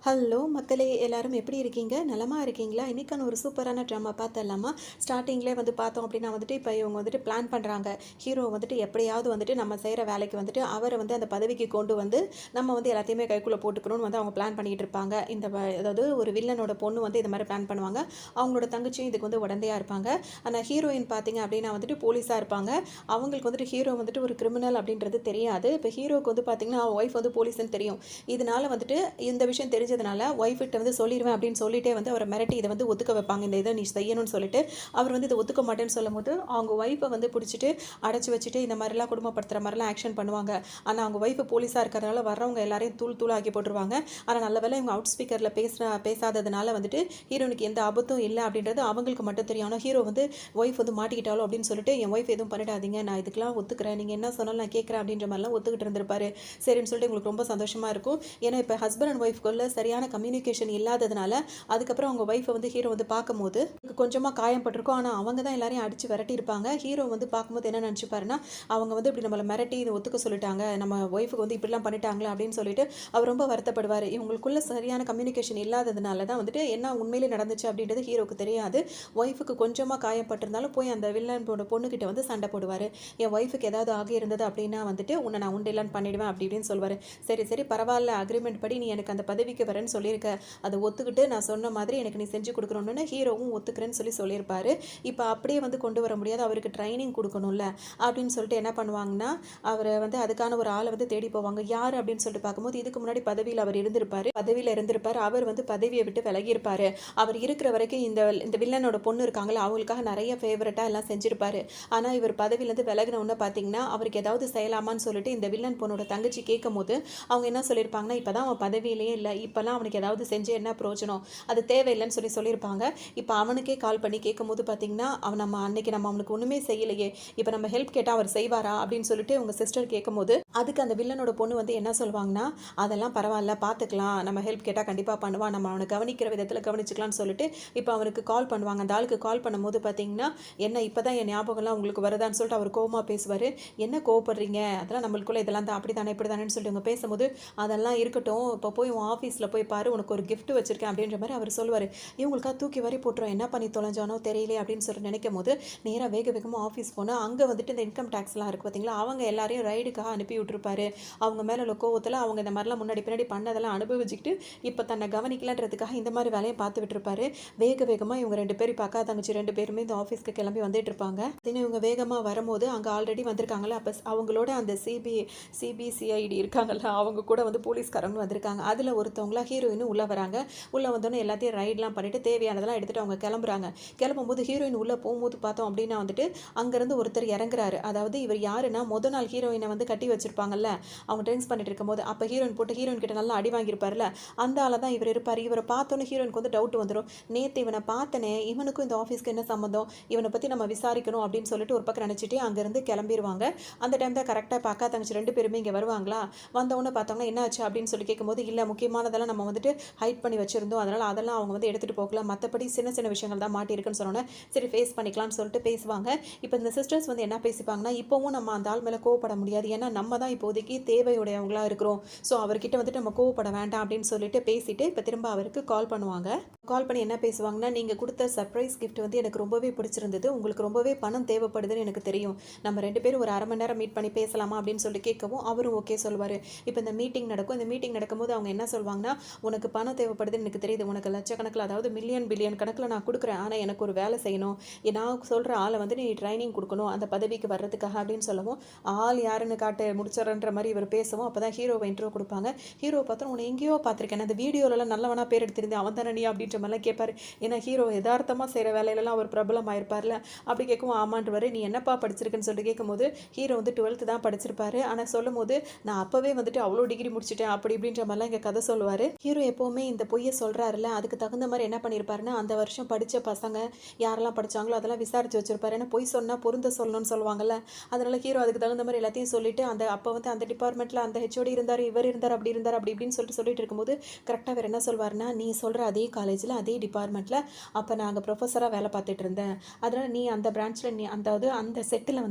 Hello மக்களே, எல்லாரும் எப்படி இருக்கீங்க? நலமா இருக்கீங்களா? இன்னைக்கான ஒரு சூப்பரான ட்ராமா பார்த்தரலாமா? ஸ்டார்ட்டிங்லேயே பார்த்தோம் அப்படின்னா இப்போ இவங்க பிளான் பண்ணுறாங்க. ஹீரோ எப்படியாவது நம்ம செய்கிற வேலைக்கு அவரை அந்த பதவிக்கு கொண்டு நம்ம எல்லாத்தையுமே கைக்குள்ளே போட்டுக்கணும்னு அவங்க பிளான் பண்ணிகிட்டு இருப்பாங்க. அதாவது ஒரு வில்லனோட பொண்ணு இது மாதிரி பிளான் பண்ணுவாங்க. அவங்களோட தங்கச்சியும் இதுக்கு உடந்தையாக இருப்பாங்க. ஆனால் ஹீரோயின் பார்த்தீங்க அப்படின்னா போலீஸாக இருப்பாங்க. அவங்களுக்கு ஹீரோ ஒரு கிரிமினல் அப்படின்றது தெரியாது. இப்போ ஹீரோக்கு பார்த்தீங்கன்னா ஒய்ஃப் போலீஸ்ன்னு தெரியும். இதனால இந்த விஷயம் தெரிஞ்சதுனால ஒய்ஃப்கிட்ட சொல்லிடுவேன் அப்படின்னு சொல்லிட்டே அவரை மிரட்டி இதை ஒத்துக்க வைப்பாங்க. இந்த இதை நீ செய்யணும்னு சொல்லிட்டு அவர் இதை ஒத்துக்க மாட்டேன்னு சொல்லும் போது அவங்க ஒய்ஃபை பிடிச்சிட்டு அடைச்சி வச்சுட்டு இந்த மாதிரிலாம் குடும்பப்படுத்துகிற மாதிரிலாம் ஆக்ஷன் பண்ணுவாங்க. ஆனால் அவங்க ஒய்ஃபு போலீஸாக இருக்கிறதுனால வர்றவங்க எல்லாரையும் தூள் ஆக்கி போட்டுருவாங்க. ஆனால் நல்ல வேலை இவங்க அவுட் ஸ்பீக்கரில் பேசாததுனால ஹீரோனுக்கு எந்த ஆபத்தும் இல்லை அப்படின்றது அவங்களுக்கு மட்டும் தெரியும். ஆனால் ஹீரோ ஒய்ஃப் மாட்டிக்கிட்டாலும் அப்படின்னு சொல்லிட்டு என் ஒய்ஃப் எதுவும் பண்ணிடாதீங்க, நான் இதுக்கெல்லாம் ஒத்துக்கிறேன், நீங்கள் என்ன சொன்னாலும் நான் கேட்குறேன் அப்படின்ற மாதிரிலாம் ஒத்துக்கிட்டு இருந்திருப்பாரு. சரின்னு சொல்லிட்டு உங்களுக்கு ரொம்ப சந்தோஷமாக இருக்கும். ஏன்னா இப்போ ஹஸ்பண்ட் அண்ட் ஒய்ஃப்குள்ள சரியான கம்யூனிகேஷன் இல்லாததுனால அதுக்கப்புறம் அவங்க ஒய்ஃபை ஹீரோ பார்க்கும்போது கொஞ்சமாக காயப்பட்டிருக்கும். ஆனால் அவங்க தான் எல்லாரையும் அடித்து விரட்டியிருப்பாங்க. ஹீரோ பார்க்கும்போது என்ன நினச்சிப்பாருன்னா அவங்க இப்படி நம்மளை மிரட்டி இதை ஒத்துக்க சொல்லிட்டாங்க, நம்ம ஒய்ஃபுக்கு இப்படிலாம் பண்ணிட்டாங்களா அப்படின்னு சொல்லிட்டு அவர் ரொம்ப வருத்தப்படுவார். இவங்களுக்குள்ள சரியான கம்யூனிகேஷன் இல்லாததுனால தான் என்ன உண்மையிலே நடந்துச்சு அப்படின்றது ஹீரோக்கு தெரியாது. ஒய்ஃபுக்கு கொஞ்சமாக காயப்பட்டிருந்தாலும் போய் அந்த வில்லனோட பொண்ணுக்கிட்ட சண்டை போடுவார். என் ஒய்ஃபுக்கு ஏதாவது ஆகி இருந்தது அப்படின்னா உன்னை நான் உண்டிலான்னு பண்ணிடுவேன் அப்படி இப்படின்னு சொல்லுவார். சரி பரவாயில்ல, அக்ரிமெண்ட் படி நீ எனக்கு அந்த பதவிக்கு வரேன்னு சொல்லியிருக்க, அதை ஒத்துக்கிட்டு நான் சொன்ன மாதிரி எனக்கு நீ செஞ்சு கொடுக்கணும்னு ஹீரோவும் ஒத்துக்கிறேன்னு சொல்லியிருப்பாரு. இப்போ அப்படியே கொண்டு வர முடியாது, அவருக்கு ட்ரைனிங் கொடுக்கணும்ல அப்படின்னு சொல்லிட்டு என்ன பண்ணுவாங்கன்னா அவரை அதுக்கான ஒரு ஆளை தேடி போவாங்க. யார் அப்படின்னு சொல்லிட்டு பார்க்கும்போது இதுக்கு முன்னாடி பதவியில் அவர் இருந்திருப்பார். அவர் பதவியை விட்டு விலகியிருப்பார். அவர் இருக்கிற வரைக்கும் இந்த வில்லனோட பொண்ணு இருக்காங்களா அவங்களுக்காக நிறைய ஃபேவரட்டாக எல்லாம் செஞ்சிருப்பாரு. ஆனால் இவர் பதவியிலேருந்து விலகினவுன்னு பார்த்தீங்கன்னா அவருக்கு ஏதாவது செய்யலாமான்னு சொல்லிட்டு இந்த வில்லன் பொண்ணோட தங்கச்சி கேட்கும் போது அவங்க என்ன சொல்லியிருப்பாங்கன்னா இப்போ தான் அவன் பதவியிலேயே இல்லை, இப்போல்லாம் அவனுக்கு ஏதாவது செஞ்சு என்ன பிரயோஜனம், அது தேவையில்லைன்னு சொல்லியிருப்பாங்க. இப்போ அவனுக்கே கால் பண்ணி கேட்கும்போது பார்த்தீங்கன்னா அன்னைக்கு நம்ம அவனுக்கு ஒன்றுமே செய்யலையே, இப்போ நம்ம ஹெல்ப் கேட்டால் அவர் செய்வாரா அப்படின்னு சொல்லிட்டு உங்கள் சிஸ்டர் கேட்கும்போது அதுக்கு அந்த வில்லனோட பொண்ணு என்ன சொல்லுவாங்கன்னா அதெல்லாம் பரவாயில்ல பார்த்துக்கலாம், நம்ம ஹெல்ப் கேட்டால் கண்டிப்பாக பண்ணுவான், நம்ம அவனை கவனிக்கிற விதத்தில் கவனிச்சுக்கலாம்னு சொல்லிட்டு இப்போ அவருக்கு கால் பண்ணுவாங்க. அந்த ஆளுக்கு கால் பண்ணும்போது பார்த்தீங்கன்னா என்ன இப்போ தான் என் ஞாபகம்லாம் உங்களுக்கு வருதான்னு சொல்லிட்டு அவர் கோவமாக பேசுவார். என்ன கோவப்படுறீங்க, அதெல்லாம் நம்மளுக்குள்ள இதெல்லாம் தான் அப்படி தானே இப்படி தானேன்னு சொல்லிட்டு அவங்க பேசும்போது அதெல்லாம் இருக்கட்டும், இப்போ போய் உன் ஆஃபீஸில் போய் பாரு, உனக்கு ஒரு கிஃப்ட் வச்சிருக்கேன் அப்படின்ற மாதிரி அவர் சொல்லுவார். இவங்களுக்காக தூக்கி வரி போட்டுரும், என்ன பண்ணி தொலைஞ்சானோ தெரியல அப்படின்னு சொல்லிட்டு நினைக்கும் போது நேராக வேகமாக ஆஃபீஸ் போனால் அங்கே இந்த இன்கம் டேக்ஸ்லாம் இருக்குது பார்த்தீங்களா, அவங்க எல்லாரையும் ரைடுக்காக அனுப்பி விட்டுருப்பாரு. அவங்க மேலே உள்ள கோவத்தில் அவங்க இந்த மாதிரிலாம் முன்னாடி பின்னாடி பண்ணதெல்லாம் அனுபவிச்சுக்கிட்டு இப்போ தன்னை கவனிக்கலன்றதுக்காக இந்த மாதிரி வேலையை பார்த்து விட்டுருப்பாரு. வேகமாக இவங்க ரெண்டு பேரும் பார்க்க தங்கச்சி ரெண்டு பேருமே இந்த ஆஃபீஸ்க்கு கிளம்பி வந்துட்டு இருப்பாங்க. இவங்க வேகமாக வரும்போது அங்கே ஆல்ரெடி வந்திருக்காங்களா, அப்போ அவங்களோட அந்த சிபிசிஐடி இருக்காங்கல்ல அவங்க கூட போலீஸ்காரங்க வந்திருக்காங்க. அதில் ஒருத்தவங்களா ஹீரோயினும் உள்ளே வராங்க. உள்ளே வந்தோன்னே எல்லாத்தையும் ரைட்லாம் பண்ணிவிட்டு தேவையானதெல்லாம் எடுத்துகிட்டு அவங்க கிளம்புறாங்க. கிளம்பும்போது ஹீரோயின் உள்ளே போகும்போது பார்த்தோம் அப்படின்னா அங்கேருந்து ஒருத்தர் இறங்குறாரு. அதாவது இவர் யாருன்னா முதல் நாள் ஹீரோயினை கட்டி வச்சிருப்பாங்கல்ல அவங்க ட்ரிங்க்ஸ் பண்ணிட்டு இருக்கும்போது அப்போ ஹீரோயின் போட்டு ஹீரோயின் கிட்ட நல்லா அடி வாங்கியிருப்பார்ல, அந்த ஆளை தான் இவர் இருப்பார். இவரை பார்த்தோன்னே ஹீரோயினுக்கு டவுட் வந்துடும். நேற்று இவனை பார்த்தனே, இவனுக்கும் இந்த ஆஃபீஸ்க்கு என்ன சம்மந்தம், இவனை பற்றி நம்ம விசாரிக்கணும் அப்படின்னு சொல்லிட்டு ஒரு பக்கம் நினச்சிட்டு அங்கேருந்து கிளம்பிடுவாங்க. அந்த டைம் தான் கரெக்டாக பார்க்க தங்கச்சி ரெண்டு பேருமே இங்கே வருவாங்களா. வந்தவொன்னே பார்த்தோம்னா என்ன ஆச்சு அப்படின்னு சொல்லி கேட்கும்போது இல்லை முக்கியமானதெல்லாம் நம்ம ஹைட் பண்ணி வச்சுருந்தோம், அதனால் அதெல்லாம் அவங்க எடுத்துகிட்டு போகலாம், மற்றபடி சின்ன விஷயங்கள் தான் மாட்டியிருக்குன்னு சொன்னோன்னே சரி ஃபேஸ் பண்ணிக்கலாம்னு சொல்லிட்டு பேசுவாங்க. இப்போ இந்த சிஸ்டர்ஸ் என்ன பேசிப்பாங்கன்னா இப்போவும் நம்ம அந்த ஆள் மேலே கோவப்பட முடியாது, ஏன்னா நம்ம தான் இப்போதைக்கு தேவையுடையவங்களா இருக்கிறோம், ஸோ அவர்கிட்ட நம்ம கோவப்பட வேண்டாம் அப்படின்னு சொல்லிட்டு பேசிட்டு இப்போ திரும்ப அவருக்கு கால் பண்ணுவாங்க. கால் பண்ணி என்ன பேசுவாங்கன்னா நீங்கள் கொடுத்த சர்ப்ரைஸ் கிஃப்ட் எனக்கு ரொம்பவே பிடிச்சிருந்தது, உங்களுக்கு ரொம்பவே பணம் தேவைப்படுதுன்னு எனக்கு தெரியும், நம்ம ரெண்டு பேரும் ஒரு 1/2 மணி நேரம் மீட் பண்ணி பேசலாமா அப்படின்னு சொல்லி கேட்கவும் அவரும் ஓகே சொல்லுவார். இப்போ இந்த மீட்டிங் நடக்கும். இந்த மீட்டிங் நடக்கும்போது அவங்க என்ன சொல்லுவாங்கன்னா உனக்கு பணம் தேவைப்படுதுன்னு எனக்கு தெரியுது, உனக்கு லட்சக்கணக்கில் அதாவது மில்லியன் பில்லியன் கணக்கில் நான் கொடுக்குறேன், ஆனால் எனக்கு ஒரு வேலை செய்யணும், நான் சொல்கிற ஆளை நீ ட்ரைனிங் கொடுக்கணும் அந்த பதவிக்கு வர்றதுக்காக அப்படின்னு சொல்லவும் ஆள் யாருன்னு காட்டு முடிச்சிடறன்ற மாதிரி இவர் பேசவும் அப்போ தான் ஹீரோவை இன்ட்ரோ கொடுப்பாங்க. ஹீரோ பார்த்தா உன்னை எங்கேயோ பார்த்துருக்கேன், அந்த வீடியோலலாம் நல்லவனா பேர் எடுத்திருந்தேன், அவன் தானே நீ அப்படின்ற மாதிரிலாம் கேட்பார். ஏன்னா ஹீரோ யதார்த்தமாக செய்கிற வேலையிலலாம் அவர் பிரபலம் ஆயிருப்பார்ல, அப்படி கேட்கவும் ஆமான்றவர். நீ என்னப்பா படிச்சிருக்குன்னு சொல்லிட்டு கேட்கும்போது ஹீரோ 12th தான் படிச்சிருப்பாரு. ஆனால் சொல்லும் போது நான் அப்போவே அவ்வளோ டிகிரி முடிச்சிட்டேன் அப்படி இப்படின்ற மாதிரிலாம் இங்கே கதை சொல்லுவார். ஹீரோ எப்போவுமே இந்த பொய்யை சொல்கிறாருல, அதுக்கு தகுந்த மாதிரி என்ன பண்ணியிருப்பாருன்னா அந்த வருஷம் படித்த பசங்க யாரெல்லாம் படித்தாங்களோ அதெல்லாம் விசாரித்து வச்சிருப்பாரு. ஏன்னா பொய் சொன்னால் பொருந்த சொல்லணும்னு சொல்லுவாங்கல்ல, அதனால் ஹீரோ அதுக்கு தகுந்த மாதிரி எல்லாத்தையும் சொல்லிட்டு அப்போ அந்த டிபார்ட்மெண்ட்டில் அந்த ஹெச்ஓடி இருந்தார், இவர் இருந்தார், அப்படி இப்படின்னு சொல்லிட்டு இருக்கும்போது கரெக்டாக வேறு என்ன சொல்வார்னா நீ சொல்கிற அதே காலேஜில் அதே டிபார்ட்மெண்ட்டில் அப்போ நான் அங்கே ப்ரொஃபஸராக வேலை பார்த்துட்டு இருந்தேன், அதனால் நீ அந்த பிரான்ச்சில் நீ அந்த செட்டில்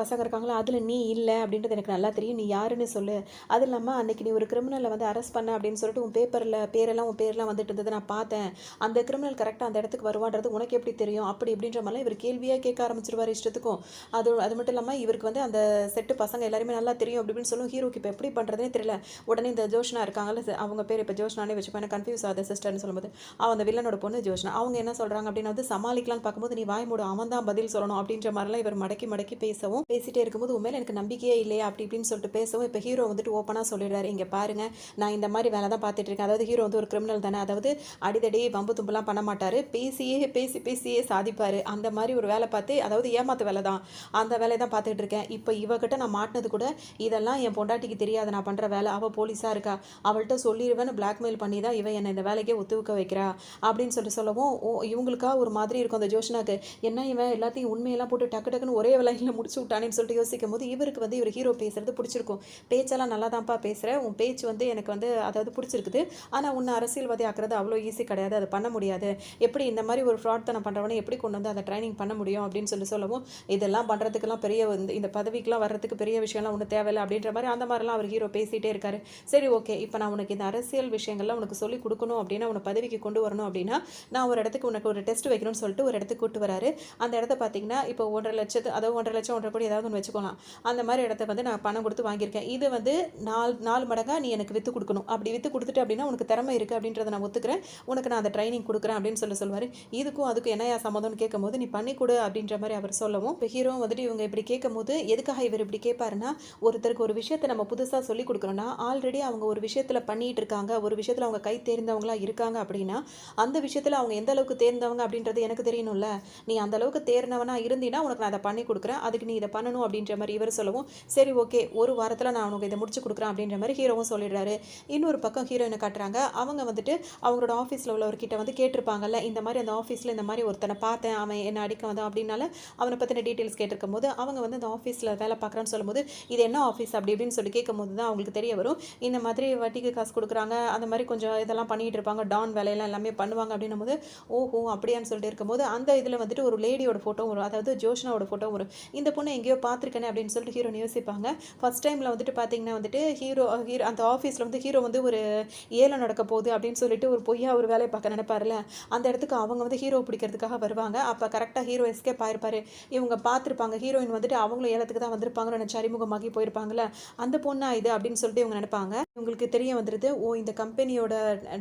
பசங்க இருக்காங்களோ அதில் நீ இல்லை அப்படின்றது எனக்கு நல்லா தெரியும், நீ யாருன்னு சொல்லு, அது இல்லாமல் அன்றைக்கி நீ ஒரு கிரிமினலை அரெஸ்ட் பண்ண அப்படின்னு சொல்லிட்டு உன் பேரெல்லாம் உன் பேர்லாம் வந்துட்டு இருந்தது நான் பார்த்தேன். அந்த கிரிமினல் கரெக்டாக அந்த இடத்துக்கு வருவான்றது உனக்கு எப்படி தெரியும் அப்படி இப்படின்ற மாதிரிலாம் இவர் கேள்வியாக கேட்க ஆரம்பிச்சிருவார் இஷ்டத்துக்கும். அது மட்டும் இல்லாமல் இவருக்கு வந்து அந்த செட்டு பசங்க எல்லாருமே நல்லா தெரியும் அப்படி இப்படின்னு சொல்லும். ஹீரோக்கு இப்போ எப்படி பண்ணுறதுனே தெரியல. உடனே இந்த ஜோஷ்னா இருக்காங்கல்ல, அவங்க பேர் இப்போ ஜோஷ்னானே வச்சுப்பேன், எனக்கு கன்ஃபியூஸ் ஆகுது சிஸ்டர்னு சொல்லும்போது அவன் அந்த வில்லனோட பொண்ணு ஜோஷ்னா. அவங்க என்ன சொல்கிறாங்க அப்படின்னா வந்து சமாளிக்கலாம்னு பார்க்கும்போது நீ வாய் மூடு, அவன் தான் பதில் சொல்லணும் அப்படின்ற மாதிரிலாம் இவர் மடக்கி மடக்கி பேசிட்டே இருக்கும்போது உண்மையில எனக்கு நம்பிக்கையே இல்லையா அப்படி இப்படின்னு சொல்லிட்டு பேசவும் இப்போ ஹீரோ வந்துட்டு ஓப்பனாக சொல்லிடுறாரு, இங்கே பாருங்க நான் இந்த மாதிரி வேலை தான் பார்த்துட்டு இருக்கேன். அதாவது ஹீரோ வந்து ஒரு கிரிமினல் தானே, அதாவது அடிதடி வம்பு தும்புலாம் பண்ண மாட்டார், பேசியே சாதிப்பார். அந்த மாதிரி ஒரு வேலை பார்த்து, அதாவது ஏமாத்து வேலை தான், அந்த வேலையை தான் பார்த்துட்டு இருக்கேன். இப்போ இவகிட்ட நான் மாட்டினது கூட இதெல்லாம் என் பொண்டாட்டிக்கு தெரியாது நான் பண்ணுற வேலை, அவள் போலீஸாக இருக்கா, அவள்கிட்ட சொல்லிடுவேன்னு பிளாக்மெயில் பண்ணி தான் இவன் என்னை இந்த வேலைக்கே ஒத்துக்க வைக்கிறா அப்படின்னு சொல்லவும் இவங்களுக்கா ஒரு மாதிரி இருக்கும் அந்த ஜோஷ்னாக்கு. என்ன இவன் எல்லாத்தையும் உண்மையெல்லாம் போட்டு டக்குன்னு ஒரே வேலையில் முடிச்சு விட்டானேன்னு சொல்லிட்டு யோசிக்கும் போது இவருக்கு வந்து இவர் ஹீரோ பேசுறது பிடிச்சிருக்கும். பேச்செல்லாம் நல்லா தான்ப்பா பேசுகிறேன், உன் பேச்சு வந்து எனக்கு வந்து அதாவது பிடிச்சிருக்குது, ஆனால் உன்னை அரசியல்வாதி ஆக்குறது அவ்வளோ ஈஸி கிடையாது, அது பண்ண முடியாது, எப்படி இந்த மாதிரி ஒரு ஃப்ராட் தனம் பண்ணுறவனே எப்படி கொண்டு வந்து அதை ட்ரைனிங் பண்ண முடியும் அப்படின்னு சொல்லவும் இதெல்லாம் பண்ணுறதுக்கெல்லாம் பெரிய இந்த பதவிக்கெலாம் வர்றதுக்கு பெரிய விஷயம்லாம் ஒன்றும் தேவையில்லை அப்படின்ற மாதிரி அந்த மாதிரிலாம் அவர் ஹீரோ பேசிகிட்டே இருக்காரு. சரி ஓகே, இப்போ நான் உனக்கு இந்த அரசியல் விஷயங்கள்லாம் உனக்கு சொல்லிக் கொடுக்கணும் அப்படின்னா, உன்னை பதவிக்கு கொண்டு வரணும் அப்படின்னா நான் ஒரு இடத்துக்கு உனக்கு ஒரு டெஸ்ட் வைக்கணும்னு சொல்லிட்டு ஒரு இடத்துக்கு கூட்டு வராரு. அந்த இடத்த பார்த்தீங்கன்னா இப்போ 1,50,000 அதாவது 1,50,000 1,50,000 கோடி ஏதாவது ஒன்று வச்சுக்கலாம். அந்த மாதிரி இடத்த வந்து நான் பணம் கொடுத்து வாங்கியிருக்கேன். இது வந்து 4 மடங்காக நீ எனக்கு விற்று கொடுக்கணும். அப்படி விற்று கொடுத்துட்டு அப்படின்னா உனக்கு திறமை இருக்குது அப்படின்றத நான் ஒத்துக்கிறேன், உனக்கு நான் அந்த ட்ரைனிங் கொடுக்குறேன் அப்படின்னு சொல்லுவார். இதுக்கும் அதுக்கும் என்னையா சம்மதம்னு கேட்கும்போது நீ பண்ணி கொடு அப்படின்ற மாதிரி அவர் சொல்லவும் இப்போ ஹீரோ வந்துட்டு இவங்க இப்படி கேட்கும்போது எதுக்காக இவர் இப்படி கேட்பாருன்னா, ஒருத்தருக்கு ஒரு விஷயத்தை நம்ம புதுசாக சொல்லிக் கொடுக்குறோன்னா ஆல்ரெடி அவங்க ஒரு விஷயத்தில் பண்ணிட்டு இருக்காங்க, ஒரு விஷயத்தில் அவங்க கை தேர்ந்தவங்களா இருக்காங்க அப்படின்னா அந்த விஷயத்தில் அவங்க எந்த அளவுக்கு தேர்ந்தவங்க அப்படின்றது எனக்கு தெரியணும்ல. நீ அந்த அளவுக்கு தேர்ந்தவனா இருந்தீன்னா உனக்கு நான் அதை பண்ணி கொடுக்குறேன், அதுக்கு நீ இதை பண்ணணும் அப்படின்ற மாதிரி இவர் சொல்லவும் சரி ஓகே ஒரு வாரத்தில் நான் உனக்கு இதை முடிச்சு கொடுக்குறேன் அப்படின்ற மாதிரி ஹீரோவும் சொல்லிடுறாரு. இன்னொரு பக்கம் ஹீரோயினை காட்டுறாங்க. அவங்க வந்துட்டு அவங்களோட ஆஃபீஸில் உள்ளவர்கிட்ட வந்து கேட்டிருப்பாங்கல்ல, இந்த மாதிரி அந்த ஆஃபீஸில் இந்த மாதிரி ஒருத்தனை பார்த்தேன், அவன் என்ன அடிக்க வந்தான் அப்படின்னால அவனை பற்றின டீட்டெயில்ஸ் கேட்டிருக்கும் போது அவங்க வந்து அந்த ஆஃபீஸில் வேலை பார்க்குறான்னு சொல்லும்போது இது என்ன ஆஃபீஸ் அப்படி இப்படின்னு சொல்லி கேட்கும் போது தான் அவங்களுக்கு தெரிய வரும், இந்த மாதிரி வட்டிக்கு காசு கொடுக்குறாங்க, அந்த மாதிரி கொஞ்சம் இதெல்லாம் பண்ணிகிட்டு இருப்பாங்க, டான் வேலையெல்லாம் எல்லாமே பண்ணுவாங்க அப்படின்னும் போது ஓஹோ அப்படியான்னு சொல்லிட்டு இருக்கும்போது அந்த இதில் வந்துட்டு ஒரு லேடியோட ஃபோட்டோ வரும், அதாவது ஜோஷ்னாவோட ஃபோட்டோ வரும். இந்த பொண்ணை எங்கேயோ பார்த்துருக்கேனே அப்படின்னு சொல்லிட்டு ஹீரோ யோசிப்பாங்க. ஃபர்ஸ்ட் டைமில் வந்துட்டு பார்த்தீங்கன்னா வந்துட்டு ஹீரோ அந்த ஆஃபீஸில் வந்து ஹீரோ வந்து ஒரு ஏலம் நடக்க போகுது அப்படின்னு சொல்லிட்டு ஒரு பொய்யா ஒரு வேலையை பார்க்க நினைப்பார்ல, அந்த இடத்துக்கு அவங்க வந்து ஹீரோ பிடிக்கிறதுக்காக வருவாங்க. அப்போ கரெக்டாக ஹீரோ எஸ்கேப் ஆயிருப்பாரு. இவங்க பார்த்துருப்பாங்க ஹீரோயின் வந்துட்டு அவங்களும் ஏலத்துக்கு தான் வந்திருப்பாங்கன்னு நினச்சி அறிமுகமாகி போயிருப்பாங்கல்ல, அந்த பொண்ணா இது அப்படின்னு சொல்லிட்டு இவங்க நினைப்பாங்க. இவங்களுக்கு தெரிய வந்துடுது, ஓ இந்த கம்பெனியோட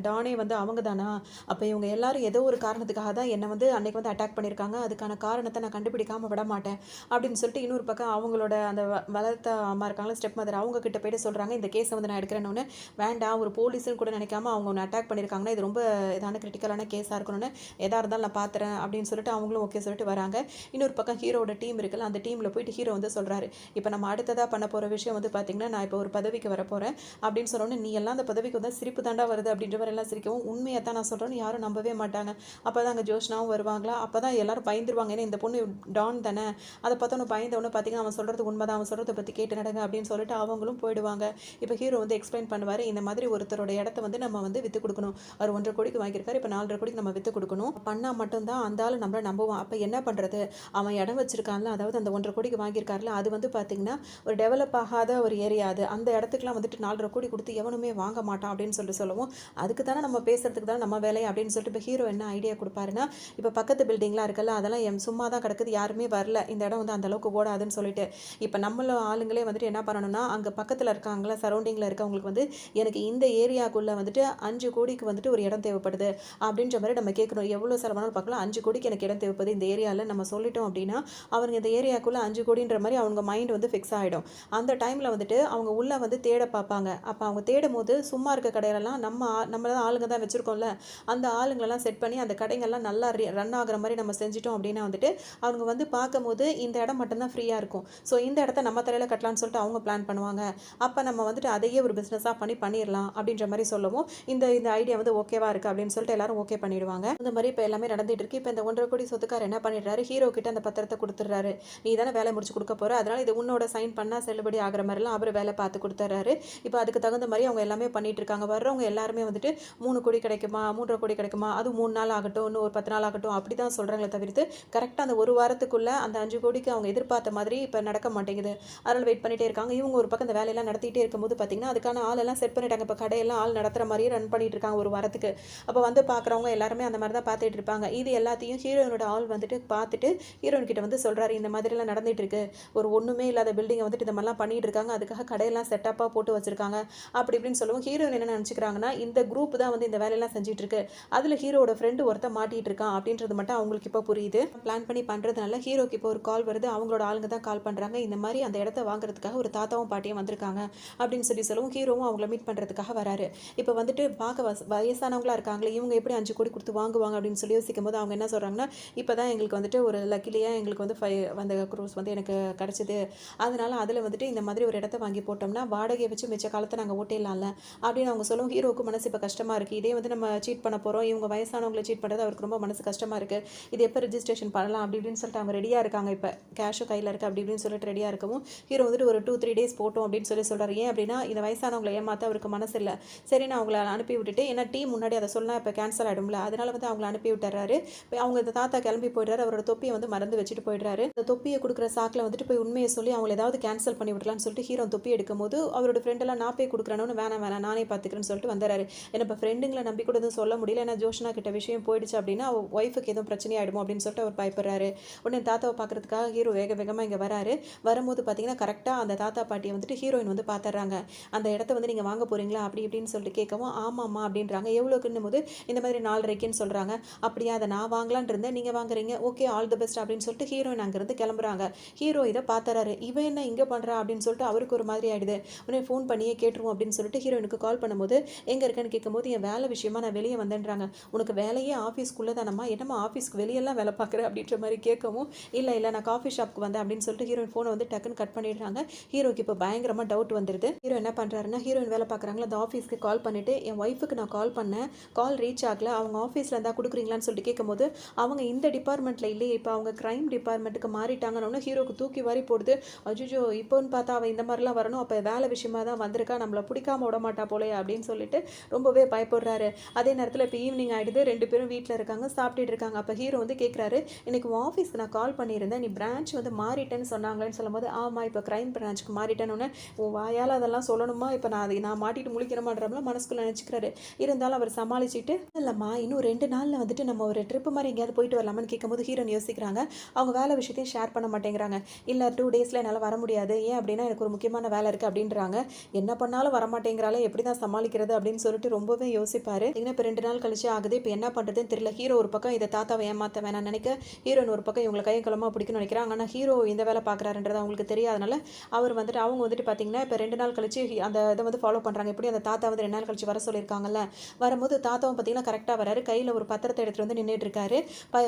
டானே வந்து அவங்க தானா, அப்போ இவங்க எல்லாரும் ஏதோ ஒரு காரணத்துக்காக தான் என்னை வந்து அன்னைக்கு வந்து அட்டாக் பண்ணியிருக்காங்க, அதுக்கான காரணத்தை நான் கண்டுபிடிக்காமல் விட மாட்டேன் அப்படின்னு சொல்லிட்டு இன்னொரு பக்கம் அவங்களோட அந்த வளர்த்த அம்மா இருக்காங்களா ஸ்டெப் மதர், அவங்க கிட்ட போய்ட்டு சொல்கிறாங்க இந்த கேஸை வந்து நான் எடுக்கிறேன்னு. வேண்டாம், ஒரு போலீஸ்னு கூட நினைக்காம அவங்க ஒன்று அட்டாக் பண்ணியிருக்காங்கன்னா இது ரொம்ப இதான கிரிட்டிக்கலான கேஸாக இருக்கணும்னு, எதாக இருந்தாலும் நான் பார்த்துறேன் அப்படின்னு சொல்லிட்டு அவங்களும் ஓகே சொல்லிட்டு வராங்க. இன்னொரு பக்கம் ஹீரோட டீம் இருக்குல்ல, அந்த டீமில் போயிட்டு ஹீரோ வந்து சொல்கிறாரு, இப்போ நம்ம அடுத்ததாக பண்ண போகிற விஷயம் வந்து பார்த்திங்கன்னா நான் இப்போ ஒரு பதவிக்கு வர போகிறேன் அப்படின்னு சொன்னோன்னே நீ எல்லாம் அந்த பதவிக்கு வந்து சிரிப்பு தாண்டா வருது அப்படின்ற மாதிரி எல்லாம் சிரிக்கவும் உண்மையாக தான் நான் சொல்கிறேன்னு யாரும் நம்பவே மாட்டாங்க. அப்போ தான் அங்கே ஜோஷ்னாவும் வருவாங்களா, அப்போ தான் எல்லாரும் பயந்துருவாங்க, ஏன்னா இந்த பொண்ணு டான் தானே, அதை பார்த்தோன்னு பயந்தவொன்னு பார்த்தீங்கன்னா அவன் சொல்கிறது உண்மை தான், அவன் சொல்கிறத பற்றி கேட்டு நடங்க அப்படின்னு சொல்லிட்டு அவங்களும் போயிடுவாங்க. இப்போ ஹீரோ வந்து எக்ஸ்பிளைன் பண்ணுவார், இந்த மாதிரி ஒருத்தரோட இடத்த வந்து நம்ம வந்து விற்று கொடுக்கணும், அவர் 1,50,000 கோடிக்கு வாங்கியிருக்காரு, இப்போ 4,50,000 கோடிக்கு நம்ம விற்று கொடுக்கணும், பண்ணால் மட்டும்தான் அந்த ஆள் நம்மளை நம்புவான். அப்போ என்ன பண்ணுறது, அவன் இடம் வச்சிருக்கான்ல, அதாவது அந்த 1,50,000 கோடிக்கு வாங்கியிருக்காருல, அது வந்து பார்த்திங்கன்னா ஒரு டெவலப் ஆகாத ஒரு ஏரியா, அது அந்த இடத்துக்குலாம் வந்துட்டு 4,50,000 கோடி கொடுத்து எவனுமே வாங்க மாட்டான் அப்படின்னு சொல்லுவோம். அதுக்கு தானே நம்ம பேசுறதுக்கு தான் நம்ம வேலை அப்படின்னு சொல்லிட்டு இப்போ ஹீரோ என்ன ஐடியா கொடுப்பாருன்னா, இப்போ பக்கத்து பில்டிங்லாம் இருக்குல்ல, அதெல்லாம் சும்மா தான் கிடக்குது, யாருமே வரல, இந்த இடம் வந்து அந்த அளவுக்கு ஓடாதுன்னு சொல்லிட்டு இப்போ நம்மள ஆளுங்களே வந்துட்டு என்ன பண்ணணும்னா அங்கே பக்கத்தில் இருக்காங்களா சரௌண்டிங்கில் இருக்கவங்களுக்கு வந்து எனக்கு இந்த ஏரியாவுக்குள்ளே வந்துட்டு 5 கோடிக்கு வந்துட்டு ஒரு இடம் தேவைப்படுது அப்படின்ற மாதிரி நம்ம கேட்கணும். எவ்வளோ செலவானாலும் பார்க்கலாம், 5 கோடிக்கு எனக்கு இடம் தேவைப்படுது இந்த ஏரியாவில் நம்ம சொல்லிட்டோம் அப்படின்னா அவங்க இந்த ஏரியாவுக்குள்ளே 5 கோடின்ற மாதிரி அவங்க மைண்ட் வந்து ஃபிக்ஸ் ஆகிடும். அந்த டைமில் வந்துட்டு அவங்க உள்ளே வந்து தேட பார்ப்பாங்க. அப்போ அவங்க தேடும் போது சும்மா இருக்க கடையிலலாம் நம்ம தான் ஆளுங்க தான் வச்சுருக்கோம்ல, அந்த ஆளுங்களெல்லாம் செட் பண்ணி அந்த கடைங்கள்லாம் நல்லா ரன் ஆகிற மாதிரி நம்ம செஞ்சிட்டோம் அப்படின்னா வந்துட்டு அவங்க வந்து பார்க்கும்போது இந்த இடம் மட்டும்தான் ஃப்ரீயாக இருக்கும், ஸோ இந்த இடத்த நம்ம தலையில் கட்டலான்னு சொல்லிட்டு அவங்க பிளான் பண்ணுவாங்க. அப்போ நம்ம வந்துட்டு அதையே ஒரு பிஸ்னஸாக பண்ணிடலாம் அப்படின்ற மாதிரி சொல்லவும் இந்த ஐடியா வந்து ஓகேவா இருக்குது அப்படின்னு சொல்லிட்டு எல்லாரும் ஓகே பண்ணிடுவாங்க. அந்த மாதிரி இப்போ எல்லாமே நடந்துட்டு இருக்கு. இப்போ இந்த 1,50,000 கோடி சொத்துக்கார் என்ன பண்ணிடுறாரு, ஹீரோ கிட்ட அந்த பத்திரத்தை கொடுத்துட்றாரு, நீ தானே வேலை முடிச்சு கொடுக்க போகிற, அதனால் இது உன்னோட சைன் பண்ணால் செல்லுபடி ஆகிற மாதிரிலாம் அவர் வேலை பார்த்து கொடுத்துட்றாரு. இப்போ அதுக்கு தகுந்த மாதிரி அவங்க எல்லாமே பண்ணிட்டு இருக்காங்க. வர்றவங்க எல்லாருமே வந்துட்டு 3 கோடி கிடைக்குமா, 3,50,000 கோடி கிடைக்குமா, அது 3 நாள் ஆகட்டும், இன்னும் ஒரு 10 நாள் ஆகட்டும் அப்படி தான் சொல்கிறாங்களே தவிர்த்து கரெக்டாக அந்த ஒரு வாரத்துக்குள்ளே அந்த 5 கோடிக்கு அவங்க எதிர்பார்த்த மாதிரி இப்போ நடக்க மாட்டேங்குது. அதனால் வெயிட் பண்ணிகிட்டே இருக்காங்க. இவங்க ஒரு பக்கம் இந்த வேலையெல்லாம் நடத்திட்டே இருக்கும்போது பார்த்திங்கன்னா அதுக்கான ஆளெல்லாம் செட் பண்ணிட்டாங்க. இப்போ கடையெல்லாம் எல்லாம் ஆள் நடத்துகிற மாதிரியே ரன் பண்ணிட்டு இருக்காங்க ஒரு வாரத்துக்கு. அப்போ வந்து பார்க்குறவங்க எல்லாருமே அந்த மாதிரி தான் பார்த்துட்டு இருப்பாங்க. இது எல்லாத்தையும் ஹீரோயினோட ஆள் வந்துட்டு பார்த்துட்டு ஹீரோயின் கிட்ட வந்து சொல்கிறாரு, இந்த மாதிரிலாம் நடந்துட்டு இருக்கு, ஒரு ஒன்றுமே இல்லாத பில்டிங்கை வந்துட்டு இந்த மாதிரிலாம் பண்ணிட்டு இருக்காங்க, அதுக்காக கடையெல்லாம் செட்டப்பாக போட்டு வச்சிருக்காங்க அப்படி இப்படின்னு சொல்லுவோம். ஹீரோயின் என்ன நினச்சிக்கிறாங்கன்னா, இந்த குரூப் தான் வந்து இந்த வேலையெல்லாம் செஞ்சுட்டு இருக்கு, அதில் ஹீரோட ஃப்ரெண்டு ஒருத்தன் மாட்டிட்டு இருக்கான் அப்படின்றது மட்டும் அவங்களுக்கு இப்போ புரியுது. பிளான் பண்ணி பண்ணுறதுனால ஹீரோக்கு இப்போ ஒரு கால் வருது. அவங்களோட ஆளுங்க தான் கால் பண்ணுறாங்க, இந்த மாதிரி அந்த இடத்த வாங்குறதுக்காக ஒரு தாத்தாவும் பாட்டியும் வந்திருக்காங்க அப்படின்னு சொல்லுவோம். ஹீரோவும் அவங்கள மீட் பண்ணுறதுக்காக வராரு. இப்போ வந்துட்டு பார்க்க வயசானவங்களா இருக்காங்களே, இவங்க எப்படி 5 கோடி கொடுத்து வாங்குவாங்க அப்படின்னு சொல்லி யோசிக்கும் போது அவங்க என்ன சொல்கிறாங்கன்னா, இப்போ தான் எங்களுக்கு வந்துட்டு ஒரு லக்கிலியாக எங்களுக்கு வந்து அந்த க்ரூஸ் வந்து எனக்கு கிடச்சிது, அதனால அதில் வந்துட்டு இந்த மாதிரி ஒரு இடத்த வாங்கி போட்டோம்னா வாடகையை வச்சு மிச்ச காலத்தை நாங்கள் ஓட்டிடலாம்ல அப்படின்னு அவங்க சொல்லுவோம். ஹீரோவுக்கு மனசு இப்போ கஷ்டமாக இருக்குது. இதே வந்து நம்ம சீட் பண்ண போகிறோம், இவங்க வயசானவங்களை சீட் பண்ணுறது அவருக்கு ரொம்ப மனசு கஷ்டமாக இருக்குது. இது எப்போ ரிஜிஸ்ட்ரேஷன் பண்ணலாம் அப்படி இப்படின்னு சொல்லிட்டு அவங்க ரெடியாக இருக்காங்க. இப்போ கேஷும் கையில் இருக்குது அப்படி இப்படின்னு சொல்லிட்டு ரெடியாக இருக்கவும் ஹீரோ வந்துட்டு ஒரு 2-3 டேஸ் போட்டோம் அப்படின்னு சொல்கிறார். ஏன் அப்படின்னா இந்த வயசானவங்களை ஏமாற்ற அவருக்கு மனசு இல்லை. சரி நான் அவங்கள அனுப்பி விட்டுட்டு, ஏன்னா டீம் முன்னாடி அதை சொன்னால் இப்போ கேன்சல் ஆகிடும்ல, அதனால வந்து அவங்கள அனுப்பி விட்டுறாரு. அவங்க இந்த தாத்தா கிளம்பி போய்ட்றாரு. அவரோட தொப்பியை வந்து மறந்து வச்சுட்டு போய்ட்றாரு. அந்த தொப்பியை கொடுக்குற சாக்கில் வந்துட்டு போய் உண்மையை சொல்லி அவங்களை ஏதாவது கேன்சல் பண்ணி விடலான்னு சொல்லிட்டு ஹீரோ தொப்பி எடுக்கும் போது அவரோட ஃப்ரெண்டெல்லாம் நான் போய் கொடுக்குறேன்னு, வேணாம் நானே பார்த்துக்கிறேன்னு சொல்லிட்டு வந்துறாரு. ஏன்னா இப்போ ஃப்ரெண்டுங்களை நம்பி கூட எதுவும் சொல்ல முடியல, ஏன்னா ஜோஷ்னா கிட்ட விஷயம் போயிடுச்சு அப்படின்னா அவள் ஒய்ஃபுக்கு எதுவும் பிரச்சனையாயிடுமோ அப்படின்னு சொல்லிட்டு அவர் பயப்படுறாரு. உடனே தாத்தாவை பார்க்கறதுக்காக ஹீரோ வேகமாக இங்கே வராரு. வரும்போது பார்த்தீங்கன்னா கரெக்டாக அந்த தாத்தா பாட்டியை வந்துட்டு ஹீரோயின் வந்து பார்த்துறாங்க. அந்த இடத்த வந்து நீங்கள் வாங்க போகிறீங்களா அப்படி இப்படின்னு சொல்லிட்டு கேட்கவும் ஆமாம்மா அப்படின்றாங்க. எவ்வளோக்குன்னும் போது இந்த மாதிரி 4.5ன்னு சொல்கிறாங்க. அப்படியா, அதை நான் வாங்கலான் இருந்தேன், நீங்கள் வாங்குறீங்க, ஓகே ஆல் தி பெஸ்ட் அப்படின்னு சொல்லிட்டு ஹீரோயின் அங்கேருந்து கிளம்புறாங்க. ஹீரோ இதை பார்த்துறாரு. இவன் என்ன இங்கே பண்ணுறா அப்படின்னு சொல்லிட்டு அவருக்கு ஒரு மாதிரி ஆகிடுது. உடனே ஃபோன் பண்ணியே கேட்டுருவோம் அப்படின்னு சொல்லிட்டு ஹீரோயினுக்கு கால் பண்ணும்போது எங்கே இருக்கேன்னு கேட்கும்போது என் வேலை விஷயமா நான் வெளியே வந்தேன்றாங்க. உனக்கு வேலையே ஆஃபீஸ்க்குள்ளே தானம்மா, என்னம்மா ஆஃபீஸ்க்கு வெளியெல்லாம் வேலை பார்க்குற அப்படின்ற மாதிரி கேட்கவும் இல்லை நான் காஃபி ஷாப்புக்கு வந்தேன் அப்படின்னு சொல்லிட்டு ஹீரோயின் ஃபோனை வந்து டக்குன்னு கட் பண்ணிடுறாங்க. ஹீரோக்கு இப்போ பயங்கரமாக டவுட் வந்துடுது. ஹீரோ என்ன பண்ணுறாருன்னா, ஹீரோயின் வேலை பார்க்குறாங்களா அந்த ஆஃபீஸ்க்கு கால் பண்ணிவிட்டு என் ஒய்ஃபுக்கு நான் கால் பண்ணேன், கால் ரீச் ஆகல, அவங்க ஆஃபீஸில் இருந்தால் கொடுக்குறீங்களான்னு சொல்லிட்டு கேட்கும்போது அவங்க இந்த டிபார்ட்மெண்ட்டில் இல்லையே, இப்போ அவங்க க்ரைம் டிபார்ட்மெண்ட்டுக்கு மாறிட்டாங்கன்னு ஹீரோக்கு தூக்கி வாரி போடுது. அஜிஜோ இப்போன்னு பார்த்தா அவள் இந்த மாதிரிலாம் வரணும், அப்போ வேலை விஷயமா தான் வந்திருக்கா, நம்மளை பிடிக்காம விட மாட்டா போலே அப்படின்னு சொல்லிட்டு ரொம்பவே பயப்படுறாரு. அதே நேரத்தில் இப்போ ஈவினிங் ஆகிடுது. 2 பேரும் வீட்டில் இருக்காங்க, சாப்பிட்டுட்டு இருக்காங்க. அப்போ ஹீரோ வந்து கேட்குறாரு, இன்னைக்கு உன் ஆஃபீஸ்க்கு நான் கால் பண்ணியிருந்தேன், நீ பிரான்ச் வந்து மாறிட்டேன்னு சொன்னாங்களேன்னு சொல்லும்போது ஆமாம் இப்போ க்ரைம் பிரான்ச்சுக்கு மாறிட்டேன்னு உன் வாயால் அதெல்லாம் சொல்லணுமா, இப்போ நான் மாட்டிட்டு முழிக்கிறமான்றப்பலாம் மனசுக்குள்ள நினச்சிக்கிறாரு. இருந்தாலும் அவர் சமாளிச்சுட்டு இல்லைம்மா இன்னும் 2 நாளில் வந்துட்டு நம்ம ஒரு ட்ரிப்பு மாதிரி எங்கேயாவது போயிட்டு வரலாமான்னு கேட்கும்போது ஹீரோன் யோசிக்கிறாங்க. அவங்க வேலை விஷயத்தையும் ஷேர் பண்ண மாட்டேங்கிறாங்க. இல்லை 2 டேஸில் என்னால் வர முடியாது, ஏன் அப்படின்னா எனக்கு ஒரு முக்கியமான வேலை இருக்குது அப்படின்றாங்க. என்ன பண்ணாலும் வரமாட்டேங்கிறாலே, எப்படி தான் சமாளிக்கிறது அப்படின்னு சொல்லிட்டு ரொம்பவே யோசிப்பார். இன்னும் இப்போ 2 நாள் கழிச்சு ஆகுது. இப்போ என்ன பண்ணுறதுன்னு தெரியல. ஹீரோ ஒரு பக்கம் இதை தாத்தாவை ஏமாற்ற வேணாம் நினைக்க, ஹீரோயின் ஒரு பக்கம் இவங்களை கையும் களமாக பிடிக்கணும்னு நினைக்கிறாங்க. ஆனால் ஹீரோ இந்த வேலை பார்க்குறாருன்றது அவங்களுக்கு தெரியாதனால அவர் வந்துட்டு அவங்க வந்துட்டு பார்த்தீங்கன்னா இப்போ 2 நாள் கழிச்சு அந்த இதை வந்து ஃபாலோ பண்ணுறாங்க. எப்படி அந்த தாத்தா வந்து 2 நாள் கழிச்சு வர சொல்லியிருக்காங்கல்ல, வரும்போது தாத்தாவும் பார்த்தீங்கன்னா கரெக்டாக வராரு. கையில் ஒரு பத்திரத்தை எடுத்துகிட்டு வந்து நின்றுட்டு இருக்காரு.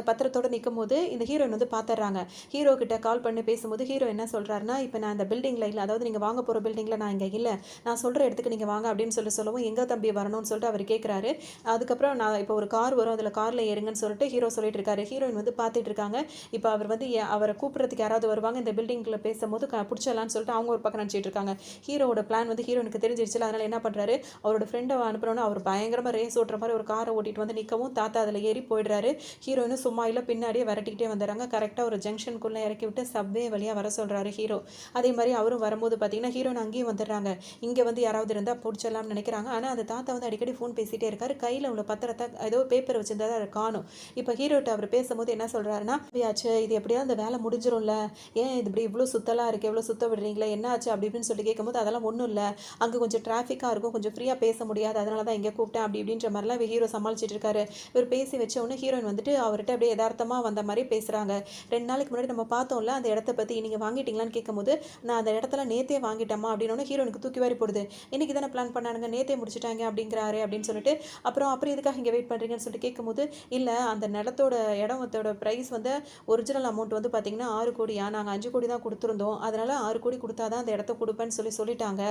பத்திரத்தோடு நிற்கும் போது இந்த ஹீரோயின் வந்து பார்த்துறாங்க. ஹீரோ கிட்ட கால் பண்ணி பேசும்போது ஹீரோ என்ன சொல்கிறாருன்னா, இப்போ நான் அந்த பில்டிங்கில் இல்லை, அதாவது நீங்கள் வாங்க போகிற பில்டிங்கில் நான் இங்கே இல்லை, நான் சொல்கிற இடத்துக்கு நீங்கள் வாங்க அப்படின்னு சொல்லவும் எங்கே தம்பி வரணும்னு சொல்லிட்டு அவர் கேட்குறாரு. அதுக்கப்புறம் நான் இப்போ ஒரு கார் வரும், அதில் காரில் ஏறுங்கன்னு சொல்லிட்டு ஹீரோ சொல்லிட்டு இருக்காரு. ஹீரோயின் வந்து பார்த்துட்டு இருக்காங்க. இப்போ அவர் வந்து அவரை கூப்பிட்றதுக்கு யாராவது வருவாங்க, இந்த பில்டிங்கில் பேசும்போது பிடிச்சலான்னு சொல்லிட்டு அவங்க ஒரு பக்கம் நினச்சிட்டு இருக்காங்க. ஹீரோட பிளான் வந்து ஹீரோனுக்கு தெரிஞ்சிருச்சுல, அதனால் என்ன பண்ணுறாரு, அவரோட ஃப்ரெண்டை அனுப்புறோன்னு அவர் பயங்கரமாக ரேஸ் ஓட்டுற மாதிரி ஒரு காரை ஓட்டிட்டு வந்து நிற்கவும் தாத்தா அதில் ஏறி போயிடுறாரு. ஹீரோயினும் சும்மா இல்லை பின்னாடியே விரட்டிக்கிட்டே வந்துடுறாங்க. கரெக்டாக ஒரு ஜங்ஷனுக்குள்ளே இறக்கி விட்டு சப்வே வழியாக வர சொல்கிறாரு ஹீரோ. அதே மாதிரி அவரும் வரும்போது பார்த்தீங்கன்னா ஹீரோயின் அங்கேயும் வந்துடுறாங்க. இங்கே வந்து யாராவது இருந்தால் பிடிச்சலாம்னு நினைக்கிறாங்க. ஆனால் அந்த தாத்தா வந்து அடிக்கடி ஃபோன் பேசிகிட்டே இருக்காரு. கையில் உள்ள பத்திரத்தை ஏதோ பேப்பர் வச்சிருந்தா அதை காணும். இப்போ ஹீரோட்ட அவர் பேசும்போது என்ன சொல்கிறாருன்னா, ஆச்சு இது எப்படியாவது அந்த வேலை முடிஞ்சிடும்ல, ஏன் இது இப்படி இவ்வளோ சுத்தலாம் இருக்குது, எவ்வளோ சுத்த விடுறீங்களா, என்ன ஆச்சு அப்படி இப்படின்னு சொல்லி கேட்கும்போது அதெல்லாம் ஒன்றும் இல்லை, அங்கே கொஞ்சம் டிராஃபிக்காக இருக்கும், கொஞ்சம் ஃப்ரீயாக பேச முடியாது, அதனால தான் இங்கே கூப்பிட்டேன் அப்படி இப்படின்ற மாதிரிலாம் ஹீரோ சமாளிச்சிட்டு இருக்காரு. இவர் பேசி வச்ச உடனே ஹீரோயின் வந்துட்டு அவர்கிட்ட அப்படியே யதார்த்தமாக வந்த மாதிரி பேசுகிறாங்க. 2 நாளைக்கு முன்னாடி நம்ம பார்த்தோம்ல அந்த இடத்த பற்றி, நீங்கள் வாங்கிட்டீங்களான்னு கேட்கும்போது நான் அந்த இடத்துல நேத்தே வாங்கிட்டேம்மா அப்படின்னு ஹீரோனுக்கு தூக்கி வாரி போடுது. இன்றைக்கி தானே பிளான் பண்ணானுங்க, நேத்தே முடிச்சுட்டாங்க அப்படிங்கிறாரு அப்படின்னு சொல்லிட்டு அப்புறம் இதுக்காக இங்கே வெயிட் பண்ணுறீங்கன்னு சொல்லிட்டு கேட்கும்போது இல்லை அந்த இடத்தோட ப்ரைஸ் வந்து ஒரிஜினல் அமௌண்ட் வந்து பார்த்தீங்கன்னா 6 கோடியா, நாங்கள் 5 கோடி தான் கொடுத்துருந்தோம், அதனால் 6 கோடி கொடுத்தா தான் அந்த இடத்த கொடுப்பேன்னு சொல்லிட்டாங்க.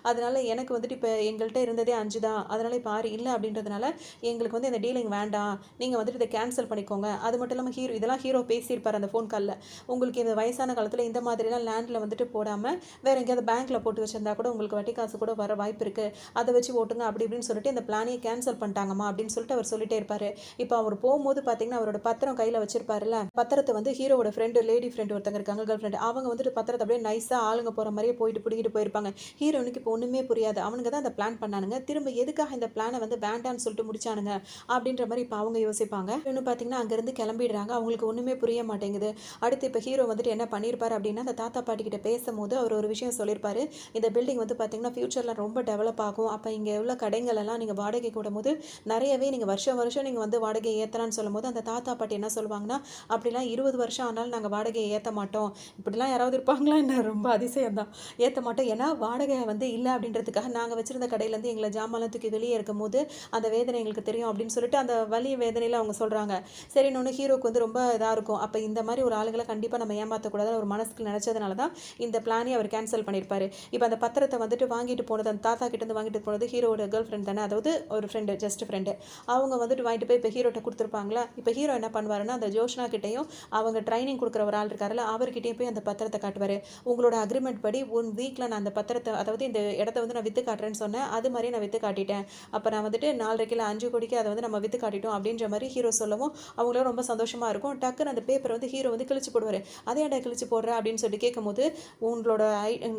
அதனால் எனக்கு வந்துட்டு இப்போ எங்கள்கிட்ட இருந்ததே 5 தான், அதனால் இப்போ 6 இல்லை அப்படின்றதுனால எங்களுக்கு வந்து இந்த டீலிங் வேண்டாம், நீங்கள் வந்துட்டு இதை கேன்சல் பண்ணிக்கோங்க. அது மட்டும் இல்லாமல் இதெல்லாம் ஹீரோ பேசியிருப்பார் அந்த ஃபோன் காலில். உங்களுக்கு இந்த வயசான காலத்தில் இந்த மாதிரிலாம் லேண்டில் வந்துட்டு போடாமல் வேறு எங்கேயாவது பேங்க்கில் போட்டு வச்சிருந்தா கூட உங்களுக்கு வட்டி காசு கூட வர வாய்ப்பு இருக்குது, அதை வச்சு ஓட்டுங்க அப்படி இப்படின்னு சொல்லிட்டு இந்த பிளானையே கேன்சல் பண்ணிட்டாங்கம்மா அப்படின்னு சொல்லிட்டு அவர் சொல்லிட்டே இருப்பார். இப்போ அவர் போகும்போது பார்த்தீங்கன்னா அவரோட பத்திரம் கையில் வச்சிருப்பாருல்ல, பத்திரத்தை வந்து ஹீரோட ஃப்ரெண்டு லேடி ஃப்ரெண்டு ஒருத்தங்க இருக்காங்க, கேர்ள் ஃப்ரெண்டு, அவங்க வந்துட்டு பத்திரத்தை அப்படியே நைஸாக ஆளுங்க போகிற மாதிரியே போயிட்டு பிடிக்கிட்டு போயிருப்பாங்க. ஹீரோனுக்கு இப்போ ஒன்றுமே புரியாது. அவனுங்க தான் அந்த பிளான் பண்ணானுங்க, திரும்ப எதுக்காக இந்த பிளானை வந்து வேண்டான்னு சொல்லிட்டு முடிச்சானுங்க அப்படின்ற மாதிரி இப்போ அவங்க யோசிப்பாங்க. இன்னும் பார்த்தீங்கன்னா அங்கேருந்து கிளம்பிடுறாங்க. அவங்களுக்கு ஒன்றுமே புரிய மாட்டேங்குது. அடுத்து இப்போ ஹீரோ வந்துட்டு என்ன பண்ணியிருப்பாரு அப்படின்னா, அந்த தாத்தா பாட்டி கிட்ட பேசும்போது அவர் ஒரு விஷயம் சொல்லியிருப்பாரு. இந்த பில்டிங் வந்து பார்த்தீங்கன்னா ஃபியூச்சரில் ரொம்ப டெவலப் ஆகும். அப்போ இங்கே உள்ள கடைகள் எல்லாம் நீங்கள் வாடகைக்கு விடும்போது நிறையவே நீங்கள் வருஷம் வருஷம் நீங்கள் வந்து வாடகையை ஏற்றலான்னு சொல்லும்போது அந்த தாத்தா பாட்டி என்ன சொல்லுவாங்கன்னா, அப்படிலாம் 20 வருஷம் ஆனாலும் நாங்கள் வாடகையை ஏற்ற மாட்டோம். இப்படிலாம் யாராவது இருப்பாங்களா என்ன? ரொம்ப அதிசயம் தான். ஏற்ற மாட்டோம். ஏன்னா வாடகை வந்து இல்லை அப்படின்றதுக்காக நாங்கள் வச்சிருந்த கடையிலேருந்து எங்களை ஜாமான்லாம் தூக்கி வெளியே இருக்கும்போது அந்த வேதனை எங்களுக்கு தெரியும் அப்படின்னு சொல்லிட்டு அந்த வலி வேதனையில் அவங்க சொல்கிறாங்க. சரின்னு ஒன்று ஹீரோக்கு வந்து ரொம்ப இதாக இருக்கும். அப்போ இந்த மாதிரி ஒரு ஆளுகளை கண்டிப்பாக நம்ம ஏமாற்றக்கூடாதுன்னு ஒரு மனசுக்கு நினச்சதுனால தான் இந்த பிளானே அவர் கேன்சல் பண்ணியிருப்பாரு. இப்போ அந்த பத்திரத்தை வந்துட்டு வாங்கிட்டு போனது அந்த தாத்தா கிட்டேருந்து வாங்கிட்டு போனது ஹீரோட கேர்ள் ஃப்ரெண்ட் தானே, அதாவது ஒரு ஃப்ரெண்டு, ஜஸ்ட் ஃப்ரெண்டு. அவங்க வந்துட்டு வாங்கிட்டு போய் இப்போ ஹீரோட்ட கொடுத்துருப்பாங்களா. இப்போ ஹீரோ என்ன பண்ணுவாருன்னா, அந்த ஜோஷ்னா கிட்டேயும் அவங்க ட்ரைனிங் கொடுக்குற ஒரு ஆள் இருக்காருல்ல, அவர்கிட்டயும் போய் அந்த பத்திரத்தை காட்டுவார். உங்களோட அக்ரிமெண்ட் படி 1 வீக்கில் நான் அந்த பத்திரத்தை, அதாவது இந்த இடத்த வந்து நான் விற்று காட்டுறேன்னு சொன்னேன், அது மாதிரி நான் விற்று காட்டிட்டேன். அப்போ நான் வந்துட்டு 4.5 5 கோடிக்கு அதை வந்து நம்ம விற்று காட்டிட்டோம் அப்படின்ற மாதிரி ஹீரோ சொல்லவும் அவங்களும் ரொம்ப சந்தோஷமாக இருக்கும். டக்குன்னு அந்த பேப்பரை வந்து ஹீரோ வந்து கிழிச்சு போடுவார். அதே ஏன்டா கிழிச்சு போடுற அப்படின்னு சொல்லி கேட்கும்போது, உங்களோட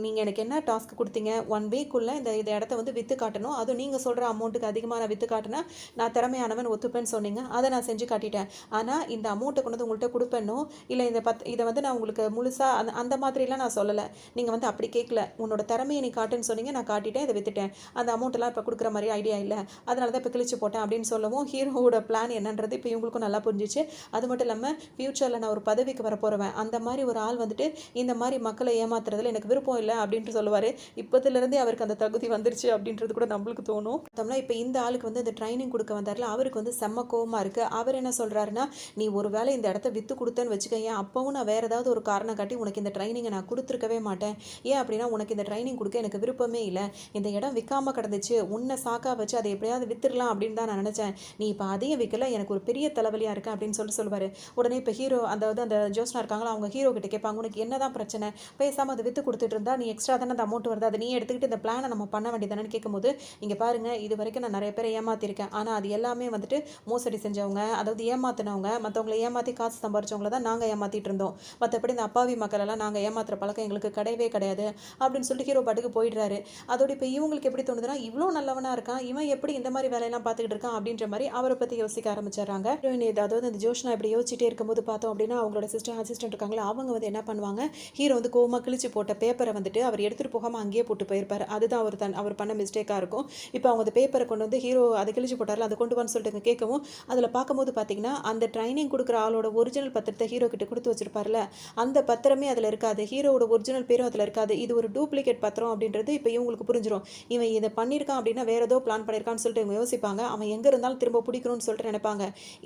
நீங்கள் எனக்கு என்ன டாஸ்க் கொடுத்தீங்க, 1 வீக்குள்ளே இந்த இந்த இடத்த வந்து விற்று காட்டணும், அதுவும் நீங்கள் சொல்கிற அமௌண்ட்டுக்கு அதிகமாக நான் விற்று காட்டினா நான் திறமையானவன் ஒத்துப்பேன்னு சொன்னீங்க, அதை நான் செஞ்சு காட்டிட்டேன். ஆனால் இந்த அமௌண்ட்டை கொண்டு வந்து உங்கள்கிட்ட கொடுப்பேனோ இல்லை இந்த இதை வந்து நான் உங்களுக்கு முழுசாக அந்த மாதிரிலாம் நான் சொல்லலை. நீங்கள் வந்து அப்படி கேட்கல, உன்னோட திறமையை நீ காட்டுன்னு சொன்னீங்க, நான் காட்டிட்டேன், இதை விற்றுட்டேன், அந்த அமௌண்ட்டெல்லாம் இப்போ கொடுக்குற மாதிரி ஐடியா இல்லை, அதனால தான் இப்போ கிழிச்சு போட்டேன் அப்படின்னு சொல்லவும் ஹீரோவோட பிளான் என்னன்றது இப்போ இவங்களுக்கும் நல்லா புரிஞ்சிச்சு. அது மட்டும் இல்லாமல் ஃப்யூச்சரில் நான் ஒரு பதவிக்கு வர போகிறவன், அந்த மாதிரி ஒரு ஆள் வந்துட்டு இந்த மாதிரி மக்களை ஏமாத்துறதுல எனக்கு விருப்பம் இல்லை அப்படின்ட்டு சொல்லுவார். இப்போதுலேருந்தே அவருக்கு அந்த தகுதி வந்துருச்சு அப்படின்றது கூட நம்மளுக்கு தோணும். பார்த்தோம்னா இப்போ இந்த ஆளுக்கு வந்து இந்த ட்ரைனிங் கொடுக்க வந்தார்ல, அவருக்கு வந்து செம்ம கோவமாக இருக்குது. அவர் என்ன சொல்கிறாருன்னா, நீ ஒரு வேளை இந்த இடத்த விற்று கொடுத்தேன்னு வச்சுக்கேன், அப்பவும் நான் வேறு ஏதாவது ஒரு காரணம் காட்டி உனக்கு இந்த ட்ரைனிங்கை நான் கொடுத்துருக்கவே மாட்டேன். ஏன் அப்படின்னா உனக்கு இந்த ட்ரைனிங் கொடுக்க எனக்கு விருப்பமே இல்லை. இந்த இடம் விற்காம கிடந்துச்சு, உன்னை சாக்கா வச்சு அதை எப்படியாவது வித்துடலாம் அப்படின்னு தான் நான் நினச்சேன். நீ இப்போ அதையும் விற்கல, எனக்கு ஒரு பெரிய தலைவலியாக இருக்கு அப்படின்னு சொல்லுவார். உடனே இப்போ ஹீரோ அந்த ஜோஸ்னா இருக்காங்களா, அவங்க ஹீரோ கிட்ட கேட்பாங்க, உனக்கு என்ன தான் பிரச்சனை, பேசாமல் அதை விற்று கொடுத்துட்டு இருந்தா நீ எக்ஸ்ட்ரா தானே அந்த அமௌண்ட் வருது, அதை நீ எடுத்துக்கிட்டு இந்த பிளானை நம்ம பண்ண வேண்டியதானு கேட்கும்போது, இங்கே பாருங்கள், இது வரைக்கும் நான் நிறைய பேரை ஏமாற்றிருக்கேன், ஆனால் அது எல்லாமே வந்துட்டு மோசடி செஞ்சவங்க, அதாவது ஏமாத்தினவங்க, மற்றவங்களை ஏமாற்றி காசு சம்பாரிச்சவங்கள தான் நாங்கள் ஏமாற்றிட்டு இருந்தோம். மற்றபடி இந்த அப்பாவி மக்களெல்லாம் நாங்கள் ஏமாத்துற பழக்கம் எங்களுக்கு கிடையவே கிடையாது அப்படின்னு சொல்லிட்டு ஹீரோ பாட்டுக்கு போயிடுறாரு. அதோட இப்போ இவங்களுக்கு எப்படி தோணுதுன்னா, இவ்வளோ நல்லவனாக இருக்கான், இவன் எப்படி இந்த மாதிரி வேலையெல்லாம் பார்த்துக்கிட்டு இருக்கான் அப்படின்ற மாதிரி அவரை பற்றி யோசிக்க ஆரம்பிச்சிடுறாங்க. அதாவது அந்த ஜோஷ்னா இப்படி யோசிச்சுட்டே இருக்கும்போது பார்த்தோம் அப்படின்னா, அவங்களோட அசிஸ்டன்ட் இருக்காங்களா, அவங்க வந்து என்ன பண்ணுவாங்க, ஹீரோ வந்து கோவமாக கிழிச்சு போட்ட பேப்பரை வந்துட்டு அவர் எடுத்துகிட்டு போகாமல் அங்கேயே போட்டு போயிருப்பார். அதுதான் அவர் பண்ண மிஸ்டேக்காக இருக்கும். இப்போ அவங்க அந்த பேப்பரை கொண்டு வந்து ஹீரோ அதை கிழிச்சு போட்டார்ல, அதை கொண்டு வான்னு சொல்லிட்டு கேட்கவும் அதில் பார்க்கும்போது பார்த்தீங்கன்னா, அந்த ட்ரைனிங் கொடுக்குற ஆளோட ஒரிஜினல் பத்திரத்தை ஹீரோ கிட்ட கொடுத்து வச்சிருப்பார்ல, அந்த பத்திரமே அதில் இருக்காது, ஹீரோவோட ஒரிஜினல் பேரும் அதில் இருக்காது. இது ஒரு டூப்ளிகேட் பத்திரம் அப்படின்றது இப்போ இவங்களுக்கு புரிஞ்சிடும். இவன் இதை பண்ணியிருக்கான் அப்படின்னா வேற ஏதோ பிளான் பண்ணியிருக்கான்னு சொல்லிட்டு இவங்க யோசிப்பாங்க. அவன் எங்கே இருந்தாலும் திரும்ப பிடிக்கணும்னு சொல்லிட்டு நினைப்பாங்க.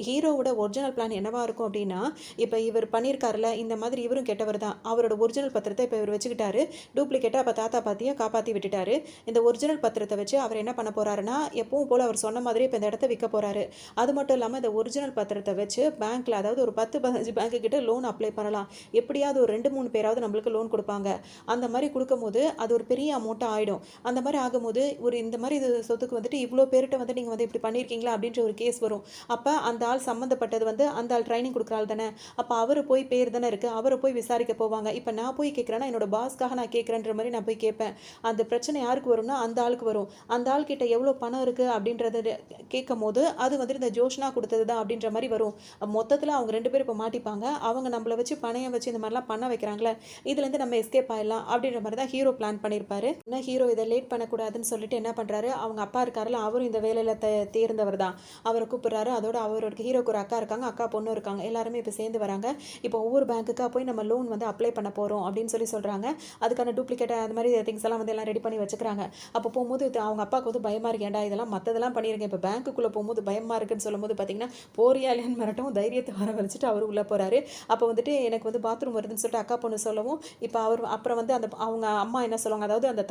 ஹீரோவோட ஒரிஜினல் பிளான் என்னவா இருக்கும் அப்படின்னா, இப்போ இவர் பண்ணியிருக்காருல இந்த மாதிரி இவரும் கெட்டவர் தான், அவரோட ஒரிஜினல் பத்திரத்தை இப்போ இவர் வச்சுக்கிட்டாரு, டூப்ளிகேட்டாக அப்போ தாத்தா பாத்தியை காப்பாற்றி விட்டுட்டாரு. இந்த ஒரிஜினல் பத்திரத்தை வச்சு அவர் என்ன பண்ண போறாருன்னா, எப்பவும் போல் அவர் சொன்ன மாதிரி இப்போ இந்த இடத்த விற்க போறாரு. அது மட்டும் இல்லாமல் இந்த ஒரிஜினல் பத்திரத்தை வச்சு பேங்க்கில், அதாவது ஒரு 10-15 பேங்க்கு கிட்ட லோன் அப்ளை பண்ணலாம். எப்படியாவது ஒரு 2-3 பேராவது நம்மளுக்கு லோன் கொடுப்பாங்க. அந்த மாதிரி கொடுக்கும்போது அது ஒரு பெரிய அமௌண்ட்டாக ஆகிடும். அந்த மாதிரி ஆகும்போது ஒரு இந்த மாதிரி சொத்துக்கு வந்துட்டு இவ்வளோ பேர்கிட்ட வந்து நீங்கள் வந்து இப்படி பண்ணியிருக்கீங்களா அப்படின்ற ஒரு கேஸ் வரும். அப்போ அந்த ஆள் சம்மந்தப்பட்டது வந்து அந்த ஆள் ட்ரைனிங் கொடுக்குற ஆள் தானே, அப்போ அவர் போய் பேர் தானே இருக்குது, அவரை போய் விசாரிக்க போவாங்க. இப்போ நான் போய் கேட்குறேன்னா என்னோட பாஸ்க்காக நான் கேட்குறேன்ற மாதிரி நான் போய் கேட்பேன். அந்த பிரச்சனை யாருக்கு வரும்னா அந்த ஆளுக்கு வரும். அந்த ஆள் கிட்ட எவ்வளோ பணம் இருக்குது அப்படின்றத கேட்கும் போது அது வந்துட்டு இந்த ஜோஷ்னா கொடுத்தது தான் அப்படின்ற மாதிரி வரும். மொத்தத்தில் அவங்க 2 பேரும் இப்போ மாட்டிப்பாங்க. அவங்க நம்மளை வச்சு பணையம் வச்சு இந்த மாதிரிலாம் பண்ண வைக்கிறாங்களே, இதுலேருந்து நம்ம எஸ்கேப் ஆகிடலாம் அப்படின்ற மாதிரி தான் ஹீரோ பிளான் பண்ணியிருப்பாரு. ஆனால் ஹீரோ இதை லேட் பண்ணக்கூடாதுன்னு சொல்லிட்டு என்ன பண்ணுறாரு, அவங்க அப்பா இருக்காருல்ல, அவரும் இந்த வேலையில் தேர்ந்தவர் தான், அவரை கூப்பிட்றாரு. அதோட அவரோட ஹீரோக்கு ஒரு அக்கா இருக்காங்க, அக்கா பொண்ணு இருக்காங்க, எல்லாருமே இப்போ சேர்ந்து வராங்க. இப்போ ஒவ்வொரு பேங்க்குக்காக போய் நம்ம லோன் வந்து அப்ளை பண்ண போகிறோம் அப்படின்னு சொல்கிறாங்க. அதுக்கான டூப்ளிகேட் அது மாதிரி திங்ஸ் எல்லாம் வந்து எல்லாம் ரெடி பண்ணி வச்சுக்கிறாங்க. அப்போ போகும்போது அவங்க அப்பாவுக்கு வந்து பயமாக இருக்கு, ஏன்டா இதெல்லாம் மற்றதெல்லாம் பண்ணியிருக்கேன், இப்போ பேங்க்குள்ளே போகும்போது பயமாக இருக்குன்னு சொல்லும்போது பார்த்தீங்கன்னா, போரியாலியான்னு மிரட்டும், தைரியத்தை வர வச்சுட்டு அவர் உள்ளே போகிறாரு. அப்போ வந்துட்டு எனக்கு வந்து பாத்ரூம் வருதுன்னு சொல்லிட்டு அக்கா பொண்ணு சொல்லவும், இப்போ அவர் அப்புறம் வந்து அவங்க அம்மா என்ன சொல்லுவாங்க, அதாவது அந்த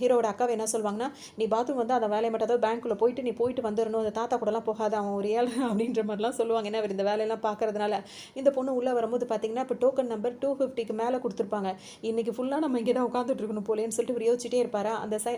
ஹீரோட அக்காவை என்ன சொல்லுவாங்கன்னா, நீ பாத்ரூம் வந்து அந்த வேலையை மட்டும், அதாவது பேங்க்குள்ளே நீ போயிட்டு வந்துடணும், அந்த தாத்தா கூடலாம் போகாத, அவன் ஒரு ஏழை அப்படின்ற மாதிரிலாம் சொல்லுவாங்க. ஏன்னா அவர் இந்த வேலையெல்லாம் பார்க்கறதுனால. இந்த பொண்ணு உள்ளே வரும்போது பார்த்தீங்கன்னா, இப்போ டோக்கன் நம்பர் 250க்கு மேலே கொடுத்துருப்பாங்க. இன்றைக்கி ஃபுல்லாக நம்ம இங்கே தான் உட்காந்துட்டு இருக்கணும் போலேன்னு சொல்லிட்டு இவர் யோசிச்சுட்டே இருப்பாரா.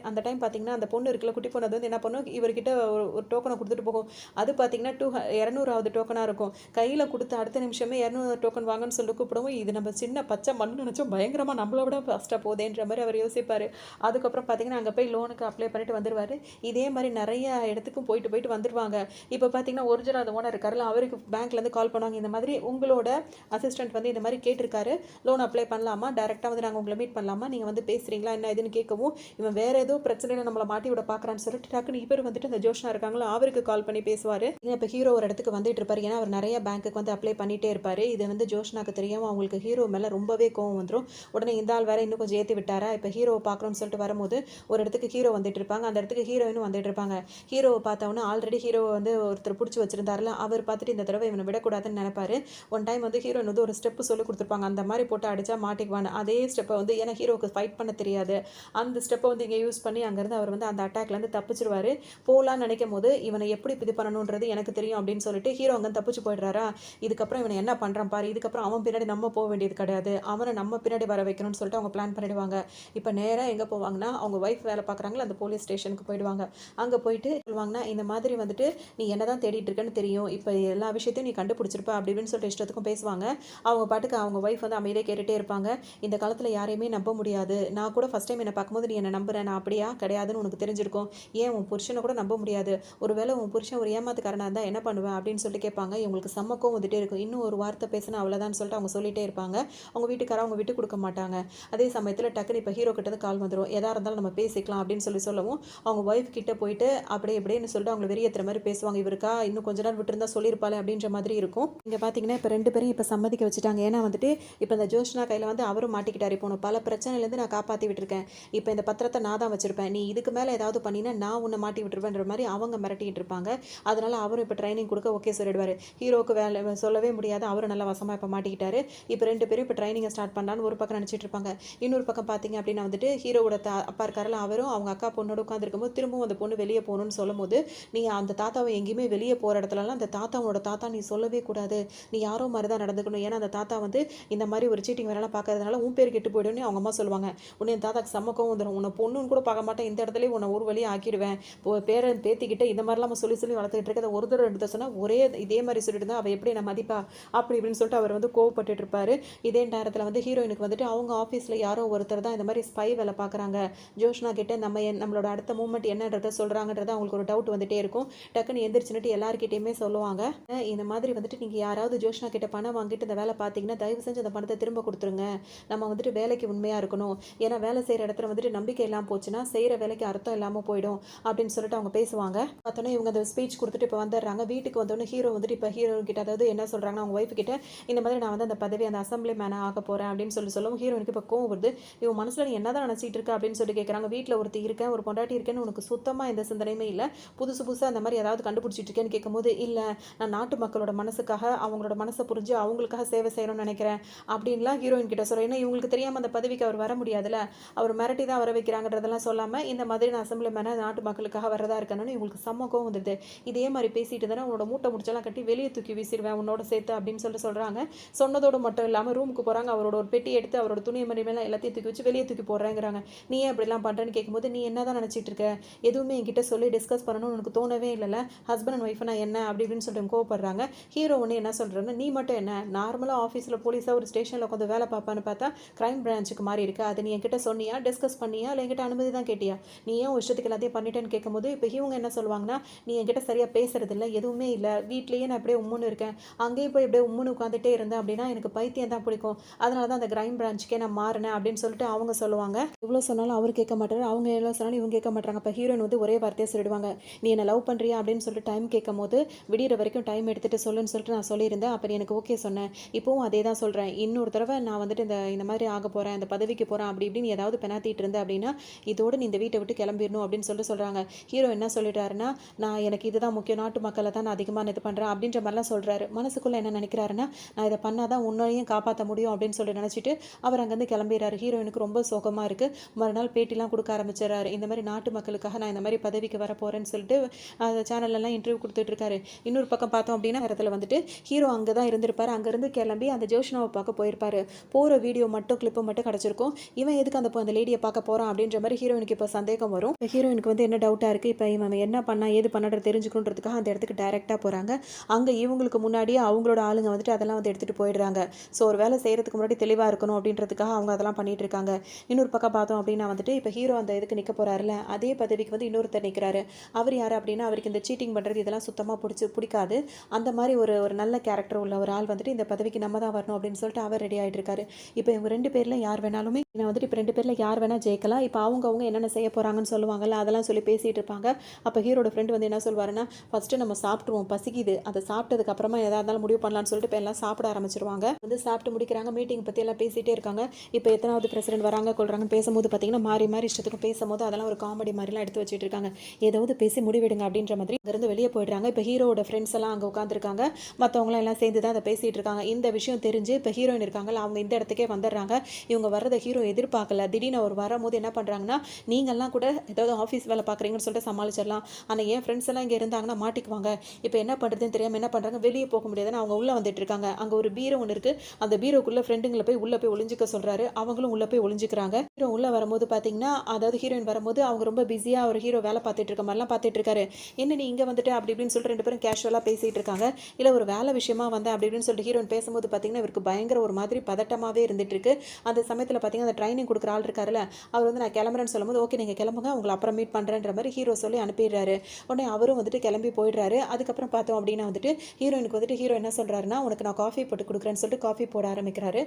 அந்த டைம் பார்த்தீங்கன்னா அந்த பொண்ணு இருக்குல்ல, குட்டி பொண்ணு, அது வந்து என்ன பண்ணும், இவர்கிட்ட ஒரு டோக்கனை கொடுத்துட்டு போகும். அது பார்த்தீங்கன்னா 200வது டோக்கனாக இருக்கும். கையில் கொடுத்து அடுத்த நிமிஷமே 200 டோக்கன் வாங்கன்னு சொல்லிட்டு கூப்பிடவும், இது நம்ம சின்ன பச்சை மண்ணு நினச்சோம், பயங்கரமாக நம்மளை விட ஃபாஸ்ட்டாக போதேன்ற மாதிரி அவர் யோசிப்பார். அதுக்கப்புறம் அதுக்கப்புறம் பார்த்தீங்கன்னா அங்கே போய் லோனுக்கு அப்ளை பண்ணிட்டு வந்துருவாரு. இதே மாதிரி நிறைய இடத்துக்கும் போயிட்டு போயிட்டு வந்துருவாங்க. இப்போ பார்த்தீங்கன்னா ஒரிஜினல் அந்த ஓனர் இருக்காருல்ல, அவருக்கு பேங்க்லேருந்து கால் பண்ணுவாங்க. இந்த மாதிரி உங்களோட அசிஸ்டன்ட் வந்து இந்த மாதிரி கேட்டிருக்காரு, லோன் அப்ளை பண்ணலாமா, டேரெக்டாக வந்து நாங்கள் உங்களை மீட் பண்ணலாமா, நீங்கள் வந்து பேசுகிறீங்களா என்ன இதுன்னு கேட்கவும், இவன் வேறு ஏதோ பிரச்சனையில் நம்மளை மாட்டி விட பார்க்குறான்னு சொல்லிட்டு டக்குன்னு இவர் வந்துட்டு அந்த ஜோஷ்னா இருக்காங்களா அவருக்கு கால் பண்ணி பேசுவார். இப்போ ஹீரோ ஒரு இடத்துக்கு வந்துட்டு இருப்பார். ஏன்னா அவர் நிறைய பேங்க்குக்கு வந்து அப்ளை பண்ணிகிட்டே இருப்பார். இது வந்து ஜோஷ்னாக்கு தெரியாமல் அவங்களுக்கு ஹீரோ மேலே ரொம்பவே கோவம் வந்துடும். உடனே இந்த ஆள் வேற இன்னும் கொஞ்சம் ஏற்றி விட்டாரா, இப்போ ஹீரோவை பார்க்கணும்னு சொல்லிட்டு வரும்போது ஒரு இடத்துக்கு ஹீரோ வந்துட்டு இருப்பாங்க. அந்த இடத்துக்கு ஹீரோயினும் வந்துட்டு இருப்பாங்க. ஹீரோவை பார்த்தவொன்னே ஆல்ரெடி ஹீரோவை வந்து ஒருத்தர் பிடிச்சி வச்சிருந்தாருல, அவர் பார்த்துட்டு இந்த தடவை இவனை விடக்கூடாதுன்னு நினைப்பாரு. ஒன் டைம் வந்து ஹீரோயின் வந்து ஒரு ஸ்டெப்பு சொல்லி கொடுத்துருப்பாங்க, அந்த மாதிரி போட்டு அடிச்சா மாட்டிக்குவான்னு. அதே ஸ்டெப்பை வந்து ஏன்னா ஹீரோவுக்கு ஃபைட் பண்ண தெரியாது, அந்த ஸ்டெப்பை வந்து இங்கே யூஸ் பண்ணி அங்கேருந்து அவர் வந்து அந்த அட்டாக்லேருந்து தப்பிச்சிருவார். போகலான்னு நினைக்கும் போது இவனை எப்படி இது பண்ணணுன்றது எனக்கு தெரியும் அப்படின்னு சொல்லிட்டு ஹீரோ அங்கே தப்பிச்சு போயிடுறாரா. இதுக்கப்புறம் இவனை என்ன பண்ணுறான் பாரு, இதுக்கப்புறம் அவன் பின்னாடி நம்ம போக வேண்டியது கிடையாது, அவனை நம்ம பின்னாடி வர வைக்கணும்னு சொல்லிட்டு அவங்க பிளான் பண்ணிடுவாங்க. இப்போ நேராக எங்கே போவாங்கன்னா அவங்க ஒய்ஃப் வேலை பார்க்குறாங்களா அந்த போலீஸ் ஸ்டேஷனுக்கு போயிடுவாங்க. அங்கே போயிட்டு சொல்லுவாங்கன்னா இந்த மாதிரி வந்துட்டு நீ என்ன தான் தேடிட்டு இருக்கேன்னு தெரியும், இப்போ எல்லா விஷயத்தையும் நீ கண்டுபிடிச்சிருப்ப அப்படி இப்படின்னு சொல்லிட்டு இஷ்டத்துக்கும் பேசுவாங்க. அவங்க பாட்டுக்கு அவங்க ஒய்ஃப் வந்து அமைதியாக கேட்டுகிட்டே இருப்பாங்க. இந்த காலத்தில் யாரையுமே நம்ப முடியாது, நான் கூட ஃபஸ்ட் டைம் என்னை பார்க்கும்போது நீ என்னை நம்புறேன், நான் அப்படியா கிடையாதுன்னு உனக்கு தெரிஞ்சிருக்கும், ஏன் உன் புருஷனை கூட நம்ப முடியாது, ஒருவேளை உன் புருஷன் ஒரு ஏமாத்துக்காரனாக இருந்தால் என்ன பண்ணுவேன் அப்படின்னு சொல்லிட்டு கேட்பாங்க. இவங்களுக்கு சம்மக்கம் வந்துட்டே இருக்கும். இன்னும் ஒரு வார்த்தை பேசினா அவ்வளோதான் சொல்லிட்டு அவங்க சொல்லிட்டே இருப்பாங்க. அவங்க வீட்டுக்காரங்க அவங்க விட்டு கொடுக்க மாட்டாங்க. அதே சமயத்தில் டக்குனு இப்போ ஹீரோ கிட்ட கால் வந்துடும், எதாக இருந்தாலும் நம்ம பேசிக்கலாம் அப்படின்னு சொல்லவும் அவங்க ஒய்ஃப் கிட்ட போயிட்டு அப்படியே எப்படின்னு சொல்லிட்டு அவங்க வெறியேற்றுற மாதிரி பேசுவாங்க. இவருக்கா இன்னும் கொஞ்ச நேரம் விட்டுருந்தா சொல்லியிருப்பாளே அப்படின்ற மாதிரி இருக்கும். இங்கே பார்த்தீங்கன்னா இப்போ ரெண்டு பேரும் இப்போ சம்மதிக்க வச்சுட்டாங்க. ஏன்னா வந்துட்டு இப்போ இந்த ஜோஷ்னா கையில் வந்து அவரும் மாட்டிக்கிட்டார். இப்போ பல பிரச்சனையிலேருந்து நான் காப்பாற்றி விட்டுருக்கேன், இப்போ இந்த பத்திரத்தை நான் தான் வச்சிருப்பேன், நீ இதுக்கு மேலே ஏதாவது பண்ணினா நான் உன்னை மாட்டி விட்டுருவேன்ற மாதிரி அவங்க மிரட்டிட்டு இருப்பாங்க. அதனால அவரும் இப்போ ட்ரைனிங் கொடுக்க ஓகே சொல்லிடுவார். ஹீரோவுக்கு வேலை சொல்லவே முடியாது, அவரும் நல்லா வசமாக இப்போ மாட்டிக்கிட்டாரு. இப்போ ரெண்டு பேரும் இப்போ ட்ரைனிங்கை ஸ்டார்ட் பண்ணலான்னு ஒரு பக்கம் நினச்சிட்டு இருப்பாங்க. இன்னொரு பக்கம் பார்த்தீங்க அப்படின்னா வந்துட்டு ஹீரோவோட அப்பா இருக்காருல, அவரும் அவங்க அக்கா பொண்ணோட உட்காந்துருக்கும்போது திரும்பவும் அந்த பொண்ணு வெளியே போகணும்னு சொல்லும் போது, நீ அந்த தாத்தாவை எங்கேயுமே வெளியே போகிற இடத்துலலாம் அந்த தாத்தாவோட தாத்தா நீ சொல்லவே கூடாது, நீ யாரோ மாதிரி தான் நடந்துக்கணும், ஏன்னா அந்த தாத்தா வந்து இந்த மாதிரி ஒரு சீட்டிங் வேலைலாம் பார்க்கறதுனால உன் பேர் கெட்டு போய்டுன்னு அவங்க அம்மா சொல்லுவாங்க. உன்னை என் தாத்தாக்கு சம்மக்கம் வந்துடும், உன்னை பொண்ணுன்னு கூட பார்க்க மாட்டேன், இந்த இடத்துல உன்னை ஒரு வழியை ஆக்கிடுவேன், பேரை பேத்திக்கிட்ட இந்த மாதிரிலாம் சொல்லி சொல்லி வளர்த்துக்கிட்டு இருக்க, ஒரு தடவை ரெண்டு தடவை சொன்னால் ஒரே இதே மாதிரி சொல்லிட்டு தான் அவள் எப்படி நான் மதிப்பா அப்படி இப்படின்னு சொல்லிட்டு அவர் வந்து கோவப்பட்டு இருப்பார். இதே நேரத்தில் வந்து ஹீரோயினுக்கு வந்துட்டு அவங்க ஆஃபீஸில் யாரோ ஒருத்தர் தான் இந்த மாதிரி ஸ்பை வேலை பார்க்குறாங்க, ஜோஷ்னா கிட்ட நம்மளோட அடுத்த மூமெண்ட் என்னன்றதை சொல்கிறாங்கன்றத அவங்களுக்கு ஒரு டவுட் வந்துட்டே இருக்கும். டக்குன்னு எந்திரிச்சுட்டு எல்லாருக்கிட்டையுமே சொல்லுவாங்க, இந்த மாதிரி வந்துட்டு நீங்கள் யாராவது ஜோஷ்னா கிட்ட பணம் வாங்கிட்டு இந்த வேலை பார்த்தீங்கன்னா தயவு செஞ்சு அந்த பணத்தை திரும்ப கொடுத்துருங்க, நம்ம வந்துட்டு வேலைக்கு உண்மையாக இருக்கணும், ஏன்னா வேலை செய்கிற இடத்துல வந்துட்டு நம்பிக்கை இல்லாமல் போச்சுன்னா செய்கிற வேலைக்கு அர்த்தம் இல்லாமல் போயிடும் அப்படின்னு சொல்லிட்டு அவங்க பேசுவாங்க. பார்த்தோன்னே இவங்க அந்த ஸ்பீச் கொடுத்துட்டு இப்போ வந்துடுறாங்க. வீட்டுக்கு வந்தோடனே ஹீரோ வந்துட்டு இப்போ ஹீரோ கிட்ட அதாவது என்ன சொல்கிறாங்கன்னா அவங்க ஒய்ஃப் கிட்ட இந்த மாதிரி நான் வந்து அந்த பதவி அந்த அசம்பிளி மேனாக ஆக போகிறேன் அப்படின்னு சொல்லவும் ஹீரோனுக்கு இப்போ கோவம் வருது. இவன் மனசில் நீ என்ன தான் நினச்சிட்டு இருக்க அப்படின்னு சொல்லி கேட்குறாங்க. வீட்டில் ஒருத்தி இருக்கேன், ஒரு பொண்டாட்டி இருக்கேன்னு உனக்கு சுத்தமாக எந்த சிந்தனையுமே இல்லை, புதுசாக அந்த மாதிரி ஏதாவது கண்டுபிடிச்சிட்டு இருக்கேன்னு கேட்கும்போது, இல்லை நான் நாட்டு மக்களோட மனசுக்காக அவங்களோட மனசை புரிஞ்சு அவங்களுக்காக சேவை செய்யணும்னு நினைக்கிறேன் அப்படின்லாம் ஹீரோயின் கிட்ட சொல்கிறேன். ஏன்னா இவங்களுக்கு தெரியாமல் அந்த பதவிக்கு அவர் வர முடியாதுல்ல, அவர் மிரட்டி தான் வர வைக்கிறாங்கன்றதெல்லாம் சொல்லாமல் இந்த மாதிரி நான் அசம்பிளி மேனாக நாட்டு மக்களுக்காக வரதா இருக்கணும்னு இவங்களுக்கு செம்ம கோவம் வந்துடுது. இதே மாதிரி பேசிட்டு தானே உன்னோட மூட்டை முடிச்செல்லாம் கட்டி வெளியே தூக்கி வீசிடுவேன் உன்னோட சேர்த்து அப்படின்னு சொல்கிறாங்க. சொன்னதோடு மட்டும் இல்லாமல் ரூமுக்கு போகிறாங்க, அவரோட ஒரு பெட்டி எடுத்து அவரோட துணி மணி மேலே எல்லாத்தையும் தூக்கி வச்சு வெளியே தூக்கி போடுறேங்கிறாங்க. நீ ஏன் அப்படிலாம் பண்ணுறேன்னு கேட்கும்போது, நீ என்ன தான் நினச்சிட்டு இருக்க, எதுவுமே என்கிட்ட சொல்லி டிஸ்கஸ் பண்ணணும்னு உனக்கு தோணவே இல்லைல்ல, ஹஸ்பண்ட் அண்ட் ஒய்ஃப் நான் என்ன அப்படி இப்படின்னு சொல்லிட்டு கோவப்படுறாங்க. ஹீரோ ஒன்று என்ன சொல்கிறாங்க, நீ மட்டும் என்ன நார்மலாக ஆஃபீஸில் போலீஸாக ஒரு ஸ்டேஷனில் உட்காந்து வேலை பார்ப்பான்னு பார்த்தா கிரைம் பிரான்ச்சுக்கு மாறி இருக்கா, அதை நீ என்கிட்ட சொன்னியா, டிஸ்கஸ் பண்ணியா, இல்லை என்கிட்ட அனுமதி தான் கேட்டியா, நீ ஏன் விஷயத்துக்கு எல்லாத்தையும் பண்ணிட்டேன்னு கேட்கும்போது இப்போ இவங்க என்ன சொல்லுவாங்கன்னா, நீ என்கிட்ட சரியாக பேசுறது இல்லை, எதுவுமே இல்லை, வீட்லேயே நான் அப்படியே உம்முன்னு இருக்கேன், அங்கேயும் போய் அப்படியே உம்முன்னு உட்காந்துட்டே இருந்தேன் அப்படின்னா எனக்கு பைத்தியம் தான் பிடிக்கும், அதனால தான் அந்த கிரைம் பிரான்ச்சுக்கே நான் மாறினேன் அப்படின்னு சொல்லிட்டு அவங்க சொல்லுவாங்க. இவ்வளோ சொன்னாலும் அவர் கேட்க மாட்டாரு, அவங்க எவ்வளோ சொன்னாலும் இவங்க கேட்க மாட்டாங்க. இப்போ ஹீரோயின் வந்து ஒரே வார்த்தையை சொல்லிடுவாங்க, நீ என்ன லவ் பண்ணுறியா அப்படின்னு சொல்லிட்டு டைம் கேட்கும் போது விடிகிற வரைக்கும் டைம் எடுத்துகிட்டு சொல்லுன்னு சொல்லிட்டு நான் சொல்லியிருந்தேன், அப்போ எனக்கு ஓகே சொன்னேன், இப்போவும் அதே தான் சொல்கிறேன், இன்னொரு தடவை நான் வந்துட்டு இந்த மாதிரி ஆக போகிறேன், இந்த பதவிக்கு போகிறேன் அப்படி இப்படின்னு ஏதாவது பெனாத்திட்டு இருந்தேன் அப்படின்னா இதோடு நீ இந்த வீட்டை விட்டு கிளம்பிடணும் அப்படின்னு சொல்கிறாங்க. ஹீரோ என்ன சொல்லிட்டாருன்னா, நான் எனக்கு இதுதான் முக்கியம், நாட்டு மக்களை தான் நான் அதிகமாக இது பண்ணுறேன் அப்படின்ற மாதிரிலாம் சொல்கிறாரு. மனசுக்குள்ளே என்ன நினைக்கிறாருன்னா, நான் இதை பண்ணால் தான் உன்னையும் காப்பாற்ற முடியும் அப்படின்னு சொல்லி நினச்சிட்டு அவர் அங்கேருந்து கிளம்பிடுறாரு. ஹீரோயினுக்கு ரொம்ப சோகமாக இருக்குது. மறுநாள் பேட்டிலாம் கொடுக்க ஆரம்பிச்சிடறாரு. இந்த மாதிரி நாட்டு மக்களுக்காக நான் இந்த மாதிரி பதவிக்கு வர போகிறேன்னு சொல்லிட்டு அந்த சேனல்லலாம் இன்டர்வியூ கொடுத்துட்டு இருக்காரு. இன்னொரு பக்கம் பார்த்தோம் அப்படின்னா இடத்துல வந்துட்டு ஹீரோ அங்கே தான் இருந்திருப்பார். அங்கேருந்து கிளம்பி அந்த ஜோஷ்னாவை பார்க்க போயிருப்பார். போகிற வீடியோ மட்டும் கிளிப்பு மட்டும் கிடச்சிருக்கும். இவன் எதுக்கு அந்த லேடியை பார்க்க போகிறான் அப்படின்ற மாதிரி ஹீரோயினுக்கு இப்போ சந்தேகம் வரும். ஹீரோயினுக்கு வந்து என்ன டவுட்டாக இருக்குது, இப்போ இவன் என்ன பண்ணா ஏது பண்ணான்னு தெரிஞ்சுக்கணுன்றதுக்காக அந்த இடத்துக்கு டைரெக்டாக போகிறாங்க. அங்கே இவங்களுக்கு முன்னாடியே அவங்களோட ஆளுங்க வந்துட்டு அதெல்லாம் வந்து எடுத்துகிட்டு போயிடுறாங்க. ஸோ ஒரு வேலை செய்கிறதுக்கு முன்னாடி தெளிவாக இருக்கணும் அப்படின்றதுக்காக அவங்க அதெல்லாம் பண்ணிகிட்டு இருக்காங்க. இன்னொரு பக்கம் பார்த்தோம் அப்படின்னா வந்துட்டு வந்துட்டு இப்போ ஹீரோ அந்த இதுக்கு நிற்க போகிறாருல அதே பதவிக்கு வந்து இன்னொருத்தர் நிற்கிறாரு. அவர் யார் அப்படின்னா அவருக்கு இந்த சீட்டிங் பண்ணுறது இதெல்லாம் சுத்தமாக பிடிக்காது. அந்த மாதிரி ஒரு ஒரு நல்ல கேரக்டர் உள்ள ஒரு ஆள் வந்துட்டு இந்த பதவிக்கு நம்ம தான் வரணும் அப்படின்னு சொல்லிட்டு அவர் ரெடி ஆகிட்டு இருக்காரு. இப்போ இவங்க 2 பேரில் யார் வேணாலுமே நான் வந்துட்டு இப்போ 2 பேரில் யார் வேணால் ஜெயிக்கலாம். இப்போ அவங்க என்னென்ன செய்ய போகிறாங்கன்னு சொல்லுவாங்கல்ல அதெல்லாம் சொல்லி பேசிகிட்டு இருப்பாங்க. அப்போ ஹீரோட ஃப்ரெண்டு வந்து என்ன சொல்வாருன்னா ஃபஸ்ட்டு நம்ம சாப்பிட்ருவோம் பசிக்குது அதை சாப்பிட்டதுக்கு அப்புறமா எதாக இருந்தாலும் முடிவு பண்ணலான்னு சொல்லிட்டு இப்போ எல்லாம் சாப்பிட ஆரம்பிச்சிருவாங்க. வந்து சாப்பிட்டு முடிக்கிறாங்க. மீட்டிங் பற்றி எல்லாம் பேசிகிட்டே இருக்காங்க. இப்போ எத்தனாவது பிரசிடென்ட் வராங்க கொள்றாங்கன்னு பேசும்போது பார்த்தீங்கன்னா மாறி மாறி இஷ்டத்துக்கும் பேசும்போது அதெல்லாம் ஒரு காமெடி மாதிரிலாம் எடுத்து வச்சுட்டு இருக்காங்க. ஏதாவது பேசி முடிவெடுங்க அப்படின்ற மாதிரி அங்கேருந்து வெளியே போயிடுறாங்க. இப்போ ஹீரோட ஃப்ரெண்ட்ஸ் எல்லாம் அங்கே உட்காந்துருக்காங்க. மற்றவங்களாம் எல்லாம் சேர்ந்து தான் அதை பேசிகிட்டு இருக்காங்க. இந்த விஷயம் தெரிஞ்சு இப்போ ஹீரோயின் இருக்காங்கல்ல அவங்க இந்த இடத்துக்கே வந்துடுறாங்க. இவங்க வர்றதை ஹீரோ எதிர்பார்க்கல. திடீர்னு அவர் வரும்போது என்ன பண்ணுறாங்கன்னா நீங்கள்லாம் கூட ஏதாவது ஆஃபீஸ் வேலை பார்க்குறீங்கன்னு சொல்லிட்டு சமாளிச்சிடலாம். ஆனால் என் ஃப்ரெண்ட்ஸ் எல்லாம் இங்கே இருந்தாங்கன்னா மாட்டிக்குவாங்க. இப்போ என்ன பண்ணுறதுன்னு தெரியாமல் என்ன பண்ணுறாங்க வெளியே போக முடியாதுன்னு அவங்க உள்ளே வந்துட்டு இருக்காங்க. அங்கே ஒரு பீரோ ஒன்று இருக்குது. அந்த பீரோக்குள்ளே ஃப்ரெண்டுங்களை போய் உள்ளே போய் ஒளிஞ்சிக்க சொல்கிறாரு. அவங்களும் உள்ளே போய் ஒளிஞ்சிக்கிறாங்க. ஹீரோ உள்ளே வரும்போது பார்த்தீங்கன்னா அதாவது ஹீரோயின் வரும்போது அவங்க ரொம்ப பிஸியாக ஒரு ஹீரோ வேலை பார்த்துட்டு இருக்க மாதிரிலாம் பார்த்துட்டு இருக்காரு. என்ன நீ இங்கே வந்துட்டு அப்படி இப்படின்னு சொல்லிட்டு 2 பேரும் கேஷுவலாக பேசிகிட்டு இருக்காங்க. இல்லை ஒரு வேலை விஷயமா வந்தேன் அப்படி இப்படின்னு சொல்லிட்டு ஹீரோயின் பேசும்போது பார்த்தீங்கன்னா இவருக்கு பயங்கர ஒரு மாதிரி பதட்டமாகவே இருந்துட்டு இருக்கு. அந்த சமயத்தில் பார்த்தீங்கன்னா அந்த ட்ரைனிங் கொடுக்குற ஆள் இருக்காருல்ல அவர் வந்து நான் கிளம்புறேன்னு சொல்லும்போது ஓகே நீங்கள் கிளம்புங்க உங்களை அப்புறம் மீட் பண்ணுறேன்ற மாதிரி ஹீரோ சொல்லி அனுப்பிடுறாரு. உடனே அவரும் வந்துட்டு கிளம்பி போயிடுறாரு. அதுக்கப்புறம் பார்த்தோம் அப்படின்னா வந்துட்டு ஹீரோயினுக்கு வந்துட்டு ஹீரோ என்ன சொல்கிறாருன்னா உனக்கு நான் காஃபி போட்டு கொடுக்குறேன்னு சொல்லிட்டு காஃபி போட ஆரம்பிக்கிறாரு.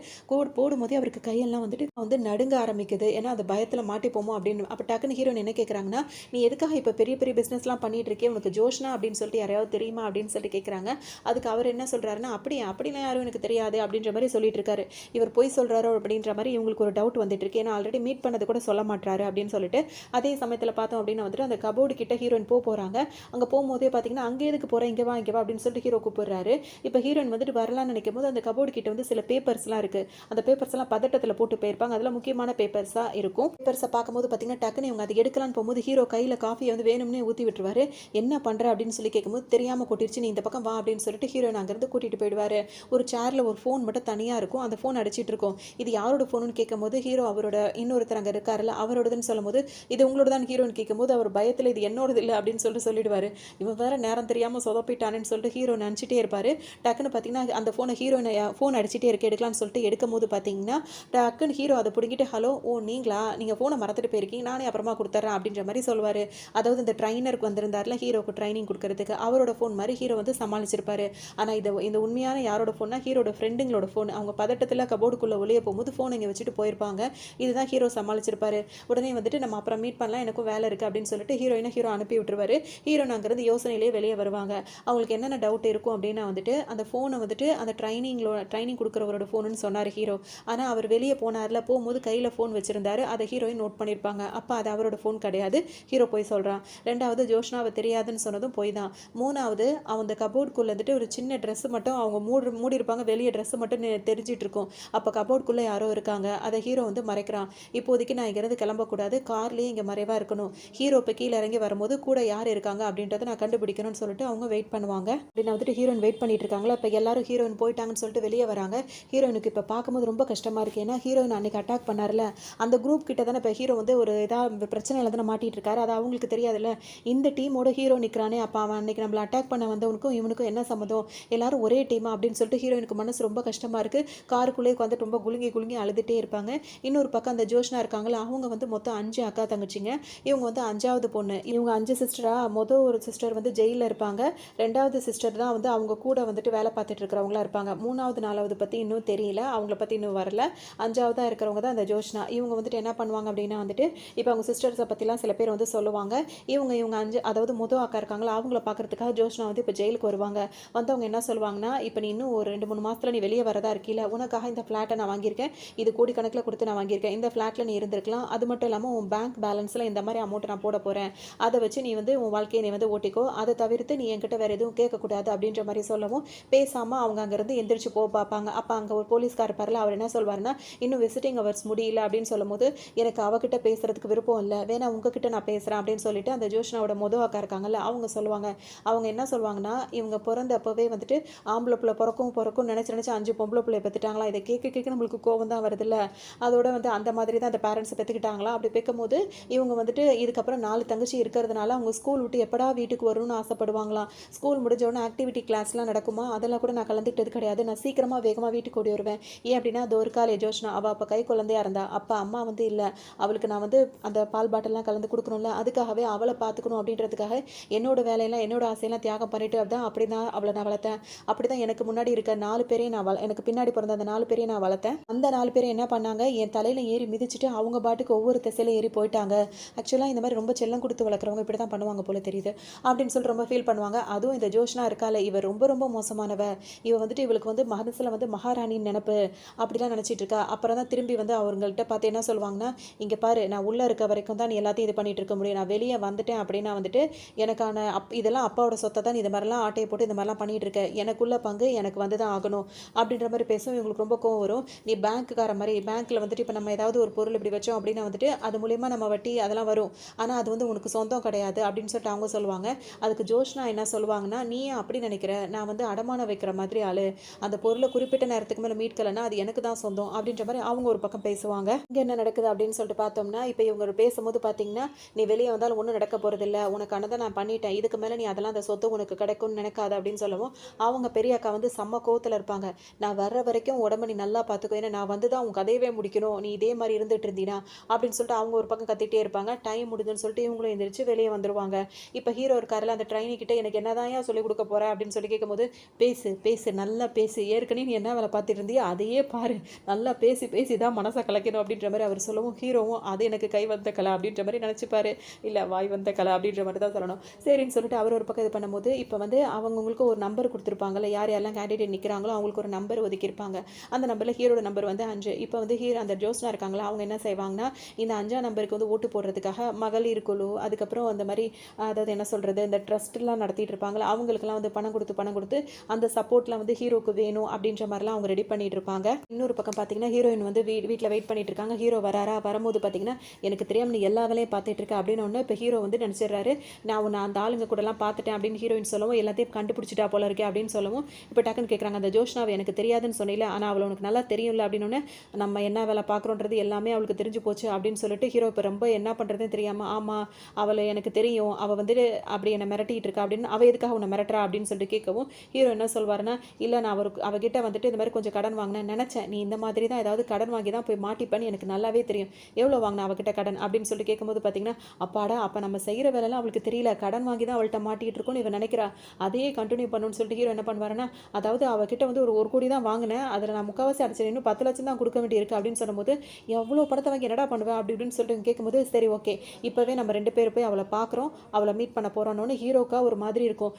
போடும்போதே அவருக்கு கையெல்லாம் வந்துட்டு நடுங்க ஆரம்பிக்குது. ஏன்னா அது பயத்தில் மாட்டிப்போமோ அப்படின்னு. அப்போ டக்குன்னு ஹீரோயின் என்ன கேட்குறாங்கன்னா நீ எதுக்காக இப்போ பெரிய பெரிய பிஸ்னஸ்லாம் பண்ணிட்டு இருக்கே உனக்கு ஜோஷ்னா அப்படின்னு சொல்லிட்டு யாரையாவது தெரியுமா அப்படின்னு சொல்லிட்டு கேட்குறாங்க. அதுக்கு அவர் என்ன சொல்கிறாருன்னா அப்படிலாம் யாரும் எனக்கு தெரியாது அப்படின்ற மாதிரி சொல்லிட்டு இருக்காரு. இவர் போய் சொல்கிறாரோ அப்படின்ற மாதிரி இவங்களுக்கு ஒரு டவுட் வந்துட்டு இருக்கு. ஏன்னா ஆல்ரெடி மீட் பண்ணது கூட சொல்ல மாட்டாரு அப்படின்னு சொல்லிட்டு அதே சமயத்தில் பார்த்தோம் அப்படின்னா வந்துட்டு அந்த கபோர்டு கிட்ட ஹீரோயின் போகிறாங்க. அங்கே போகும்போதே பார்த்தீங்கன்னா அங்கே எதுக்கு போகிறேன் இங்கே வா அப்படின்னு சொல்லிட்டு ஹீரோ கூப்பிடுறாரு. இப்போ ஹீரோயின் வந்துட்டு வரலான்னு நினைக்கும் போது அந்த கபோர்டு கிட்ட வந்து சில பேப்பர்ஸ்லாம் இருக்குது. அந்த பேப்பர்ஸ் எல்லாம் பதட்டத்தில் போட்டு போயிருப்பாங்க. அதில் முக்கியமான பேப்பர்ஸாக இருக்கும். பேப்பர்ஸை பார்க்கும்போது பார்த்தீங்கன்னா டக்குன்னு இவங்க அதை எடுக்கலான்னு போகும்போது ஹீரோ கையில் காஃபியை வந்து வேணும்னே ஊற்றி விட்டுருவாரு. என்ன பண்ணுற அப்படின்னு சொல்லி கேட்கும்போது தெரியாமல் கொட்டிருச்சு நீ இந்த பக்கம் வா அப்படின்னு சொல்லிட்டு ஹீரோயின் அங்கேருந்து கூட்டிகிட்டு போயிடுவார். ஒரு சேரில் ஒரு ஃபோன் மட்டும் தனியாக இருக்கும். அந்த ஃபோன் அடிச்சிட்டு இருக்கும். இது யாரோட ஃபோனுன்னு கேட்கும்போது ஹீரோ அவரோட இன்னொருத்தர் அங்கே இருக்காருல்ல அவரோடதுன்னு சொல்லும்போது இது உங்களோட தான் ஹீரோன்னு கேட்கும்போது அவர் பயத்தில் இது என்னோடது இல்லை அப்படின்னு சொல்லிட்டு சொல்லிடுவார். இவன் வேறு நேரம் தெரியாமல் சொதப்பிட்டானேன்னு சொல்லிட்டு ஹீரோ நினச்சிட்டே இருப்பார். டக்குன்னு பார்த்தீங்கன்னா அந்த ஃபோனை ஹீரோனை ஃபோன் அடிச்சிட்டே இருக்க எடுக்கலான்னு சொல்லிட்டு எடுக்கும் போது பார்த்தீங்கன்னா டக்குன்னு ஹீரோ அதை பிடிக்கிட்டு ஹலோ நீங்களா நீங்கள் ஃபோனை மறந்துட்டு போயிருக்கீங்க நானே அப்புறமா கொடுத்துட்றேன் அப்படின்ற மாதிரி சொல்லுவார். அதாவது இந்த ட்ரைனருக்கு வந்திருந்தார்ல ஹீரோக்கு ட்ரைனிங் கொடுக்கறதுக்கு அவரோட ஃபோன் மாதிரி ஹீரோ வந்து சமாளிச்சிருப்பாரு. ஆனால் இந்த உண்மையான யாரோட ஃபோன்னா ஹீரோட ஃப்ரெண்டுங்களோட ஃபோன். அவங்க பதட்டத்தில் கபோர்டுக்குள்ளே ஒளிய போகும்போது ஃபோன் இங்கே வச்சுட்டு போயிருப்பாங்க. இதுதான் ஹீரோ சமாளிச்சிருப்பாரு. உடனே வந்துட்டு நம்ம அப்புறம் மீட் பண்ணலாம் எனக்கும் வேலை இருக்குது அப்படின்னு சொல்லிட்டு ஹீரோ அனுப்பி விட்டுருவாரு. ஹீரோன் அங்கேருந்து யோசனையிலேயே வெளியே வருவாங்க. அவங்களுக்கு என்னென்ன டவுட் இருக்கும் அப்படின்னா வந்துட்டு அந்த ஃபோனை வந்துட்டு அந்த ட்ரைனிங் கொடுக்குறவரோட ஃபோனுன்னு சொன்னார் ஹீரோ. ஆனால் அவர் வெளியே போனார்ல போகும்போது கையில் ஃபோன் வச்சுருந்தாரு. அதை ஹீரோயின் நோட் பண்ணியிருப்பாங்க. அப்போ அது அவரோட ஃபோன் கிடையாது. ஹீரோ போய் சொல்கிறான். 2வது ஜோஷ்னாவை தெரியாதுன்னு சொன்னதும் போய் தான். 3வது அந்த கபோர்டுக்குள்ளே வந்துட்டு ஒரு சின்ன ட்ரெஸ்ஸு மட்டும் அவங்க மூடி இருப்பாங்க. வெளியே ட்ரெஸ்ஸு மட்டும் தெரிஞ்சிட்டு இருக்கும். அப்போ கபோர்டுக்குள்ளே யாரோ இருக்காங்க. அதை ஹீரோ வந்து மறைக்கிறான். இப்போதைக்கு நான் இங்கேருந்து கிளம்பக்கூடாது கார்லேயே இங்கே மறைவாக இருக்கணும். ஹீரோ இப்போ கீழே இறங்கி வரும்போது கூட யார் இருக்காங்க அப்படின்றத நான் கண்டுபிடிக்கணும்னு சொல்லிட்டு அவங்க வெயிட் பண்ணுவாங்க. அப்படின்னு வந்துட்டு ஹீரோயின் வெயிட் பண்ணிட்டு இருக்காங்களா. இப்போ எல்லாரும் ஹீரோயின் போயிட்டாங்கன்னு சொல்லிட்டு வெளியே வராங்க. ஹீரோயினுக்கு இப்போ பார்க்கும்போது ரொம்ப கஷ்டமாக இருக்குது. ஏன்னா ஹீரோயின் அன்னைக்கு அட்டாக் பண்ணார்ல அந்த குரூப் கிட்ட தானே இப்போ ஹீரோ வந்து ஒரு இதாக பிரச்சனையில் தானே மாட்டிட்டு இருக்காரு. அது அவங்களுக்கு தெரியாதுல்ல. இந்த டீமோட ஹீரோ நிற்கிறானே அப்போ அவன் அன்னைக்கு நம்மளை அட்டாக் பண்ண வந்தவனுக்கும் இவனுக்கும் என்ன சம்மந்தம் எல்லாரும் ஒரே டீமா அப்படின்னு சொல்லிட்டு ஹீரோயினுக்கு மனசு ரொம்ப கஷ்டமாக இருக்குது. காருக்குள்ளே உட்காந்து ரொம்ப குலுங்கி அழுதுகிட்டே இருப்பாங்க. இன்னொரு பக்கம் அந்த ஜோஷ்னா இருக்காங்களா அவங்க வந்து மொத்தம் 5 அக்கா தங்கச்சிங்க. இவங்க வந்து 5வது பொண்ணு. இவங்க 5 சிஸ்டராக ஒரு சிஸ்டர் வந்து ஜெயிலில் இருப்பாங்க. 2வது சிஸ்டர் தான் வந்து அவங்க கூட வந்துட்டு வேலை பார்த்துட்டு இருக்கிறவங்களா இருப்பாங்க. 3வது 4வது பற்றி இன்னும் தெரியல. அவங்கள பற்றி இன்னும் வரல. 5வதாக இருக்கிறவங்க தான் அந்த ஜோஷ்னா. இவங்க வந்துட்டு என்ன பண்ணுவாங்க அப்படின்னா வந்துட்டு இப்போ அவங்க சிஸ்டர்ஸை பற்றிலாம் சில பேர் வந்து சொல்லுவாங்க. இவங்க 5 அதாவது அக்கா இருக்காங்களா அவங்கள பார்க்கறதுக்காக ஜோஷ்னா வந்து இப்போ ஜெயிலுக்கு வருவாங்க. வந்தவங்க என்ன சொல்லுவாங்கன்னா இப்போ நீ இன்னும் ஒரு 2-3 மாதத்தில் நீ வெளியே வரதா இருக்கீல உனக்காக இந்த ஃப்ளாட்டை நான் வாங்கியிருக்கேன். இது கோடிக்கணக்கில் கொடுத்து நான் வாங்கியிருக்கேன். இந்த ஃப்ளாட்டில் நீ இருந்திருக்கலாம். அது மட்டும் இல்லாமல் உன் பேங்க் பேலன்ஸில் இந்த மாதிரி அமௌண்ட்டை நான் போட போகிறேன். அதை வச்சு நீ வந்து உன் வாழ்க்கையை நீ வந்து ஓட்டிக்கோ. அதை தவிர்த்து நீ என்கிட்ட வேறு எதுவும் கேட்கக்கூடாது அப்படின்ற மாதிரி சொல்லவும் பேசாமல் அவங்க அங்கேருந்து எந்திரிச்சு பார்ப்பாங்க. அப்போ அங்கே ஒரு போலீஸ்கார் இருப்பார்ல அவர் என்ன சொல்வாருன்னா இன்னும் விசிட்டிங் ஹவர்ஸ் முடியல அப்படின்னு சொல்லும்போது எனக்கு அவகிட்ட பேசுறதுக்கு விருப்பம் இல்லை வேணா உங்ககிட்ட நான் பேசுகிறேன் அப்படின்னு சொல்லிட்டு அந்த ஜோஷ்னாவோட அக்கா இருக்காங்கல்ல அவங்க சொல்லுவாங்க. அவங்க என்ன சொல்லுவாங்கன்னா இவங்க பிறந்தப்பவே வந்துட்டு ஆம்பளை பிள்ளை பிறக்கும் நினச்சி 5 பொம்பளை பிள்ளை பெற்றுட்டாங்களா. இதை கேட்க நம்மளுக்கு கோவம் தான் வருதுல்ல. அதோட வந்து அந்த மாதிரி தான் அந்த பேரண்ட்ஸை பெற்றுக்கிட்டாங்களா. அப்படி பெக்கும்போது இவங்க வந்துட்டு இதுக்கப்புறம் 4 தங்கச்சி இருக்கிறதுனால அவங்க ஸ்கூல் விட்டு எப்படா வீட்டுக்கு வரணும்னு ஆசைப்படுவாங்களாம். ஸ்கூல் முடிஞ்சோடனே ஆக்டிவிட்டி கிளாஸ்லாம் நடக்குமா அதெல்லாம் கூட நான் கலந்துக்கிட்டது கிடையாது. நான் சீக்கிரமாக வேகமாக வீட்டுக்கு ஓடி வருவேன். ஏன் அப்படின்னா தோர்காலே ஜோஷ்னா அவள் அப்போ கை குழந்தையாக இருந்தா. அப்போ அம்மா வந்து இல்லை. அவளுக்கு நான் வந்து அந்த பால் பாட்டில்லாம் கலந்து கொடுக்கணும்ல, அதுக்காகவே அவளை பார்த்துக்கணும் அப்படின்றதுக்காக என்னோட வேலையெல்லாம் என்னோட ஆசையெல்லாம் தியாகம் பண்ணிட்டு அப்படி தான் அவளை நான் வளர்த்தேன். அப்படி தான் எனக்கு முன்னாடி இருக்க 4 பேரையும் எனக்கு பின்னாடி பிறந்த அந்த 4 பேரையும் நான் வளர்த்தேன். அந்த 4 பேரும் என்ன பண்ணாங்க, என் தலையில ஏறி மிதிச்சுட்டு அவங்க பாட்டுக்கு ஒவ்வொரு திசையில ஏறி போயிட்டாங்க. ஆக்சுவலாக இந்த மாதிரி ரொம்ப செல்லம் கொடுத்து வளர்க்குறவங்க இப்படி தான் பண்ணுவாங்க போல தெரியுது அப்படின்னு சொல்லி ரொம்ப ஃபீல் பண்ணுவாங்க. அதுவும் இந்த ஜோஷ்னா இருக்கால, இவ ரொம்ப ரொம்ப மோசமானவ. இவ வந்துட்டு இவளுக்கு வந்து மனசுல வந்து மகாராணின்னு நினப்பு அப்படிலாம் நினச்சிட்டு இருக்கா. அப்புறம் தான் திரும்பி வந்து அவங்கள்ட்ட பார்த்து என்ன சொல்லுவாங்கன்னா, இங்கே பாரு, நான் உள்ளே இருக்க வரைக்கும் தான் நீ எல்லாத்தையும் இது பண்ணிட்டு இருக்க முடியும். நான் வெளியே வந்துட்டேன் அப்படின்னா வந்துட்டு எனக்கான இதெல்லாம் அப்பாவோட சொத்தை தான் நீ இது மாதிரிலாம் ஆட்டையை போட்டு இந்த மாதிரிலாம் பண்ணிட்டு இருக்க. எனக்குள்ள பங்கு எனக்கு வந்து தான் ஆகணும் அப்படின்ற மாதிரி பேசும். இவங்களுக்கு ரொம்ப கோவம் வரும். நீ பேங்க்குக்கார மாதிரி பேங்க்கில் வந்துட்டு இப்போ நம்ம ஏதாவது ஒரு பொருள் இப்படி வச்சோம் அப்படின்னா வந்துட்டு அது மூலியமாக நம்ம வட்டி அதெல்லாம் வரும், ஆனால் அது வந்து உனக்கு சொந்தம் கிடையாது அப்படின்னு சொல்லிட்டு அவங்க சொல்லுவாங்க. அதுக்கு ஜோஷ்னா என்ன சொல்லுவாங்கன்னா, நீ அப்படி நினைக்கிற, நான் வந்து அடமானம் வைக்கிற மாதிரி ஆளு, அந்த பொருளை குறிப்பிட்ட நேரத்துக்கு மேலே மீட்கலைன்னா அது எனக்கு தான் சொந்தம் அப்படின்ற மாதிரி அவங்க ஒரு பக்கம் பேசுவாங்க. இங்கே என்ன நடக்குது அப்படின்னு சொல்லிட்டு பார்த்தோம்னா, இப்போ இவங்க பேசும்போது பார்த்தீங்கன்னா, நீ வெளியே வந்தாலும் ஒன்றும் நடக்க போகிறதில்ல, உனக்கானதை நான் பண்ணிட்டேன், இதுக்கு மேலே நீ அதெல்லாம் அந்த சொத்து உனக்கு கிடைக்கும்னு நினைக்காத அப்படின்னு சொல்லவும், அவங்க பெரிய அக்கா வந்து செம்ம கோவத்தில் இருப்பாங்க. நான் வர்ற வரைக்கும் உடம்பு நீ நல்லா பார்த்துக்கோ, ஏன்னா நான் வந்து தான் உன் கதையவே முடிக்கணும், நீ இதே மாதிரி இருந்துட்டு இருந்தீனா அப்படின்னு சொல்லிட்டு அவங்க ஒரு பக்கம் கத்திட்டே இருப்பாங்க. டைம் முடிஞ்சுன்னு சொல்லிட்டு இவங்களும் எந்திரிச்சு வெளியே வந்துருவாங்க. இப்போ ஹீரோ இருக்காருல, அந்த ட்ரைனி கிட்ட எனக்கு என்னதான் சொல்லிக் கொடுக்க போற அப்படின்னு சொல்லி கேட்கும்போது, பேசு பேசு நல்லா பேசு, ஏற்கனவே நீ என்ன வேலை பார்த்துட்டு இருந்தியோ அதையே பாரு, நல்லா பேசி பேசி தான் மனசை கலக்கணும் அப்படின்ற மாதிரி அவர் சொல்லவும், ஹீரோவும் அது எனக்கு கை வந்த கலை அப்படின்ற மாதிரி நினச்சிப்பாரு. இல்லை வாய் வந்த கலை அப்படின்ற மாதிரி தான் சொல்லணும். சரின்னு சொல்லிட்டு அவர் ஒரு பக்கம் இது பண்ணும்போது, இப்போ வந்து அவங்களுக்கு ஒரு நம்பர் கொடுத்துருப்பாங்கல்ல, யார் யாரெல்லாம் கேண்டிடேட் நிற்கிறாங்களோ அவங்களுக்கு ஒரு நம்பர் ஒதுக்கியிருப்பாங்க. அந்த நம்பரில் ஹீரோட நம்பர் வந்து 5. இப்போ வந்து அந்த ஜோஸ்னா இருக்காங்களா, அவங்க என்ன செய்வாங்கன்னா, இந்த 5ஆம் நம்பருக்கு வந்து ஓட்டு போடுறதுக்காக மகளிர் குழு, அதுக்கப்புறம் அந்த மாதிரி அதாவது என்ன சொல்கிறது, இந்த ட்ரஸ்ட்லாம் நடத்திட்டு இருப்பாங்களா, அவங்களுக்குலாம் வந்து பணம் கொடுத்து அந்த சப்போர்ட்லாம் வந்து ஹீரோக்கு வேணும் அப்படின்ற மாதிரிலாம் அவங்க ரெடி பண்ணிட்டு இருப்பாங்க. இன்னொரு பக்கம் பார்த்தீங்கன்னா, ஹீரோயின் வந்து வீட்டில் வெயிட் பண்ணிட்டு இருக்காங்க. ஹீரோ வராரா, வரும்போது பார்த்தீங்கன்னா, எனக்கு தெரியாம நீ எல்லா வேலையும் பார்த்துட்டு இருக்க அப்படின்னு ஒன்று இப்போ ஹீரோ வந்து நினச்சிடுறாரு. நான் அந்த ஆளுங்க கூடலாம் பார்த்துட்டேன் அப்படின்னு ஹீரோயின் சொல்லவும், எல்லாத்தையும் கண்டுபிடிச்சிட்டா போல இருக்கே அப்படின்னு சொல்லவும், இப்போ டக்குன்னு கேட்குறாங்க, அந்த ஜோஷ்னாவை எனக்கு தெரியாதுன்னு சொன்னீல, ஆனால் அவளை உனக்கு நல்லா தெரியும்ல அப்படின்னு, நம்ம என்ன வேலை பார்க்குறோன்றது எல்லாமே அவளுக்கு தெரிஞ்சு போச்சு அப்படின்னு சொல்லிட்டு ஹீரோ இப்போ ரொம்ப என்ன பண்ணுறதுன்னு தெரியாமல், ஆமாம் அவளை எனக்கு தெரியும், அவள் வந்துட்டு அப்படி என்னை மிரட்டிகிட்டு இருக்கா அப்படின்னு, அவள் எதுக்காக உன்னை மிரட்டுறா அப்படின்னு சொல்லிட்டு கேட்கவும், ஹீரோ என்ன சொல்வாருன்னா, இல்லை நான் அவகிட்ட வந்துட்டு இந்த மாதிரி கொஞ்சம் கடன் வாங்கினேன் நினச்சேன், நீ இந்த மாதிரி தான் ஏதாவது கடன் வாங்கி தான் போய் மாட்டிப்பேன்னு எனக்கு நல்லாவே தெரியும், எவ்வளோ வாங்கினா அவகிட்ட கடன் அப்படின்னு சொல்லிட்டு கேட்கும்போது பார்த்தீங்கன்னா, அப்பாடா அப்போ நம்ம செய்கிற வேலைலாம் அவளுக்கு தெரியல, கடன் வாங்கி தான் அவள்கிட்ட மாட்டிகிட்டு இருக்கோன்னு இவன் நினைக்கிறா, அதையே கண்டினியூ பண்ணணும்னு சொல்லிட்டு ஹீரோ என்ன பண்ணுவாருன்னா, அதாவது அவகிட்ட வந்து ஒரு கோடி தான் வாங்கினேன், அதில் நான் முக்கால்வாசி அடிச்சேன், இன்னும் 10 லட்சம் தான் கொடுக்க வேண்டியிருக்கு அப்படின்னு சொல்லும்போது, எவ்வளோ படத்தை வாங்கி என்னடா பண்ணுவேன் அப்படி இப்படின்னு சொல்லிட்டு கேட்கும்போது, சரி ஓகே இப்போவே நம்ம 2 பேர் போய் அவளை பார்க்குறோம், அவளை மீட் பண்ண போகிறோன்னு ஹீரோக்கா ஒரு மாதிரி இருக்கும்.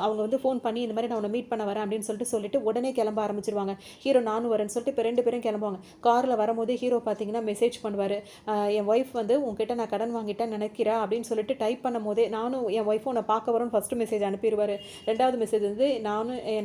அவங்க வந்து ஃபோன் பண்ணி இந்த மாதிரி நான் உன்னை மீட் பண்ண வரேன் அப்படின்னு சொல்லிட்டு உடனே கிளம்ப ஆரம்பிச்சிருவாங்க. ஹீரோ நானும் வரேன்னு சொல்லிட்டு இப்போ 2 பேரும் கிளம்புவாங்க. காரில் வரும்போது ஹீரோ பார்த்தீங்கன்னா மெசேஜ் பண்ணுவார், என் ஒய்ஃப் வந்து உங்ககிட்ட நான் கடன் வாங்கிட்டேன்னு நினைக்கிறா அப்படின்னு சொல்லிட்டு டைப் பண்ணும் போதே, நானும் என் ஒய்ஃபும் உன்னை பார்க்க வரோன்னு ஃபஸ்ட்டு மெசேஜ் அனுப்பிடுவார். 2வது மெசேஜ் வந்து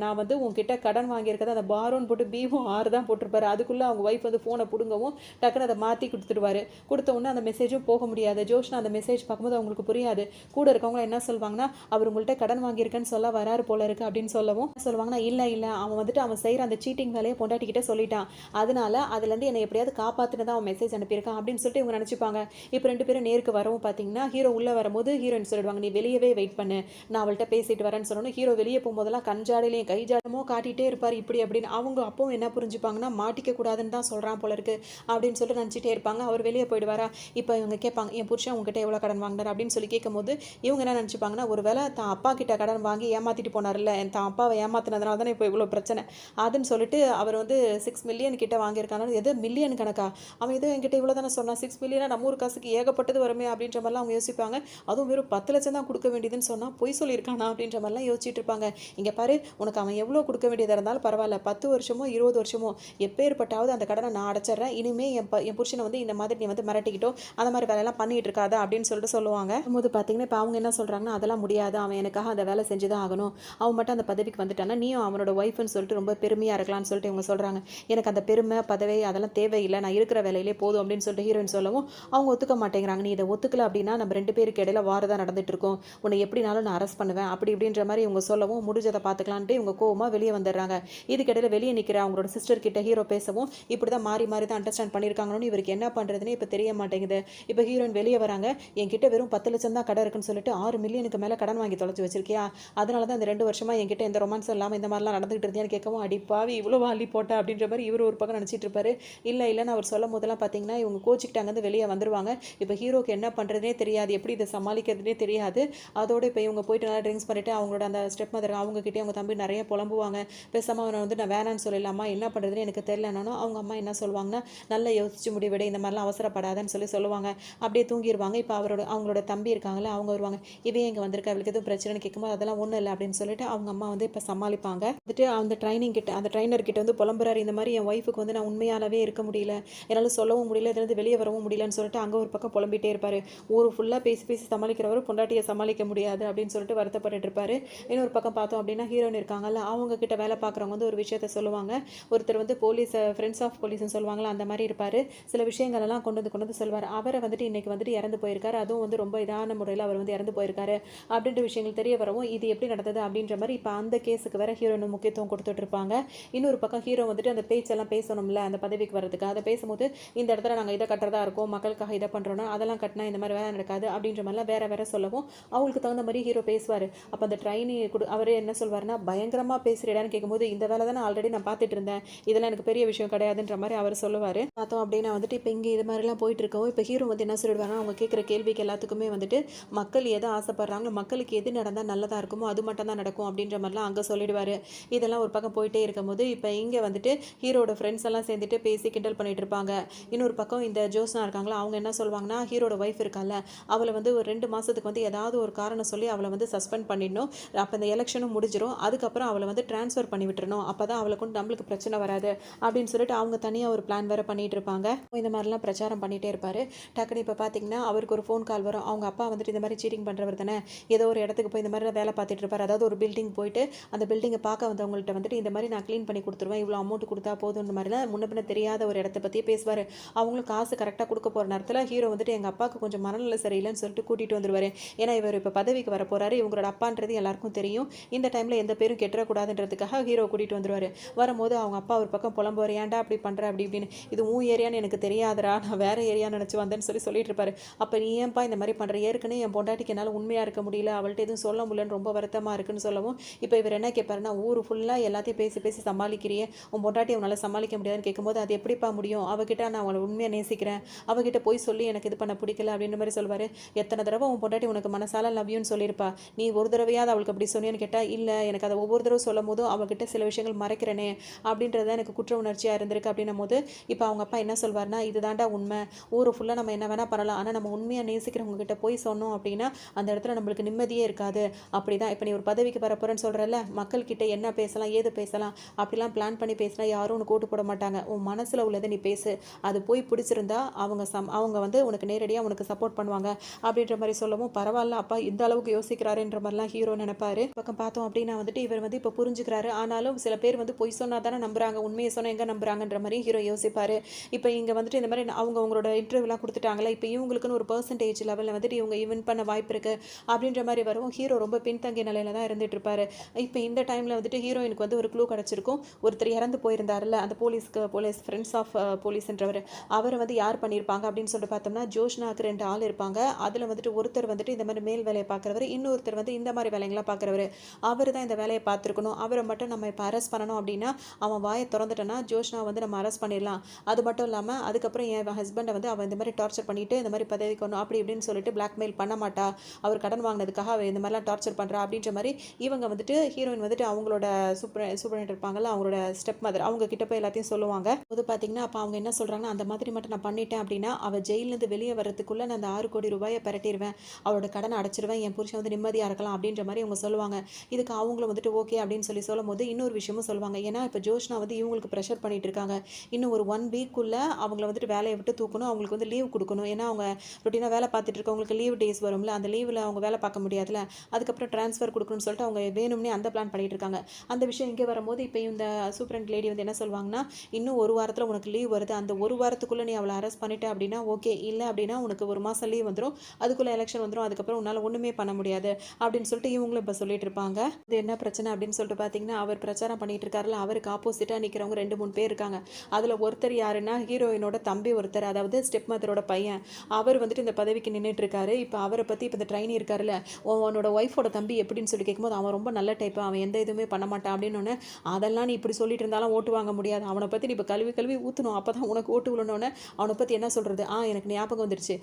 நான் வந்து உங்ககிட்ட கடன் வாங்கியிருக்கதை அந்த பாரோன்னு போட்டு பீவும் 6 தான் போட்டிருப்பாரு. அதுக்குள்ளே அவங்க ஒய்ஃப் வந்து ஃபோனை பிடுங்கவும் டக்குன்னு அதை மாற்றி கொடுத்துருவாரு. கொடுத்த உடனே அந்த மெசேஜும் போக முடியாது. ஜோஷ்னா அந்த மெசேஜ் பார்க்கும்போது அவங்களுக்கு புரியாது. கூட இருக்கவங்க என்ன சொல்லுவாங்கன்னா, அவர் உங்கள்கிட்ட கடன் வாங்கியிருக்கேன்னு சொல்ல வராரு போல இருக்கு அப்படின்னு சொல்லவும் சொல்லுவாங்கன்னா, இல்லை அவன் வந்துட்டு அவன் செய்கிற அந்த சீட்டிங் வேலையை பொண்டாட்டிக்கிட்டே சொல்லிட்டான், அதனால அதுலேருந்து என்னை எப்படியாவது காப்பாற்றினதான் அவன் மெசேஜ் அனுப்பியிருக்கான் அப்படின்னு சொல்லிட்டு இவங்க நினச்சிப்பாங்க. இப்போ 2 பேரும் நேருக்கு வரவும் பார்த்தீங்கன்னா, ஹீரோ உள்ளே வரும்போது ஹீரோயின் சொல்லிடுவாங்க, நீ வெளியவே வெயிட் பண்ணு, நான் அவள்கிட்ட பேசிட்டு வரேன்னு சொல்லணும். ஹீரோ வெளியே போகும்போதெல்லாம் கஞ்சாடையிலையும் கை ஜாடமோ காட்டிகிட்டே இருப்பார் இப்படி அப்படின்னு. அவங்க அப்பவும் என்ன புரிஞ்சுப்பாங்கன்னா, மாட்டிக்க கூடாதுன்னு தான் சொல்கிறான் போல இருக்கு அப்படின்னு சொல்லிட்டு நினச்சிட்டே இருப்பாங்க. அவர் வெளியே போயிடுவாரா. இப்போ இவங்க கேட்பாங்க, என் புருஷன் உங்ககிட்ட எவ்வளோ கடன் வாங்கினார் அப்படின்னு சொல்லி கேட்கும்போது இவங்க என்ன நினச்சிப்பாங்கன்னா, ஒரு வேளை தான் அப்பா கிட்ட கடன் வாங்கி ஏமாற்றிட்டு போனார்ல, தான் அப்பாவை ஏமாத்தினதுனால தானே இப்போ இவ்வளோ பிரச்சனை அதுன்னு சொல்லிட்டு அவர் வந்து 6 மில்லியன் கிட்ட வாங்கியிருக்காங்க. எது மில்லியன் கணக்கா, அவன் எதுவும் என்கிட்ட இவ்வளோ தானே சொன்னான், 6 மில்லியனா நம்ம ஊர் காசுக்கு ஏகப்பட்டது வருமே அப்படின்ற மாதிரிலாம் அவங்க யோசிப்பாங்க. அதுவும் வெறும் 10 லட்சம் தான் கொடுக்க வேண்டியதுன்னு சொன்னால் பொய் சொல்லியிருக்கானா அப்படின்ற மாதிரிலாம் யோசிச்சுட்டு இருப்பாங்க. இங்கே பாரு, உனக்கு அவன் எவ்வளோ கொடுக்க வேண்டியதாக இருந்தாலும் பரவாயில்ல, 10 வருஷமோ 20 வருஷமோ எப்பேற்பட்டாவது அந்த கடனை நான் அடைச்சிட்றேன், இனிமேல் என் புருஷனை வந்து இந்த மாதிரி நீ வந்து மிரட்டிக்கிட்டோ அந்த மாதிரி வேலையெல்லாம் பண்ணிட்டு இருக்காத அப்படின்னு சொல்லிட்டு சொல்லுவாங்க. போது பார்த்தீங்கன்னா, இப்போ அவங்க என்ன சொல்கிறாங்கன்னா, அதெல்லாம் முடியாது, அவன் எனக்காக அந்த வேலை செஞ்சு தான் ஆகணும், அவன் மட்டும் அந்த பதவிக்கு வந்துட்டானா நீயும் அவனோட ஒய்ஃப்னு சொல்லிட்டு ரொம்ப பெருமையாக இருக்கலாம்னு சொல்லிட்டு இவங்க சொல்கிறாங்க. எனக்கு அந்த பெருமை பதவி அதெல்லாம் தேவையில்லை, நான் இருக்கிற வேலையிலே போதும் அப்படின்னு சொல்லிட்டு ஹீரோயின் சொல்லவும் அவங்க ஒத்துக்க மாட்டேங்கிறாங்க. நீ இதை ஒத்துக்கல அப்படின்னா நம்ம 2 பேருக்கு இடையில வாரதான் நடந்துட்டு இருக்கோம், உன்னை எப்படினாலும் நான் அரெஸ்ட் பண்ணுவேன் அப்படி இப்படின்ற மாதிரி இவங்க சொல்லவும், முடிஞ்சதை பார்த்துக்கலான்ட்டு இவங்க கோவமாக வெளியே வந்துடுறாங்க. இதுக்கிடையில வெளியே நிற்கிற அவங்களோட சிஸ்டர் கிட்ட ஹீரோ பேசவும், இப்படி தான் மாறி தான் அண்டர்ஸ்டாண்ட் பண்ணியிருக்காங்கன்னு இவருக்கு என்ன பண்ணுறதுன்னு இப்போ தெரிய மாட்டேங்குது. இப்போ ஹீரோயின் வெளியே வராங்க, என்கிட்ட வெறும் 10 லட்சம் தான் கடன் இருக்குன்னு சொல்லிட்டு 6 மில்லியனுக்கு மேலே கடன் வாங்கி தொலைச்சி வச்சிருக்கியா, அதனால தான் இந்த 2 வருஷமா என்கிட்ட எந்த ரொமான்ஸ் இல்லாமல் இந்த மாதிரிலாம் நடந்துகிட்டு இருந்தேன்னு கேட்கவும், அடிப்பாவி இவ்வளோ அள்ளி போட்டா அப்படின்ற மாதிரி இவர் ஒரு பக்கம் நினச்சிட்டு இருப்பாரு. இல்லை நான் அவர் சொல்லும் போதெல்லாம் பார்த்தீங்கன்னா, இவங்க இவங்க கோச்சிக்கிட்டு அங்கேருந்து வெளியே வந்துருவாங்க. இப்போ ஹீரோக்கு என்ன பண்ணுறதுனே தெரியாது, எப்படி இதை சமாளிக்கிறதுனே தெரியாது. அதோட இப்போ இவங்க போயிட்டு நல்லா ட்ரிங்க்ஸ் பண்ணிட்டு அவங்களோட அந்த ஸ்டெப் மதர் அவங்ககிட்டயே அவங்க தம்பி நிறைய புலம்புவாங்க. பேசாமல் அவனை வந்து நான் வேணான்னு சொல்லலாமா, என்ன பண்ணுறதுன்னு எனக்கு தெரியலனாலும் அவங்க அம்மா என்ன சொல்லுவாங்கன்னா, நல்லா யோசிச்சு முடிவெடு, இந்த மாதிரிலாம் அவசரப்படாதன்னு சொல்லுவாங்க. அப்படியே தூங்கிடுவாங்க. இப்போ அவங்களோட தம்பி இருக்காங்களே அவங்க வருவாங்க. இவன் எங்கே வந்திருக்கா, அவளுக்கு எதுவும் பிரச்சனைன்னு கேட்கும்போது அதெல்லாம் ஒன்றும் இல்லை அப்படின்னு சொல்லிட்டு அவங்க அம்மா வந்து இப்போ சமாளிப்பாங்க. வந்துட்டு அந்த ட்ரைனர் கிட்ட வந்து புலம்புறாரு, இந்த மாதிரி என் ஒய்ஃபுக்கு வந்து நான் உண்மையாலவே இருக்க முடியல, என்னால் சொல்லவும் முடியல, இதுலேருந்து வெளியே வரவும் முடியலன்னு சொல்லிட்டு அங்கே ஒரு பக்கம் புலம்பிட்டே இருப்பார். ஊர் ஃபுல்லாக பேசி பேசி சமாளிக்கிறவர் பொண்டாட்டியை சமாளிக்க முடியாது அப்படின்னு சொல்லிட்டு வருத்தப்பட்டு இருப்பார். இன்னொரு பக்கம் பார்த்தோம் அப்படின்னா ஹீரோயின் இருக்காங்கல்ல, அவங்க கிட்ட வேலை பார்க்குறவங்க வந்து ஒரு விஷயத்த சொல்லுவாங்க. ஒருத்தர் வந்து போலீஸ் ஃப்ரெண்ட்ஸ் ஆஃப் போலீஸ்னு சொல்லுவாங்களா அந்த மாதிரி இருப்பார். சில விஷயங்கள் எல்லாம் கொண்டு வந்து சொல்வார். அவரை வந்துட்டு இன்னைக்கு வந்துட்டு இறந்து போயிருக்காரு, அதுவும் வந்து ரொம்ப இதான முறையில் அவர் வந்து இறந்து போயிருக்காரு அப்படின்ற விஷயங்கள் தெரிய வரவும் இது எப்படி நடந்தது அப்படின்ற மாதிரி இப்போ அந்த கேஸுக்கு வேற ஹீரோயின் முக்கியத்துவம் கொடுத்துட்டு இருப்பாங்க. இன்னொரு பக்கம் ஹீரோ வந்துட்டு அந்த பேச்செல்லாம் பேசணும்ல அந்த பதவிக்கு வரதுக்கு, அதை பேசும்போது இந்த இடத்துல நாங்கள் இதை கட்டுறதா இருக்கோம், மக்களுக்காக இதை பண்ணுறோன்னா அதெல்லாம் கட்டினா இந்த மாதிரி வேலை நடக்காது அப்படின்ற மாதிரிலாம் வேற சொல்லவும் அவங்களுக்கு தகுந்த மாதிரி ஹீரோ பேசுவார். அப்போ அந்த ட்ரைனி அவரே என்ன சொல்வார்னா, பயங்கரமாக பேசுகிறேடான்னு கேட்கும்போது இந்த வேலை தானே ஆல்ரெடி நான் பார்த்துட்டு இருந்தேன், இதெல்லாம் எனக்கு பெரிய விஷயம் கிடையாதுன்ற மாதிரி அவர் சொல்லுவார். பார்த்தோம் அப்படின்னா வந்துட்டு இப்போ இங்கே இது மாதிரிலாம் போயிட்டு இருக்கவும் இப்போ ஹீரோ வந்து என்ன சொல்லிடுவாருன்னா, அவங்க கேட்குற கேள்விக்கு எல்லாத்துக்குமே வந்துட்டு மக்கள் எதை ஆசைப்படுறாங்களோ, மக்களுக்கு எது நடந்தால் நல்லதாக இருக்குமோ அது மட்டும் தான் நடக்கும் அப்படின்ற மாதிரிலாம் அங்கே சொல்லிடுவார். இதெல்லாம் ஒரு பக்கம் போயிட்டே இருக்கும்போது இப்போ இங்கே வந்துட்டு ஹீரோட ஃப்ரெண்ட்ஸ் எல்லாம் சேர்ந்துட்டு பேசி கிண்டல் பண்ணிட்டு இருப்பாங்க. இன்னொரு பக்கம் இந்த ஜோஸ்னா இருக்காங்களா, அவங்க என்ன சொல்லுவாங்கன்னா, ஹீரோட ஒய்ஃப் இருக்கால அவளை வந்து ஒரு 2 மாதத்துக்கு வந்து ஏதாவது ஒரு காரணம் சொல்லி அவளை வந்து சஸ்பெண்ட் பண்ணிடணும். அப்போ இந்த எலெக்ஷனும் முடிஞ்சிடும், அதுக்கப்புறம் அவளை வந்து ட்ரான்ஸ்ஃபர் பண்ணி விட்டுறணும், அப்போ தான் அவளை கொண்டு நம்மளுக்கு பிரச்சனை வராது அப்படின்னு சொல்லிட்டு அவங்க தனியாக ஒரு பிளான் வேறு பண்ணிட்டு இருப்பாங்க. இந்த மாதிரிலாம் பிரச்சாரம் பண்ணிகிட்டே இருப்பார். டக்குனு இப்போ பார்த்தீங்கன்னா அவருக்கு ஒரு ஃபோன் கால் வரும். அவங்க அப்பா வந்துட்டு இந்த மாதிரி சீட்டிங் பண்ணுறவர் தானே, ஏதோ ஒரு இடத்துக்கு போய் இந்த மாதிரி வேலை பார்த்துட்டு இருப்பார். அதாவது ஒரு பில்டிங் போயிட்டு அந்த பில்டிங்கை பார்க்க வந்தவங்கள்ட்ட வந்துட்டு இந்த மாதிரி நான் க்ளீன் பண்ணி கொடுத்துருவேன், இவ்வளோ அமௌண்ட் கொடுத்தா போதும், இந்த மாதிரிலாம் முன்ன பின்ன தெரியாத ஒரு இடத்த பற்றியே பேசுவார். அவங்களும் காசு கரெக்டாக கொடுக்க போகிற நேரத்தில் ஹீரோ வந்துட்டு எங்கள் அப்பாவுக்கு கொஞ்சம் மனநிலை சரியில்லைன்னு சொல்லிட்டு கூட்டிகிட்டு வந்துடுவார். ஏன்னா இவர் இப்போ பதவிக்கு வர போகிறாரு, இவங்களோட அப்பான்றது எல்லாருக்கும் தெரியும், இந்த டைமில் எந்த பேரும் கெட்டுறக்கூடாதுன்றதுக்காக ஹீரோ கூட்டிகிட்டு வந்துடுவார். வரும்போது அவங்க அப்பா ஒரு பக்கம் புலம்புவார், ஏன்டா அப்படி பண்ணுற அப்படி இப்படின்னு, இது உன் ஏரியான்னு எனக்கு தெரியாதரா, நான் வேறு ஏரியா நினச்சி வந்தேன்னு சொல்லிட்டு இருப்பாரு. அப்போ நீ ஏன்பா இந்த மாதிரி பண்ணுற, ஏற்கனவே என் பொண்டாட்டிக்கு என்னால் உண்மையாக இருக்க முடியல, அவள்கிட்ட எதுவும் சொல்ல முடியலன்னு ரொம்ப வருத்தமாக இருக்குன்னு சொல்லவும் இப்போ இவர் என்ன கேட்பாருன்னா, ஊர் ஃபுல்லாக எல்லாத்தையும் பேசி பேசி சமாளிக்கிறியே, உன் பொண்டாட்டி அவனால் சமாளிக்க முடியாதுன்னு கேட்கும்போது அது எப்படிப்பா முடியும், அவகிட்ட நான் அவளை உண்மையாக நேசிக்கிறேன், அவகிட்ட போய் சொல்லி எனக்கு இது பண்ண பிடிக்கல அப்படின்ற மாதிரி சொல்லுவார். எத்தனை தடவை உன் பொண்டாட்டி உனக்கு மனசால லவ் யூன்னு சொல்லியிருப்பா, நீ ஒரு தடவையாவது அவளுக்கு அப்படி சொன்னியான்னு கேட்டால் இல்லை, எனக்கு அதை ஒவ்வொரு தடவை சொல்லும் போதும் அவகிட்ட சில விஷயங்கள் மறைக்கிறேனே அப்படின்றது எனக்கு குற்ற உணர்ச்சியாக இருந்திருக்கு அப்படின்னும் போது இப்போ அவங்க அப்பா என்ன சொல்வார்னா, இதுதான்டா உண்மை, ஊர் ஃபுல்லாக நம்ம என்ன வேணால் பண்ணலாம், ஆனால் நம்ம உண்மையாக நேசிக்கிறவங்க கிட்ட போய் சொன்னோம் அப்படின்னா அந்த இடத்துல நம்மளுக்கு நிம்மதியே இருக்காது. அப்படி தான் இப்போ நீ ஒரு பதவிக்கு வரப்போறேன்னு சொல்கிறல்ல, மக்கள்கிட்ட என்ன பேசலாம் ஏது பேசலாம் அப்படிலாம் பிளான் பண்ணி பேசினா யாரும் உனக்கு ஓட்டு போட மாட்டாங்க, உன் மனசில் உள்ளதை நீ பேசு, அது போய் பிடிச்சிருந்தா அவங்க வந்து உனக்கு நேரடியாக உனக்கு சப்போர்ட் பண்ணுவாங்க அப்படின்ற மாதிரி சொல்லவும், பரவாயில்ல அப்பா இந்த அளவுக்கு யோசிக்கிறாருன்ற மாதிரிலாம் ஹீரோ நினைப்பாரு. பக்கம் பார்த்தோம் அப்படின்னா வந்துட்டு இவர் வந்து இப்போ புரிஞ்சுக்கிறாரு. ஆனாலும் சில பேர் வந்து பொய் சொன்னா தானே நம்புறாங்க, உண்மையை சொன்னால் எங்கே நம்புறாங்கன்ற மாதிரி ஹீரோ யோசிப்பார். இப்போ இங்கே வந்துட்டு இந்த மாதிரி அவங்களோட இன்டர்வியூலாம் கொடுத்துட்டாங்களே, இப்போ இவங்களுக்குன்னு ஒரு பர்சன்டேஜ் லெவலில் வந்துட்டு இவங்க வின் பண்ண வாய்ப்பு இருக்குது அப்படின்ற மாதிரி வரும். ஹீரோ ரொம்ப பின்தங்கிய நிலையில தான் இருந்துட்டு இருப்பாரு. இப்போ இந்த டைமில் வந்துட்டு ஹீரோயினுக்கு வந்து ஒரு க்ளூ கிடச்சிருக்கும். ஒருத்தர் இறந்து போயிருந்தாருல்ல அந்த போலீஸ் ஃப்ரெண்ட்ஸ் ஆஃப் போலீஸ்ன்றவர், அவரை வந்து யார் பண்ணியிருப்பாங்க அப்படின்னு சொல்லிட்டு பார்த்தோம்னா, ஜோஷ்னாக்கு 2 ஆள் இருப்பாங்க. அதில் வந்துட்டு ஒருத்தர் வந்துட்டு இந்த மாதிரி மேல் வேலையை பார்க்குறவர், இன்னொருத்தர் வந்து இந்த மாதிரி வேலைங்களாம் பார்க்குறவர். அவர் தான் இந்த வேலையை பார்த்துருக்கணும். அவரை மட்டும் நம்ம இப்போ அரெஸ்ட் பண்ணணும் அப்படின்னா, அவன் வாயை திறந்துட்டோன்னா ஜோஷ்னா வந்து நம்ம அரெஸ்ட் பண்ணிடலாம். அது மட்டும் இல்லாமல் அதுக்கப்புறம் என் ஹஸ்பண்டை வந்து அவன் இந்த மாதிரி டார்ச்சர் பண்ணிட்டு இந்த மாதிரி பதவிக்கு வரணும் அப்படி இப்படின்னு சொல்லிட்டு பிளாக்மெயில் பண்ண மாட்டா, அவர் கடன் வாங்கினதுக்காக அவள் இந்த மாதிரிலாம் டார்ச்சர் பண்ணுறா அப்படின்ற மாதிரி இவங்க வந்துட்டு ஹீரோயின் வந்துட்டு அவங்களோட சூப்பரண்ட் இருப்பாங்கல்ல, அவங்களோட ஸ்டெப் மதர், அவங்க கிட்ட போய் எல்லாத்தையும் சொல்லுவாங்க. அது பார்த்தீங்கன்னா அப்போ அவங்க என்ன சொல்கிறாங்கன்னா, அந்த மாதிரி மட்டும் நான் பண்ணிட்டேன் அப்படின்னா அவள் ஜெயிலேருந்து வெளியே வர்றதுக்குள்ளே நான் அந்த 6 கோடி ரூபாயை பெரட்டிடுவேன், அவளோட கடனை அடைச்சிடுவேன், என் புருஷன் வந்து நிம்மதியாக இருக்கலாம் அப்படின்ற மாதிரி அவங்க சொல்லுவாங்க. இதுக்கு அவங்களும் வந்துட்டு ஓகே அப்படின்னு சொல்லும் போது இன்னொரு விஷயமும் சொல்லுவாங்க. ஏன்னா இப்போ ஜோஷ்னா வந்து இவங்களுக்கு ப்ரெஷர் பண்ணிட்டு இருக்காங்க, இன்னும் ஒரு 1 வீக்குள்ளே அவங்கள வந்துட்டு வேலையை விட்டு தூக்கணும், அவங்களுக்கு வந்து லீவ் கொடுக்கணும். ஏன்னா அவங்க ரொட்டீனாக வேலை பார்த்துட்டு இருக்கவங்களுக்கு லீவ் டேஸ் வரும்ல, அந்த லீவில் அவங்க வேலை பார்க்க முடியாதுல, அதுக்கப்புறம் ட்ரான்ஸ்ஃபர் கொடுக்கணும்னு சொல்லிட்டு அவங்க வேணும்னே அந்த பிளான் பண்ணிட்டு இருக்காங்க. அந்த விஷயம் இங்கே வரும்போது இப்போ இந்த சூப்பரண்ட் லேடி வந்து என்ன சொல்லுவாங்கன்னா, இன்னும் 1 வாரத்தில் உனக்கு லீவ் வருது, அந்த 1 வாரத்துக்குள்ளே நீ அவளை அரெஸ்ட் பண்ணிட்ட அப்படின்னா ஓகே, இல்லை அப்படின்னா உனக்கு 1 மாதம் லீவ் வந்துடும், அதுக்குள்ளே எலெக்ஷன் வந்துடும், அதுக்கப்புறம் உன்னால் ஒன்றுமே பண்ண முடியாது அப்படின்னு சொல்லிட்டு இவங்களும் இப்போ சொல்லிட்டு இருப்பாங்க. இது என்ன பிரச்சனை அப்படின்னு சொல்லிட்டு பார்த்தீங்கன்னா, அவர் பிரச்சாரம் பண்ணிட்டு இருக்காருல, அவருக்கு ஆப்போசிட்டாக நிற்கிறவங்க 2-3 பேர் இருக்காங்க. அதில் ஒருத்தர் யாருன்னா ஹீரோயினோட தம்பி ஒருத்தர், அதாவது ஸ்டெப் மதரோட பையன், அவர் வந்துட்டு இந்த பதவிக்கு நின்றுட்டு இருக்காரு. இப்போ அவரை பற்றி இப்போ இந்த ட்ரைனி இருக்காருல்ல, உன்னோட ஒய்ஃபோட தம்பி எப்படின்னு சொல்லி கேட்கும்போது அவன் ரொம்ப நல்ல டைப்பு, அவன் எந்த இதுவுமே பண்ண மாட்டான் அப்படின்னு, அதெல்லாம் நீ இப்படி சொல்லிட்டு இருந்தாலும் ஓட்டு வாங்க முடியாது, அவனை பற்றி நீ இப்போ கழுவி ஊற்றணும், அப்போ தான் உனக்கு ஓட்டு விழணுன்னு அவனை பற்றி என்ன சொல்கிறது, எனக்கு ஞாபகம் வந்துருச்சு,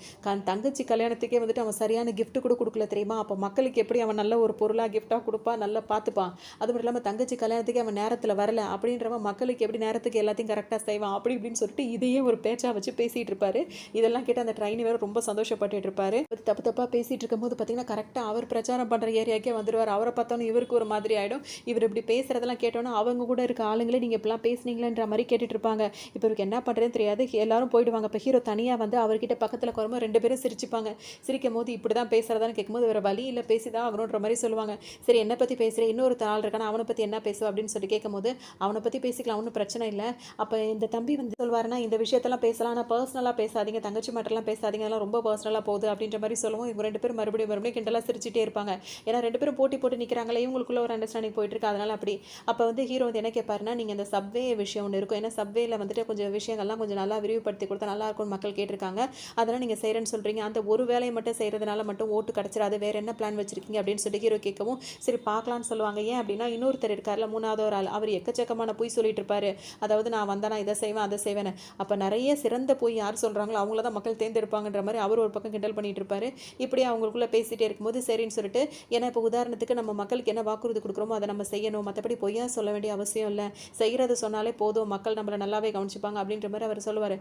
தங்கச்சி கல்யாணத்துக்கே வந்துட்டு அவன் சரியான gift கூட கொடுக்கல தெரியுமா, அப்போ மக்களுக்கு எப்படி அவன் நல்ல ஒரு பொருளாக கிஃப்டாக கொடுப்பான், நல்லா பார்த்துப்பான், அது மட்டும் இல்லாமல் தங்கச்சி கல்யாணத்துக்கே அவன் நேரத்தில் வரல அப்படின்றவன் மக்களுக்கு எப்படி நேரத்துக்கு எல்லாத்தையும் கரெக்டாக செய்வான் அப்படி இப்படின்னு சொல்லிட்டு இதையே ஒரு பேச்சா வச்சு பேசிகிட்டு இருப்பாரு. இதெல்லாம் கேட்டு அந்த ட்ரெயின் வேறு ரொம்ப சந்தோஷப்பட்டுட்டு இருப்பாரு. தப்பு தப்பாக பேசிகிட்டு இருக்கும்போது பார்த்தீங்கன்னா கரெக்டாக அவர் பிரச்சாரம் பண்ணுற ஏரியாக்கே வந்துடுவார். அவரை பார்த்தோன்னு இவருக்கு ஒரு மாதிரி ஆகிடும். இவர் இப்படி பேசுகிறதெல்லாம் கேட்டோன்னா அவங்க கூட இருக்க ஆளுங்களே நீங்கள் இப்படிலாம் பேசுனீங்களேன்ற மாதிரி கேட்டுட்டு இருப்பாங்க. இப்போ இவருக்கு என்ன பண்ணுறதுன்னு தெரியாது. எல்லாரும் போயிடுவாங்க. இப்போ ஹீரோ தனியாக வந்து அவர்கிட்ட பக்கத்தில் வரும்போது 2 பேரும் சிரிச்சுப்பாங்க. சிரிக்கும் போது இப்படி தான் பேசுகிறதான்னு கேட்கும்போது வேறு வழி இல்லை, பேசி தான் ஆகணுன்ற மாதிரி சொல்லுவாங்க. சரி என்னை பற்றி பேசுகிறேன், இன்னொரு ஆள் இருக்கானா அவனை பற்றி என்ன பேசுவோம் அப்படின்னு சொல்லி கேட்கும்போது அவனை பற்றி பேசிக்கலாம், ஒன்றும் பிரச்சனை இல்லை. அப்போ இந்த தம்பி வந்து சொல்வாருன்னா இந்த விஷயத்தெல்லாம் பேசலாம், ஆனால் பர்சனலாக பேசாதீங்க, தங்கச்சி மட்டும்லாம் பேசாதீங்க, அதெல்லாம் ரொம்ப பர்சனலாக போகுது அப்படின்ற மாதிரி சொல்லுவோம். இவங்க 2 பேரும் மறுபடியும் கிண்டலாக சிரிச்சிட்டே இருப்பாங்க. ஏன்னா 2 பேரும் போட்டு நிற்கிறாங்களே, இவங்களுக்குள்ள ஒரு அண்டர்ஸ்டாண்டிங் போயிட்டு இருக்கு. அதனால அப்படி அப்போ வந்து ஹீரோ வந்து என்ன கேட்பாருன்னா, நீங்கள் இந்த சப்வே விஷயம் ஒன்று இருக்கும், ஏன்னா சப்வேல வந்துட்டு கொஞ்சம் விஷயங்கள்லாம் கொஞ்சம் நல்லா விரிவுபடுத்தி கொடுத்தா நல்லா இருக்கும்னு மக்கள் கேட்டிருக்காங்க, அதெல்லாம் நீங்கள் செய்கிறேன்னு சொல்கிறீங்க, அந்த ஒரு வேலையை மட்டும் செய்கிறதுனால மட்டும் ஓட்டு கிடச்சிடாது, வேறு என்ன பிளான் வச்சிருக்கீங்க அப்படின்னு சொல்லி ஹீரோ கேட்கவும் சரி பார்க்கலான்னு சொல்லுவாங்க. ஏன் அப்படின்னா இன்னொருத்தர் இருக்கார்ல, 3வது ஒரு ஆள், அவர் எக்கச்சக்கமான பொய் சொல்லிட்டு இருப்பாரு. அதாவது நான் வந்தா நான் இதை செய்வேன் அதை செய்வேன், அப்போ நிறைய சிறந்த பொய் யார் சொல்கிறாங்களோ அவங்கள தான் மக்கள் தேர்ந்தெடுப்பாங்கன்ற மாதிரி அவர் ஒரு பக்கம் கிண்டல் பண்ணிட்டு இருப்பாரு. இப்படி அவங்களுக்குள்ள பேசிகிட்டே இருக்கும்போது சரின்னு சொல்லிட்டு, ஏன்னா இப்போ உதாரணத்துக்கு நம்ம மக்களுக்கு என்ன வாக்குறுதி கொடுக்குறோமோ அதை நம்ம செய்யணும், மற்றபடி பொய்யா சொல்ல வேண்டிய அவசியம் இல்லை, செய்கிறது சொன்னாலே போதும், மக்கள் நம்மளை நல்லாவே கவனிச்சுப்பாங்க அப்படின்ற மாதிரி அவர் சொல்லுவார்.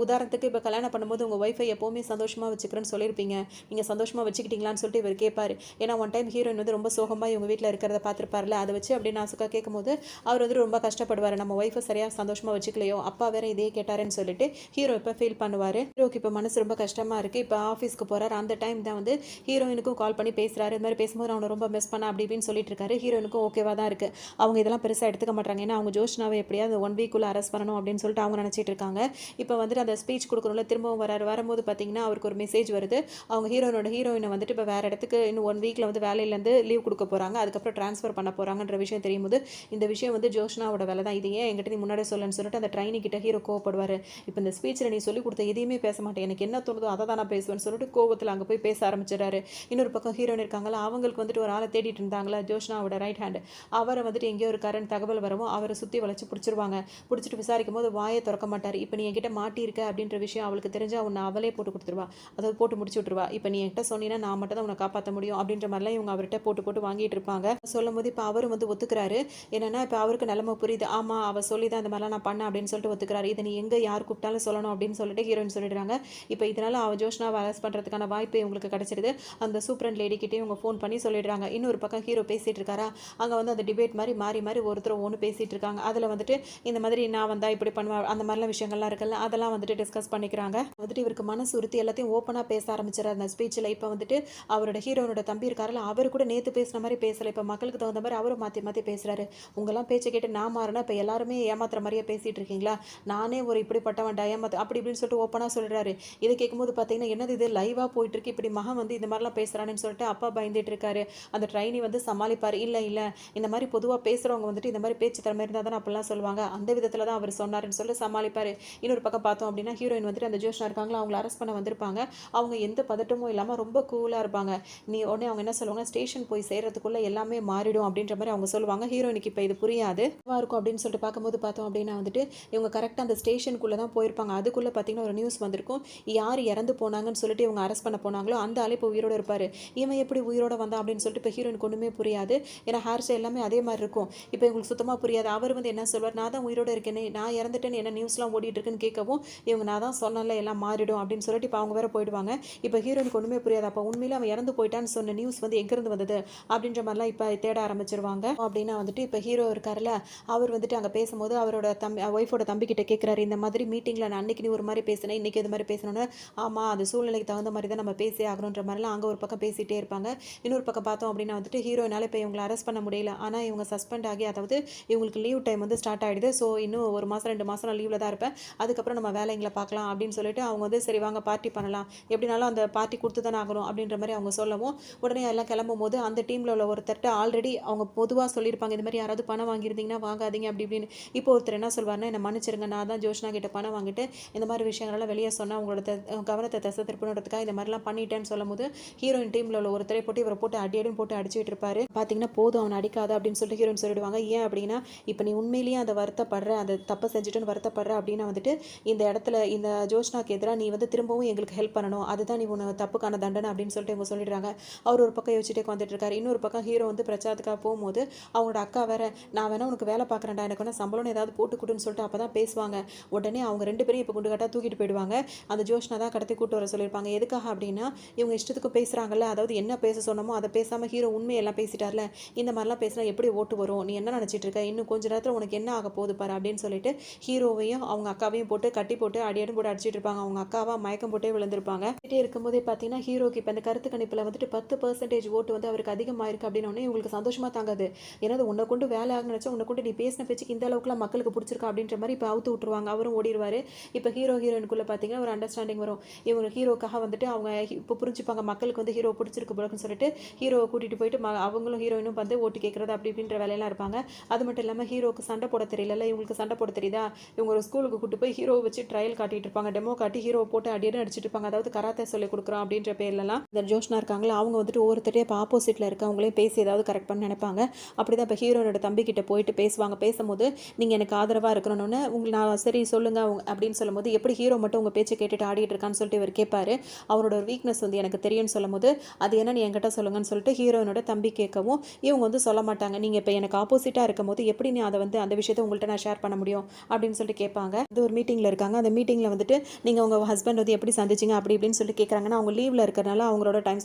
உதாரணத்துக்கு இப்போ கல்யாணம் பண்ணும்போது உங்கள் ஒய்ஃபை எப்போவுமே சந்தோஷமாக வச்சுக்கிறேன்னு சொல்லியிருப்பீங்க, நீங்கள் சந்தோஷமாக வச்சுக்கிட்டீங்களான்னு சொல்லிட்டு இவர் கேட்பார். ஏன்னா ஒன் டைம் ஹீரோயின் வந்து ரொம்ப சோகமாக இவங்க வீட்டில் இருக்கிறத பார்த்துருப்பார்ல, அதை வச்சு அப்படின்னு நாசுக்காக கேட்கும்போது அவர் வந்து ரொம்ப கஷ்டப்படுவார். நம்ம ஒய்ஃபை சரியாக சந்தோஷமாக வச்சுக்கலையோ, அப்பா வேற இதே கேட்டாருன்னு சொல்லிட்டு ஹீரோ இப்போ ஃபீல் பண்ணுவார். ஹீரோக்கு இப்போ மனசு ரொம்ப கஷ்டமாக இருக்குது. இப்போ ஆஃபீஸ்க்கு போகிறார். அந்த டைம் தான் வந்து ஹீரோயினுக்கும் கால் பண்ணி பேசுகிறாரு. இது மாதிரி பேசும்போது அவனை ரொம்ப மிஸ் பண்ண அப்படி இப்படின்னு சொல்லிட்டு இருக்காரு. ஹீரோயினுக்கும் ஓகேவா தான் இருக்குது. அவங்க இதெல்லாம் பெருசாக எடுத்துக்க மாட்டாங்க. ஏன்னா அவங்க ஜோஷ்னாவை எப்படியாவது 1 வீக்குள்ளே அரெஸ்ட் பண்ணணும் அப்படின்னு சொல்லிட்டு அவங்க நினச்சிட்டு இருக்காங்க. இப்போ வந்துட்டு அந்த ஸ்பீச் கொடுக்கணும்ல, திரும்பவும் வரும்போது பார்த்தீங்கன்னா அவருக்கு ஒரு மெசேஜ் வருது. அவங்க ஹீரோயினை வந்துட்டு இப்போ வேறு இடத்துக்கு இன்னும் 1 வீக்கில் வந்து வேலையிலேருந்து லீவ் கொடுக்க போகிறாங்க, அதுக்கப்புறம் ட்ரான்ஸ்ஃபர் பண்ண போகிறாங்கன்ற விஷயம் தெரியும் போது இந்த விஷயம் வந்து ஜோஷ்னாவோட வேலை தான், இது ஏன் என்கிட்ட நீ முன்னாடியே சொல்லணும்னு சொல்லிட்டு அந்த ட்ரைனி கிட்ட ஹீரோ கோவப்படுவார். இப்போ இந்த ஸ்பீச்சில் நீ சொல்லிக் கொடுத்த எதையுமே பேச மாட்டேன், எனக்கு என்ன தோணுதோ அதை தான் நான் பேசுவேன்னு சொல்லிட்டு கோவத்தில் அங்கே போய் பேச ஆரம்பிச்சிடறாரு. இன்னொரு பக்கம் ஹீரோயின் இருக்காங்களா, அவங்களுக்கு வந்துட்டு ஒரு ஆளை தேடிட்டு இருந்தாங்களா, ஜோஷ்னாவோட ரைட் ஹேண்ட், அவரை வந்துட்டு எங்கேயோ இருக்காருன்னு தகவல் வரவும் அவரை சுற்றி வளைச்சு பிடிச்சிருவாங்க. பிடிச்சிட்டு விசாரிக்கும் போது வாயை திறக்க மாட்டார். இப்போ நீ என்கிட்ட மாட்டியிருக்க அப்படின்ற விஷயம் அவளுக்கு தெரிஞ்சா உன்னை அவளே போட்டு கொடுத்துருவா, அதாவது போட்டு முடிச்சு விட்டுருவா. இப்போ நீ என்கிட்ட சொன்னீங்கன்னா நான் மட்டும் தான் உன்னை காப்பாற்ற முடியும் அப்படின்ற மாதிரிலாம் இவங்க அவர்கிட்ட போட்டு வாங்கிட்டு இருப்பாங்க. சொல்லும் போது இப்போ அவரும் வந்து ஒத்துக்கிறாரு. என்னன்னா இப்போ அவருக்கு நிலைமை புரியுது. ஆமாம் அவள் சொல்லி தான் இந்த மாதிரிலாம் நான் பண்ணேன் அப்படின்னு சொல்லிட்டு ஒத்துக்கிறாரு. இதை நீ எங்கே யார் கூப்பிட்டாலும் சொல்லணும் அப்படின்னு சொல்லிட்டு ஹீரோயின் சொல்லிடுறாங்க. இப்போ இதனால அவள் ஜோஷ்னாவை அரெஸ்ட் பண்ணுறதுக்கான வாய்ப்பு இவங்களுக்கு கிடைச்சிருது. அந்த சூப்பரண்ட் லேடிக்கிட்டே இவங்க ஃபோன் பண்ணி சொல்லிடுறாங்க. இன்னொரு பக்கம் ஹீரோ பேசிகிட்டு இருக்காரா, அங்கே வந்து அந்த டிபேட் மாதிரி மாறி ஒருத்தர் ஒன்று பேசிகிட்டு இருக்காங்க. அதில் வந்துட்டு இந்த மாதிரி நான் வந்தால் இப்படி பண்ணுவேன் அந்த மாதிரிலாம் விஷயங்கள்லாம் இருக்குல்ல, அதெல்லாம் வந்துட்டு டிஸ்கஸ் பண்ணிக்கிறாங்க. வந்துட்டு இவருக்கு மனசு உறுத்தி எல்லாத்தையும் ஓப்பனாக பேச ஆரம்பிச்சிடறாரு அந்த ஸ்பீச்சில். இப்போ வந்துட்டு அவரோட ஹீரோனோட தம்பி இருக்காருல்ல, அவர் கூட நேற்று பேசுன மாதிரி பேசலை, இப்போ மக்களுக்கு தகுந்த மாதிரி அவரும் மாற்றி பேசுகிறாரு. உங்களாம் பேச்சை கேட்டு நான் மாறினா இப்போ எல்லாருமே ஏமாத்துற மாதிரியே பேசிகிட்டு இருக்கீங்களா, நானே ஒரு இப்படிப்பட்டவன் ஏமாத்து அப்படி இப்படின்னு சொல்லிட்டு ஓப்பனாக சொல்லிடுறாரு. இதை கேட்கும்போது பார்த்தீங்கன்னா என்னது இது லைவாக போயிட்டு இருக்கு, இப்படி மகன் வந்து இந்த மாதிரிலாம் பேசுகிறான்னு சொல்லிட்டு அப்பா பயந்துட்டு இருக்காரு. அந்த ட்ரைனி வந்து சமாளிப்பார். இல்லை இந்த மாதிரி பொதுவாக பேசுகிறவங்க வந்துட்டு இந்த மாதிரி பேச்சு திறமை இருந்தால் தான் அப்படிலாம் சொல்லுவாங்க, அந்த விதத்தில் தான் அவர் சொன்னார்னு சொல்லி சமாளிப்பார். இன்னொரு பக்கம் பார்த்தோம் அப்படின்னா ஹீரோயின் வந்துட்டு அந்த ஜோஷ்னா இருக்காங்களா, அவங்கள அரெஸ்ட் பண்ண வந்திருப்பாங்க. அவங்க எந்த பதட்டமும் இல்லாமல் ரொம்ப கூலாக இருப்பாங்க. நீ உடனே அவங்க என்ன சொல்லுவாங்க, ஸ்டேஷன் போய் சேர்றதுக்குள்ளே எல்லாமே மாறிடும் அப்படின்ற மாதிரி அவங்க சொல்லுவாங்க. ஹீரோயினுக்கு இப்போ இது புரியாது இருக்கும் அப்படின்னு சொல்லிட்டு பார்க்கும்போது பார்த்தோம் அப்படின்னா வந்துட்டு இவங்க கரெக்டாக அந்த ஸ்டேஷனுக்குள்ளே தான் போயிருப்பாங்க. அதுக்குள்ளே பார்த்தீங்கன்னா ஒரு நியூஸ் வந்திருக்கும், யார் இறந்து போனாங்கன்னு சொல்லிட்டு இவங்க அரெஸ்ட் பண்ண போனாங்களோ அந்த ஆள் இப்போ உயிரோடு இருப்பார். இவன் எப்படி உயிரோட வந்தான் அப்படின்னு சொல்லிட்டு இப்போ ஹீரோயினுக்கு ஒன்றுமே புரியாது. ஏன்னா ஹேர் ஸ்டைல் எல்லாமே அதே மாதிரி இருக்கும். இப்போ இவங்களுக்கு சுத்தமாக புரியாது. அவர் வந்து என்ன சொல்வார், நான் தான் உயிரோடு இருக்கேனே, நான் இறந்துட்டேன்னு என்ன நியூஸ்லாம் ஓடிட்டு இருக்குன்னு கேட்கவும் இவங்க நான் தான் சொன்னல எல்லாம் மாறிடும் அப்படின்னு சொல்லிட்டு இப்போ அவங்க வேற போயிடுவாங்க. இப்போ ஹீரோயினுக்கு ஒன்றுமே புரியாது. அப்போ உண்மையிலே அவன் இறந்து போயிட்டான்னு சொன்ன நியூஸ் வந்து எங்கேருந்து வந்தது அப்படின்ற மாதிரிலாம் இப்போ தேட ஆரம்பிச்சிருவாங்க. அப்படின்னா வந்துட்டு இப்போ ஹீரோ இருக்கார்ல, அவர் வந்துட்டு அங்கே பேசும்போது அவரோட ஒய்ஃபோட தம்பிக்கிட்ட கேட்குறாரு, இந்த மாதிரி மீட்டிங்கில் நான் அன்னைக்கு நீ ஒரு மாதிரி பேசினேன், இன்றைக்கி இது மாதிரி பேசணுன்னு. ஆமாம் அது சூழ்நிலைக்கு தகுந்த மாதிரி தான் நம்ம பேசி ஆகணுன்ற மாதிரிலாம் அங்கே ஒரு பக்கம் பேசிகிட்டே இருப்பாங்க. இன்னொரு பக்கம் பார்த்தோம் அப்படின்னா வந்துட்டு ஹீரோயினால் இப்போ இவங்களை அரெஸ்ட் பண்ண முடியல. ஆனால் இவங்க சஸ்பெண்ட் ஆகி, அதாவது இவங்களுக்கு லீவ் டைம் வந்து ஸ்டார்ட் ஆகிடுது. ஸோ இன்னும் 1 மாதம் 2 மாதம் நான் லீவில் தான் இருப்பேன், அதுக்கப்புறம் நம்ம வேலைங்களை பார்க்கலாம் அப்படின்னு சொல்லிட்டு அவங்க வந்து சரி வாங்க பார்ட்டி பண்ணலாம், எப்படினாலும் அந்த பார்ட்டி கொடுத்து தானே ஆகணும் அப்படின்ற மாதிரி அவங்க சொல்லவும் உடனே எல்லாம் கிளம்பும் போது அந்த டீமில் உள்ள ஒருத்தர்கிட்ட ஆல்ரெடி அவங்க பொதுவாக சொல்லியிருப்பாங்க, இந்த மாதிரி யாராவது பணம் வாங்கியிருந்தீங்கன்னா வாங்காதீங்க அப்படி இப்படின்னு. இப்போ ஒருத்தர் என்ன சொல்வார்னா, என்னை மன்னிச்சிருங்க, நான் தான் ஜோஷ்னா கிட்ட பணம் வாங்கிட்டு இந்த மாதிரி விஷயங்கள்லாம் வெளியே சொன்னால் உங்களோட கவனத்தை திசை திருப்பணுன்றதுக்காக இந்த மாதிரிலாம் பண்ணிட்டேன்னு சொல்லும் போது ஹீரோயின் டீமில் உள்ள ஒருத்தரை போட்டு இவரை போட்டு அடியடின்னு போட்டு அடிச்சுட்டு இருப்பாரு. பார்த்தீங்கன்னா போதும் அவனை அடிக்காத அப்படின்னு சொல்லிட்டு ஹீரோயின் சொல்லிடுவாங்க. ஏன் அப்படின்னா இப்போ நீ உண்மையிலேயே அதை வருத்தப்படுற, அந்த தப்பை செஞ்சுட்டுன்னு வருத்தப்படுற அப்படின்னா வந்துட்டு இந்த இடத்துல இந்த ஜோஷ்னாக்கு எதிராக நீ வந்து திரும்பவும் எங்களுக்கு ஹெல்ப் பண்ணணும், அதுதான் நீ உன்னை தப்புக்கான தண்டனை அப்படின்னு சொல்லிட்டு இவங்க சொல்லிடுறாங்க. அவர் ஒரு பக்கம் யோசிச்சுட்டே வந்துட்டு இருக்காரு. இன்னொரு பக்கம் ஹீரோ வந்து பிரச்சாரத்துக்காக போகும்போது அவங்களோட அக்கா வேற, நான் வேணா உனக்கு வேலை பார்க்குறேன்டா, எனக்கு வேணா சம்பளம்னு ஏதாவது போட்டுக்கிட்டுன்னு சொல்லிட்டு அப்போ தான் பேசுவாங்க. உடனே அவங்க 2 பேரும் இப்போ குண்டு கட்டாக தூக்கிட்டு போயிடுவாங்க. அந்த ஜோஷ்னா தான் கடத்தி கூட்டு வர சொல்லியிருப்பாங்க. எதுக்காக அப்படின்னா இவங்க இஷ்டத்துக்கு பேசுகிறாங்கல்ல, அதாவது என்ன பேச சொன்னமோ அதை பேசாமல் ஹீரோ உண்மையெல்லாம் பேசிட்டார்ல, இந்த மாதிரிலாம் பேசினா எப்படி ஓட்டு வரும், நீ என்ன நினச்சிட்டு இருக்க, இன்னும் கொஞ்ச நேரத்தில் உனக்கு என்ன ஆக போகுது பாரு அப்படின்னு சொல்லிட்டு ஹீரோவையும் அவங்க அக்காவையும் போட்டு கட்டி போட்டு அடியாடும் போட்டு அடிச்சிட்டு இருப்பாங்க. அவங்க அக்காவா மயக்கம் போட்டே விழுந்திருப்பாங்க. கிட்டே இருக்கும்போதே பார்த்தீங்கன்னா ஹீரோக்கு இப்போ இந்த கருத்து கணிப்பில் வந்துட்டு 10% ஓட்டு வந்து அவருக்கு அதிகமாயிருக்கு அப்படின்னோடனே இவங்களுக்கு சந்தோஷமாக தாங்காது. ஏன்னா உன்னை கொண்டு வேலை ஆகணும்னு நினச்சா உன்னை கொண்டு நீ பேசின பேச்சுக்கு இந்த அளவுக்குலாம் மக்களுக்கு பிடிச்சிருக்கா அப்படின்ற மாதிரி இப்போ அவுத்து விட்டுருவாங்க. அவரும் ஓடிடுவார். இப்போ ஹீரோயினுக்குள்ளே பார்த்தீங்கன்னா ஒரு அண்டர்ஸ்டாண்டிங் வரும். இவங்க ஹீரோக்காக வந்துட்டு அவங்க இப்போ புரிஞ்சுப்பாங்க, மக்களுக்கு வந்து ஹீரோ பிடிச்சிருக்கு போலன்னு சொல்லிட்டு ஹீரோவை கூட்டிகிட்டு போயிட்டு அவங்களும் ஹீரோயினும் வந்து ஓட்டு கேட்குறது அப்படி இப்படின்ற வேலையெல்லாம் இருப்பாங்க. அது மட்டும் இல்லாமல் ஹீரோக்கு சண்டை போட தெரியல, இவங்களுக்கு சண்டை போட தெரியுதா, இவங்க ஒரு ஸ்கூலுக்கு கூட்டு போய் ஹீரோவை வச்சு ட்ரையல் காட்டிட்டு இருப்பாங்க, டெமோ காட்டி ஹீரோவை போட்டு அடியடி அடிச்சிட்டு இருப்பாங்க. அதாவது கராத்தே சொல்லி கொடுக்குறோம் அப்படின்ற பேர்லாம் இந்த ஜோஷ்னா இருக்காங்களா, அவங்க வந்துட்டு ஒவ்வொருத்தரையும் இப்போ ஆப்போசிட்டில் இருக்க அவங்களையும் பேசி ஏதாவது கரெக்ட் பண்ண நினைப்பாங்க. அப்படி தான் இப்போ ஹீரோனோட தம்பிக்கிட்ட போயிட்டு பேசுவாங்க. பேசும்போது நீங்கள் எனக்கு ஆதரவாக இருக்கணும்னு நான் சரி சொல்லுங்க அப்படின்னு சொல்லும்போது, எப்படி ஹீரோ மட்டும் உங்கள் பேச்சை கேட்டுட்டு ஆடிட்டு இருக்கான்னு சொல்லிட்டு இவர் கேட்பாரு. அவரோட ஒரு வீக்னஸ் வந்து எனக்கு தெரியும்னு சொல்லும்போது, அது என்னன்னு என்கிட்ட சொல்லுங்கன்னு சொல்லிட்டு ஹீரோயினோட தம்பி கேட்கவும் இவங்க வந்து சொல்ல மாட்டாங்க. நீங்கள் இப்போ எனக்கு ஆப்போசிட்டாக இருக்கும்போது எப்படி நீ அதை வந்து அந்த விஷயத்தை உங்கள்கிட்ட நான் ஷேர் பண்ண முடியும் அப்படின்னு சொல்லிட்டு கேட்பாங்க. இது ஒரு மீட்டிங்கில் இருக்காங்க. அந்த மீட்டிங்கில் வந்துட்டு நீங்கள் உங்கள் ஹஸ்பண்ட் வந்து எப்படி சந்திச்சிங்க அப்படி இப்படின்னு சொல்லிட்டு கேட்குறாங்கன்னா, அவங்க லீவில் இருக்கிறனால அவங்களோட டைம்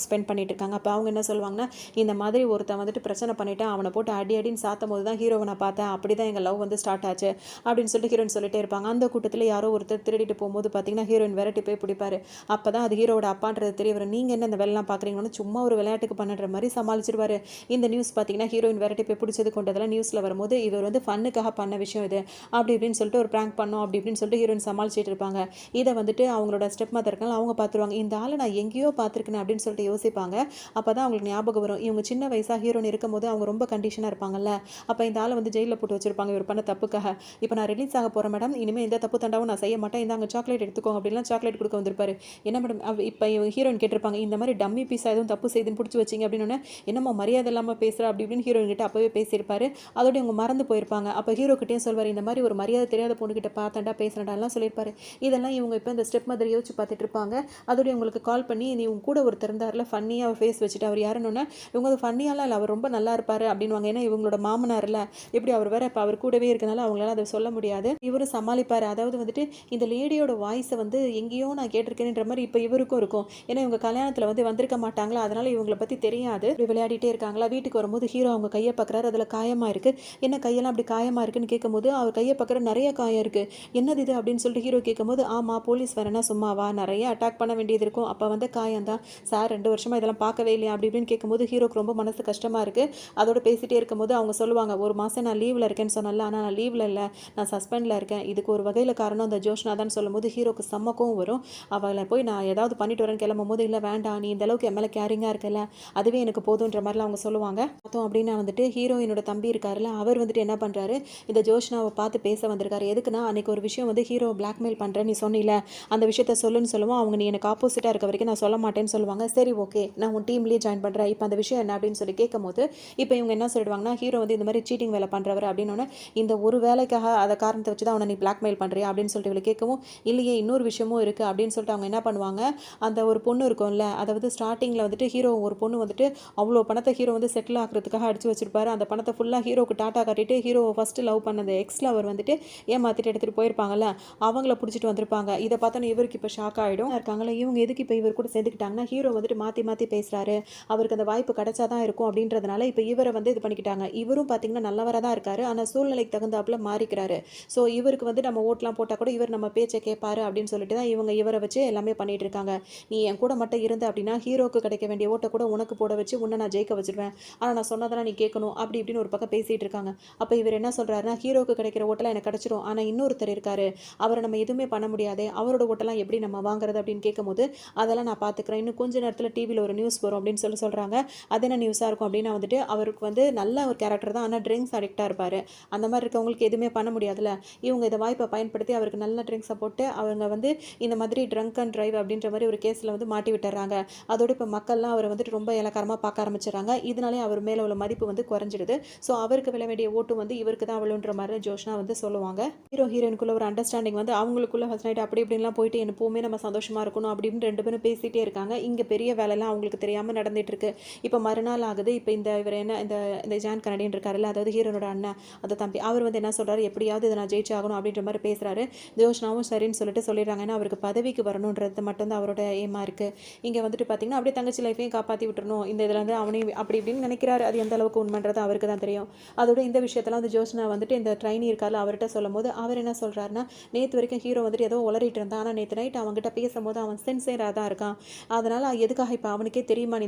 ஸ்பெண்ட் பண்ணிட்டு இருக்காங்க. அப்போ அவங்க என்ன சொல்லுவாங்கன்னா, இந்த மாதிரி ஒருத்தன் வந்துட்டு பிரச்சனை பண்ணிவிட்டு அவனை போட்டு அடின்னு சாத்தும் போது தான் ஹீரோவை நான் பார்த்தேன், அப்படி தான் எங்கள் லவ் வந்து ஸ்டார்ட் ஆச்சு அப்படின்னு சொல்லிட்டு ஹீரோயின் சொல்லிட்டே இருப்பாங்க. அந்த கூட்டத்தில் யாரோ ஒருத்தர் திருடிட்டு போகும்போது பார்த்தீங்கன்னா ஹீரோயின் விரட்டி போய் பிடிப்பாரு. அப்போ தான் அது ஹீரோட அப்பான்றது தெரிய வரும். நீங்கள் என்ன இந்த வேலைலாம் பார்க்குறீங்கன்னு சும்மா ஒரு விளையாட்டுக்கு பண்ணுற மாதிரி சமாளிச்சிருவாரு. இந்த நியூஸ் பார்த்தீங்கன்னா ஹீரோயின் விரட்டி போய் பிடிச்சது கொண்டதெல்லாம் நியூஸில் வரும்போது இவர் வந்து ஃபன்னுக்காக பண்ண விஷயம் இது அப்படி இப்படின்னு சொல்லிட்டு ஒரு ப்ராங்க் பண்ணோம் அப்படி இப்படின்னு சொல்லிட்டு ஹீரோயின் சமாளிச்சிட்டு இருப்பாங்க. இதை வந்துட்டு அவங்களோட ஸ்டெப் மதர் இருக்காங்க, அவங்க பார்த்துருவாங்க. இந்த ஆளை நான் எங்கேயோ பார்த்துருக்கேன் அப்படின்னு சொல்லிட்டு யோசிப்பாங்க. அப்போ தான் அவங்களுக்கு ஞாபகம் வரும், இவங்க சின்ன வயசாக ஹீரோயின் இருக்கும்போது அவங்க ரொம்ப கண்டிஷனாக இருப்பாங்கல்ல, அப்போ இந்த ஆளை வந்து ஜெயிலில் போட்டு வச்சிருப்பாங்க இவர் பண்ண தப்புக்காக. இப்போ நான் ரிலீஸ் ஆக போகிறேன் மேடம், இனிமேல் எந்த தப்பு தண்டாவும் நான் செய்ய மாட்டேன், இந்த அங்கே சாக்லேட் எடுத்துக்கோங்க அப்படின்லாம் சாக்லேட் கொடுக்க வந்திருப்பாரு. என்ன மேடம் இப்போ ஹீரோயின் கேட்டிருப்பாங்க, இந்த மாதிரி டம்மி பீஸா எதுவும் தப்பு செய்துன்னு பிடிச்சி வச்சிங்க அப்படின்னு, என்னம்மா மரியாதை இல்லாமல் பேசுகிற அப்படி இப்படின்னு ஹீரோயின் கிட்ட அப்போவே பேசியிருப்பாரு. அதோட இவங்க மறந்து போயிருப்பாங்க. அப்போ ஹீரோ கிட்டேயும் சொல்வார், இந்த மாதிரி ஒரு மரியாதை தெரியாத பொண்ணுகிட்ட பார்த்தேன்டா பேசுகிறேன்டாலாம் சொல்லியிருப்பாரு. இதெல்லாம் இவங்க இப்போ இந்த ஸ்டெப் மதர் யோசிச்சு பார்த்துட்டு இருப்பாங்க. அதோட இவங்களுக்கு கால் பண்ணி, நீ உங்க கூட ஒரு திறந்தாரில் ஃபன்னியாக அவர் ஃபேஸ் வச்சுட்டு அவர் யாருன்னு, இவங்க அது ஃபன்னியாலாம் இல்லை, அவர் ரொம்ப நல்லா இருப்பார் அப்படின்வாங்க. ஏன்னா இவங்களோட மாமனார் இல்லை, எப்படி அவர் வேற இப்போ அவர் கூடவே இருக்கனால அவங்களால அதை சொல்ல முடியாது. இவரும் சமாளிப்பார். அதாவது வந்துட்டு இந்த லேடியோட வாய்ஸை வந்து எங்கேயோ நான் கேட்டிருக்கேன்ற மாதிரி இப்போ இவருக்கும் இருக்கும். ஏன்னா இவங்க கல்யாணத்தில் வந்து வந்திருக்க மாட்டாங்களா, அதனால இவங்களை பற்றி தெரியாது. இப்படி விளையாடிட்டே இருக்காங்களா, வீட்டுக்கு வரும்போது ஹீரோ அவங்க கையை பார்க்குறாரு, அதில் காயமாக இருக்குது. என்ன கையெல்லாம் அப்படி காயமாக இருக்குன்னு கேட்கும்போது அவர் கையை பார்க்குற நிறைய காயம் இருக்குது. என்னது இது அப்படின்னு சொல்லிட்டு ஹீரோ கேட்கும்போது, ஆமாம் போலீஸ் வரேன்னா சும்மாவா, நிறைய அட்டாக் பண்ண வேண்டியது இருக்கும், அப்போ வந்து காயம் தான் சார், 2 வருஷமாக இதெல்லாம் பார்க்கவே இல்லையா அப்படி இப்படின்னு கேட்கும்போது ஹீரோக்கு ரொம்ப மனசு கஷ்டமாக இருக்குது. அதோட பேசிகிட்டே இருக்கும்போது அவங்க சொல்லுவாங்க, ஒரு மாதம் நான் லீவில் இருக்கேன்னு சொன்னல, ஆனால் நான் லீவில் இல்லை, நான் சஸ்பெண்டில் இருக்கேன், இதுக்கு ஒரு வகையில் காரணம் அந்த ஜோஷ்னா தான் சொல்லும்போது ஹீரோக்கு செம்மக்கும் வரும். அவளை போய் நான் ஏதாவது பண்ணிட்டு வரேன்னு கிளம்பும் போது, இல்லை வேண்டாம் நீ இந்த அளவுக்கு எம்எல்ஏ கேரிங்காக இருக்கல, அதுவே எனக்கு போதுன்ற மாதிரிலாம் அவங்க சொல்லுவாங்க. பார்த்தோம் அப்படின்னா வந்துட்டு ஹீரோயினோட தம்பி இருக்காருல்ல, அவர் வந்துட்டு என்ன பண்ணுறாரு, இந்த ஜோஷ்னாவை பார்த்து பேச வந்திருக்காரு. எதுக்குன்னா அன்றைக்கி ஒரு விஷயம் வந்து ஹீரோ பிளாக்மெயில் பண்ணுறேன் நீ சொன்னில, அந்த விஷயத்த சொல்லுன்னு சொல்லுவோம். அவங்க நீ எனக்கு ஆப்போசிட்டாக இருக்க வரைக்கும் நான் சொல்ல மாட்டேன்னு சொல்லுவாங்க. சரி ஓகே நான் உன் டீம்லேயே ஜாயின் பண்ணுறேன், இப்போ அந்த விஷயம் என்ன அப்படின்னு சொல்லி கேட்கும்போது, இப்போ இவங்க என்ன சொல்லிடுவாங்கன்னா, ஹீரோ வந்து இந்த மாதிரி சீட்டிங் வேலை பண்ணுறவர் அப்படின்னு, இந்த ஒரு வேலைக்காக அதை காரணத்தை வச்சு தான் அவனை நீ பிளாக்மெயில் பண்ணுறியா அப்படின்னு சொல்லிட்டு இவளை கேட்கவும், இல்லையே இன்னொரு விஷயமும் இருக்குது அப்படின்னு சொல்லிட்டு அவங்க என்ன பண்ணுவாங்க, அந்த ஒரு பொண்ணு இருக்கும்ல, அதாவது ஸ்டார்டிங்கில் வந்துட்டு ஹீரோ ஒரு பொண்ணு வந்துட்டு அவ்வளோ பணத்தை ஹீரோ வந்து செட்டில் ஆகிறதுக்காக அடிச்சு வச்சிருப்பாரு. அந்த பணத்தை ஃபுல்லாக ஹீரோக்கு டாட்டா காட்டிட்டு ஹீரோ ஃபஸ்ட்டு லவ் பண்ண அந்த எக்ஸில் அவர் வந்துட்டு ஏமாற்றிட்டு எடுத்துகிட்டு போயிருப்பாங்கல்ல, அவங்கள பிடிச்சிட்டு வந்திருப்பாங்க. இதை பார்த்தோன்னா இவருக்கு இப்போ ஷாக் ஆகிடும். இருக்காங்களா இவங்க எதுக்கு இப்போ இவர் கூட சேர்ந்துக்கிட்டாங்கன்னா, ஹீரோ வந்துட்டு மாற்றி மாற்றி பேசுகிறாரு, அவருக்கு அந்த வாய்ப்பு கிடைச்சா தான் இருக்கும் அப்படின்றதுனால இப்போ இவரை வந்து இது பண்ணிக்கிட்டாங்க. இவரும் பார்த்தீங்கன்னா நல்லவராக தான் இருக்காரு, ஆனால் சூழ்நிலைக்கு தகுந்தாப்புல மாறிக்கிறாரு. ஸோ இவருக்கு வந்து நம்ம ஓட்டெலாம் போட்டால் கூட இவர் நம்ம பேச்சை கேட்பாரு அப்படின்னு சொல்லிட்டு தான் இவங்க இவரை வச்சு எல்லாமே பண்ணிட்டு இருக்காங்க. நீ என் கூட மட்டும் இருந்த அப்படின்னா ஹீரோக்கு கிடைக்க வேண்டிய ஓட்டை கூட உனக்கு போட வச்சு உன்னை நான் ஜெயிக்க வச்சிருவேன், ஆனால் நான் சொன்னதெல்லாம் நீ கேட்கணும் அப்படி இப்படின்னு ஒரு பக்கம் பேசிகிட்டு இருக்காங்க. அப்போ இவர் என்ன சொல்கிறாருன்னா, ஹீரோக்கு கிடைக்கிற ஓட்டெல்லாம் எனக்கு கிடச்சிரும், ஆனால் இன்னொருத்தர் இருக்காரு, அவரை நம்ம எதுவுமே பண்ண முடியாது, அவரோட ஓட்டெல்லாம் எப்படி நம்ம வாங்குறது அப்படின்னு கேட்கும்போது, அதெல்லாம் நான் பார்த்துக்கிறேன், இன்னும் கொஞ்ச நேரத்தில் டிவியில் ஒரு நியூஸ் வரும் அப்படின்னு சொல்கிறாங்க. அது என்ன நியூஸாக இருக்கும் அப்படின்னா வந்துட்டு, அவருக்கு வந்து நல்ல ஒரு கேரக்டர் தான், ஆனால் ட்ரிங்க்ஸ் அடிக்டாக இருப்பார். அந்த மாதிரி இருக்கவங்களுக்கு எதுவுமே பண்ண முடியாதுல்ல. இவங்க இதை வாய்ப்பை பயன்படுத்தி அவருக்கு நல்ல ட்ரிங்க்ஸை போட்டு அவங்க வந்து இந்த மாதிரி ட்ரங்க் அண்ட் ட்ரைவ் அப்படின்ற மாதிரி ஒரு கேஸில் வந்து மாட்டி விட்டுறாங்க. அதோட இப்போ மக்கள்லாம் அவரை வந்துட்டு ரொம்ப இலக்காரமாக பார்க்க ஆரம்பிச்சிடறாங்க. இதனாலே அவர் மேலே உள்ள மதிப்பு வந்து குறைஞ்சிடுது. ஸோ அவருக்கு விழ வேண்டிய ஓட்டு வந்து இவருக்கு தான் விழுன்ற மாதிரி ஜோஷ்னா வந்து சொல்லுவாங்க. ஹீரோயினுக்குள்ள ஒரு அண்டர்ஸ்டாண்டிங் வந்து அவங்களுக்குள்ள ஃபர்ஸ்ட் நைட் அப்படி இப்படின்லாம் போயிட்டு எப்பவுமே நம்ம சந்தோஷமாக இருக்கணும் அப்படின்னு 2 பேரும் பேசிகிட்டே இருக்காங்க. இங்கே பெரிய வேலைலாம் அவங்களுக்கு தெரியாமல் நடந்துட்டு இருக்கு. இப்போ மறுநாள் ஆகுது. இப்போ இவர் என்ன இந்த இந்த ஜான் கனடியன் இருக்காருல்ல, அதாவது ஹீரோனோட அண்ணன், அந்த தம்பி, அவர் வந்து என்ன சொல்கிறாரு, எப்படியாவது இதை நான் ஜெயிச்சாகணும் அப்படின்ற மாதிரி பேசுகிறாரு. ஜோஷ்னாவும் சரின்னு சொல்லிட்டு சொல்லிடுறாங்க. ஏன்னா அவருக்கு பதவிக்கு வரணுன்றது மட்டும்தான் அவரோட ஏமா இருக்குது. இங்கே வந்துட்டு பார்த்தீங்கன்னா அப்படியே தங்கச்சி லைஃபையும் காப்பாற்றி விட்டுறணும், இந்த இதில் வந்து அவனையும் அப்படி இப்படின்னு நினைக்கிறாரு. அது எந்த அளவுக்கு உண்மைன்றது அவருக்கு தான் தெரியும். அதோட இந்த விஷயத்தெல்லாம் வந்து ஜோஷ்னா வந்துட்டு இந்த ட்ரைனி இருக்கார்ல அவர்கிட்ட சொல்லும் போது அவர் என்ன சொல்கிறாருன்னா, நேற்று வரைக்கும் ஹீரோ வந்துட்டு ஏதோ உளறிட்டு இருந்தான், ஆனால் நேற்று நைட் அவங்ககிட்ட பேசும்போது அவன் சின்சியராக தான் இருக்கான். அதனால் எதுக்காக இப்போ அவனுக்கே தெரியுமா நீ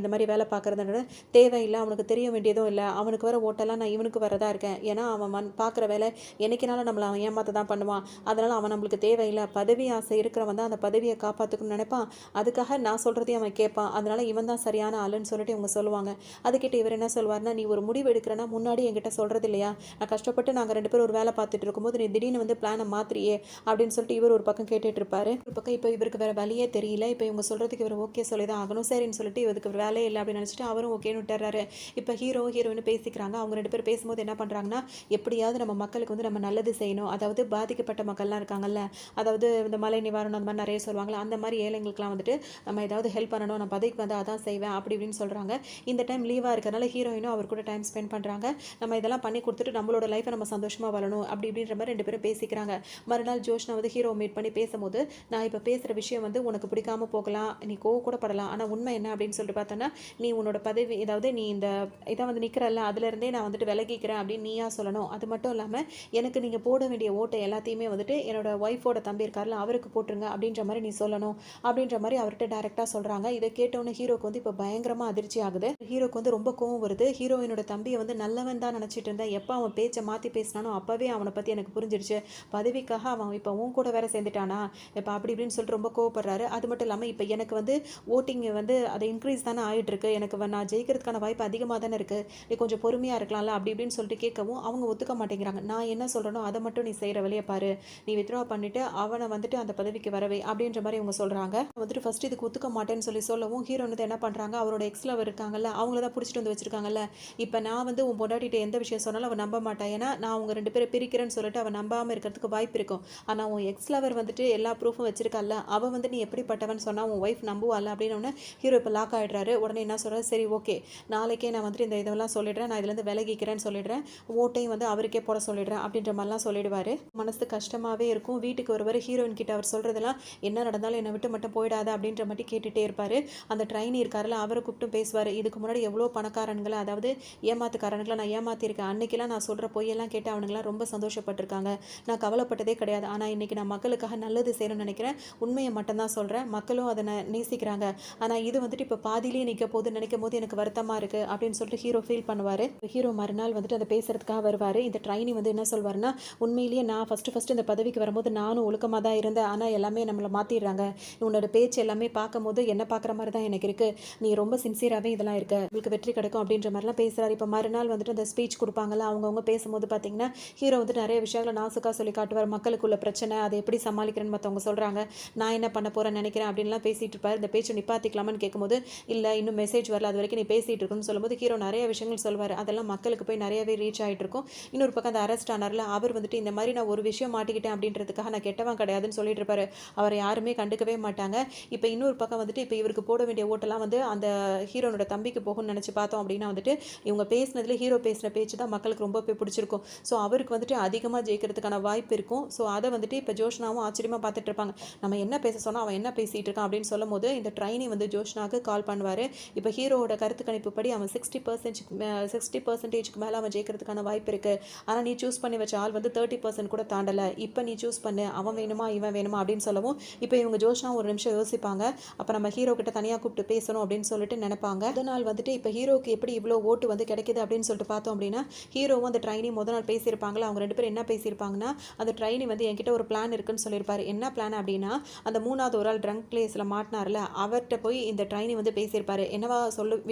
இந்த மாதிரி வேலை பார்க்குறதுன்ற தேவையில்லை, அவனுக்கு தெரிய வேண்டியதும் இல்லை. அவனுக்கு வர ஓட்டெல்லாம் நான் இவனுக்கு வரதா இருக்கேன். ஏன்னா அவன் பார்க்குற வேலை என்னைக்குனாலும் நம்மளை அவன் ஏமாத்த தான் பண்ணுவான். அதனால் அவன் நம்மளுக்கு தேவையில்லை. பதவி ஆசை இருக்கிறவன் தான் அந்த பதவியை காப்பாற்றுக்கணும்னு நினைப்பான். அதுக்காக நான் சொல்கிறதையும் அவன் கேட்பான். அதனால் இவன் தான் சரியான ஆளுன்னு சொல்லிட்டு இவங்க சொல்லுவாங்க. அதுக்கிட்ட இவர் என்ன சொல்வார்னா, நீ ஒரு முடிவு எடுக்கிறனா முன்னாடி என்கிட்ட சொல்கிறது இல்லையா? நான் கஷ்டப்பட்டு நாங்கள் 2 பேரும் ஒரு வேலை பார்த்துட்டு இருக்கும்போது நீ திடீர்னு வந்து பிளானை மாத்திரியே அப்படின்னு சொல்லிட்டு இவர் ஒரு பக்கம் கேட்டுட்டு இருப்பாரு. ஒரு பக்கம் இப்போ இவருக்கு வேற வழியே தெரியல. இப்போ இவங்க சொல்கிறதுக்கு இவர் ஓகே சொல்லி தான் ஆகணும். சரின்னு சொல்லிட்டு இவருக்கு ஒரு வேலையே இல்லை அப்படின்னு நினச்சிட்டு அவரும் ஓகேன்னு விட்டுறாரு. இப்போ ஹீரோயின் பேசிக்கிறாங்க. அவங்க 2 பேரும் பேசும்போது என்ன பண்ணுறாங்கன்னா, எப்படியாவது நம்ம மக்களுக்கு வந்து நம்ம நல்லது செய்யணும். அதாவது பாதிக்கப்பட்ட மக்கள்லாம் இருக்காங்கல்ல, அதாவது இந்த மழை நிவாரணம் அந்த மாதிரி நிறைய சொல்லுவாங்களா, அந்த மாதிரி ஏழைங்களுக்குலாம் வந்துட்டு நம்ம ஏதாவது ஹெல்ப் பண்ணணும், நான் பதவிக்கு வந்து அதான் செய்வேன் அப்படி இப்படின்னு சொல்கிறாங்க. இந்த டைம் லீவாக இருக்கிறனால ஹீரோயினும் அவர் கூட டைம் ஸ்பெண்ட் பண்ணுறாங்க. நம்ம இதெல்லாம் பண்ணி கொடுத்துட்டு நம்மளோட லைஃப்பை நம்ம சந்தோஷமாக வாழணும் அப்படி இப்படின்ற மாதிரி 2 பேரும் பேசிக்கிறாங்க. மறுநாள் ஜோஷ்னா வந்து ஹீரோ மீட் பண்ணி பேசும்போது, நான் இப்போ பேசுகிற விஷயம் வந்து உனக்கு பிடிக்காம போகலாம், நீ கூட படலாம், ஆனால் உண்மை என்ன அப்படின்னு சொல்லிட்டு பார்த்தோன்னா, நீ உன்னோட பதவி ஏதாவது நீ இந்த இதை வந்து நிற்கிறல்ல அதுலேருந்தே நான் வந்துட்டு விலகிக்கிறேன் அப்படின்னு நீயா சொல்லணும். அது மட்டும் இல்லாமல் எனக்கு நீங்கள் போட வேண்டிய ஓட்டை எல்லாத்தையுமே வந்துட்டு என்னோட ஒய்ஃபோட தம்பி இருக்கார்ல அவருக்கு போட்டுருங்க அப்படின்ற மாதிரி நீ சொல்லணும் அப்படின்ற மாதிரி அவர்கிட்ட டேரெக்டாக சொல்கிறாங்க. இதை கேட்டோன்னே ஹீரோக்கு வந்து இப்போ பயங்கரமாக அதிர்ச்சி ஆகுது. ஹீரோக்கு வந்து ரொம்ப கோவம் வருது. ஹீரோயினோட தம்பியை வந்து நல்லவன் தான் நினச்சிட்டு இருந்தேன். எப்போ அவன் பேச்சை மாற்றி பேசினானோ அப்போவே அவனை பற்றி எனக்கு புரிஞ்சிடுச்சு. பதவிக்காக அவன் இப்போ உன் கூட வேற சேர்ந்துட்டானா இப்போ அப்படி இப்படின்னு சொல்லிட்டு ரொம்ப கோவப்படுறாரு. அது மட்டும் இல்லாமல் இப்போ எனக்கு வந்து ஓட்டிங் வந்து அது இன்க்ரீஸ் தானே ஆகிட்டு இருக்கு, எனக்கு நான் ஜெயிக்கிறதுக்கான வாய்ப்பு அதிகமாக தானே இருக்குது, நீ கொஞ்சம் பொறுமையாக இருக்கலாம்ல அப்படி இப்படின்னு சொல்லிட்டு கேட்கவும் அவங்க ஒத்துக்க மாட்டேங்கிறாங்க. நான் என்ன சொல்கிறேனோ அதை மட்டும் நீ செய்கிற வழியை பாரு, நீ வித்ட்ரா பண்ணிவிட்டு அவனை வந்துட்டு அந்த பதவிக்கு வரவே அப்படின்ற மாதிரி இவங்க சொல்கிறாங்க. வந்துட்டு ஃபஸ்ட்டு இதுக்கு ஒத்துக்க மாட்டேன்னு சொல்லவும் ஹீரோ வந்து என்ன பண்ணுறாங்க, அவரோட எக்ஸ்லவர் இருக்காங்கல்ல அவங்கள தான் பிடிச்சிட்டு வந்து வச்சிருக்காங்கல்ல. இப்போ நான் வந்து உன் பொண்டாட்டிகிட்ட எந்த விஷயம் சொன்னாலும் அவன் நம்ப மாட்டான். ஏன்னா நான் அவங்க 2 பேரை பிரிக்கிறேன்னு சொல்லிட்டு அவன் நம்பாமல் இருக்கிறதுக்கு வாய்ப்பு இருக்கும். ஆனால் உன் எக்ஸ்லவர் வந்துட்டு எல்லா ப்ரூஃபும் வச்சிருக்கால, அவன் வந்து நீ எப்படிப்பட்டவன் சொன்னால் உன் ஒய்ஃப் நம்புவாள் அப்படின்னு ஹீரோ இப்போ லாக் ஆகிடுறாரு. உடனே என்ன சொல்கிறாரு, சரி ஓகே நாளைக்கே நான் வந்துட்டு இந்த இதெல்லாம் சொல்லிடுறேன், நான் இதுலேருந்து விலகிக்கிறேன்னு சொல்லிடுறேன், ஓட்டையும் வந்து அவருக்கே போட சொல்லிடுறேன் அப்படின்ற மாதிரிலாம் சொல்லிடுவார். மனசு கஷ்டமாகவே இருக்கும். வீட்டுக்கு ஒருவர் ஹீரோயின் கிட்ட அவர் சொல்கிறதெல்லாம் என்ன நடந்தாலும் என்னை விட்டு மட்டும் போயிடாத அப்படின்ற மாதிரி கேட்டுகிட்டே இருப்பார். அந்த ட்ரைனி இருக்காருல அவரை கூப்பிட்டு பேசுவார். இதுக்கு முன்னாடி எவ்வளோ பணக்காரன்களை அதாவது ஏமாத்துக்காரன்களை நான் ஏமாற்றிருக்கேன். அன்னைக்கெல்லாம் நான் சொல்கிற பொய்யெல்லாம் கேட்டு அவனுங்களாம் ரொம்ப சந்தோஷப்பட்டிருக்காங்க. நான் கவலைப்பட்டதே கிடையாது. ஆனால் இன்றைக்கி நான் மக்களுக்காக நல்லது செய்யணும்னு நினைக்கிறேன். உண்மையை மட்டும்தான் சொல்கிறேன். மக்களும் அதை நேசிக்கிறாங்க. ஆனால் இது வந்துட்டு இப்போ பாதியிலேயே நிற்க போகுதுன்னு நினைக்கும் போது எனக்கு வருத்தமாக இருக்குது அப்படின்னு சொல்லிட்டு ஹீரோ ஃபீல் பண்ணுவார். ஹீரோ மறுநாள் வந்துட்டு அதை பேசுறதுக்காக வருவார். இந்த ட்ரைனி வந்து என்ன சொல்வார்னா, உண்மையிலேயே நான் ஃபஸ்ட்டு இந்த பதவிக்கு வரும்போது நானும் ஒழுக்கமாக தான் இருந்தேன், ஆனால் எல்லாமே நம்மளை மாற்றிடுறாங்க. உன்னோட பேச்சு எல்லாமே பார்க்கும்போது என்ன பார்க்குற மாதிரி தான் எனக்கு இருக்குது, நீ ரொம்ப சின்சியராகவே இதெல்லாம் இருக்க, உங்களுக்கு வெற்றி கிடைக்கும் அப்படின்ற மாதிரிலாம் பேசுகிறாரு. இப்போ மறுநாள் வந்துட்டு அந்த ஸ்பீச் கொடுப்பாங்கல்ல அவங்கவுங்க பேசும்போது பார்த்தீங்கன்னா ஹீரோ வந்து நிறைய விஷயங்களை நாசுக்காக சொல்லி காட்டுவார். மக்களுக்குள்ள பிரச்சனை அதை எப்படி சமாளிக்கிறேன்னு மற்றவங்க சொல்கிறாங்க, நான் என்ன பண்ண போகிறேன்னு நினைக்கிறேன் அப்படின்லாம் பேசிகிட்டு இருப்பார். இந்த பேச்சு நிப்பாத்திக்கலாமான்னு கேட்கும்போது, இல்லை இன்னும் மெசேஜ் வரல, அது வரைக்கும் நீ பேசிகிட்டு இருக்குன்னு சொல்லும்போது ஹீரோ நிறைய விஷயங்கள் சொல்வார். அதெல்லாம் மக்களுக்கு போய் நிறையவே ரீச் ஆகிட்டு இருக்கும். இன்னொரு பக்கம் அந்த அரெஸ்ட் ஆனார்ல அவர் வந்துட்டு இந்த மாதிரி நான் ஒரு விஷயம் மாட்டிக்கிட்டேன் அப்படின்றதுக்காக நான் கெட்டவன் கிடையாதுன்னு சொல்லிட்டு இருப்பாரு. அவரை யாருமே கண்டுக்கவே மாட்டாங்க. இப்போ இன்னொரு பக்கம் வந்துட்டு இப்போ இவருக்கு போட வேண்டிய ஓட்டெல்லாம் வந்து அந்த ஹீரோனோட தம்பிக்கு போகும்னு நினச்சி பார்த்தோம் அப்படின்னா வந்துட்டு இவங்க பேசினதுல ஹீரோ பேசின பேச்சு தான் மக்களுக்கு ரொம்ப போய் பிடிச்சிருக்கும். ஸோ அவருக்கு வந்துட்டு அதிகமாக ஜெயிக்கிறதுக்கான வாய்ப்பு இருக்கும். ஸோ அதை வந்துட்டு இப்போ ஜோஷ்னாவும் ஆச்சரியமாக பார்த்துட்டு இருப்பாங்க. நம்ம என்ன பேச சொன்னால் அவன் என்ன பேசிகிட்டு இருக்கான் அப்படின்னு சொல்லும் போது இந்த ட்ரைனி வந்து ஜோஷ்னாவுக்கு கால் பண்ணுவார். இப்போ ஹீரோவோட கருத்து கணிப்பு படி அவன் 60% மேலே அவன் ஜெயிக்கிறதுக்கான வாய்ப்பு இருக்குது. ஆனால் நீ சூஸ் பண்ணி வச்ச ஆள் வந்து 30% கூட தாண்டலை. இப்போ நீ சூஸ் பண்ணு, அவன் வேணுமா இவன் வேணுமா அப்படின்னு சொல்லவும் இப்போ இவங்க ஜோஷ்னா ஒரு நிமிஷம் யோசிப்பாங்க. அப்போ நம்ம ஹீரோ கிட்ட தனியாக கூப்பிட்டு பேசணும் அப்படின்னு சொல்லிட்டு நினைப்பாங்க. அதனால் வந்துட்டு இப்போ ஹீரோக்கு எப்படி இவ்வளோ ஓட்டு வந்து கிடைக்குது அப்படின்னு சொல்லிட்டு பார்த்தோம் அப்படின்னா ஹீரோவும் அந்த ட்ரைனி முதல் நாள் பேசியிருப்பாங்களா, அவங்க 2 பேரும் என்ன பேசியிருப்பாங்கன்னா, அந்த ட்ரைனி வந்து என்கிட்ட ஒரு பிளான் இருக்குன்னு சொல்லியிருப்பாரு. என்ன பிளான் அப்படின்னா, அந்த 3வது ஒரு ஆள் ட்ரங்க் பிளேஸில் மாட்டினார்ல அவர்கிட்ட போய் இந்த ட்ரைனி வந்து பேசியிருப்பாரு. என்னவா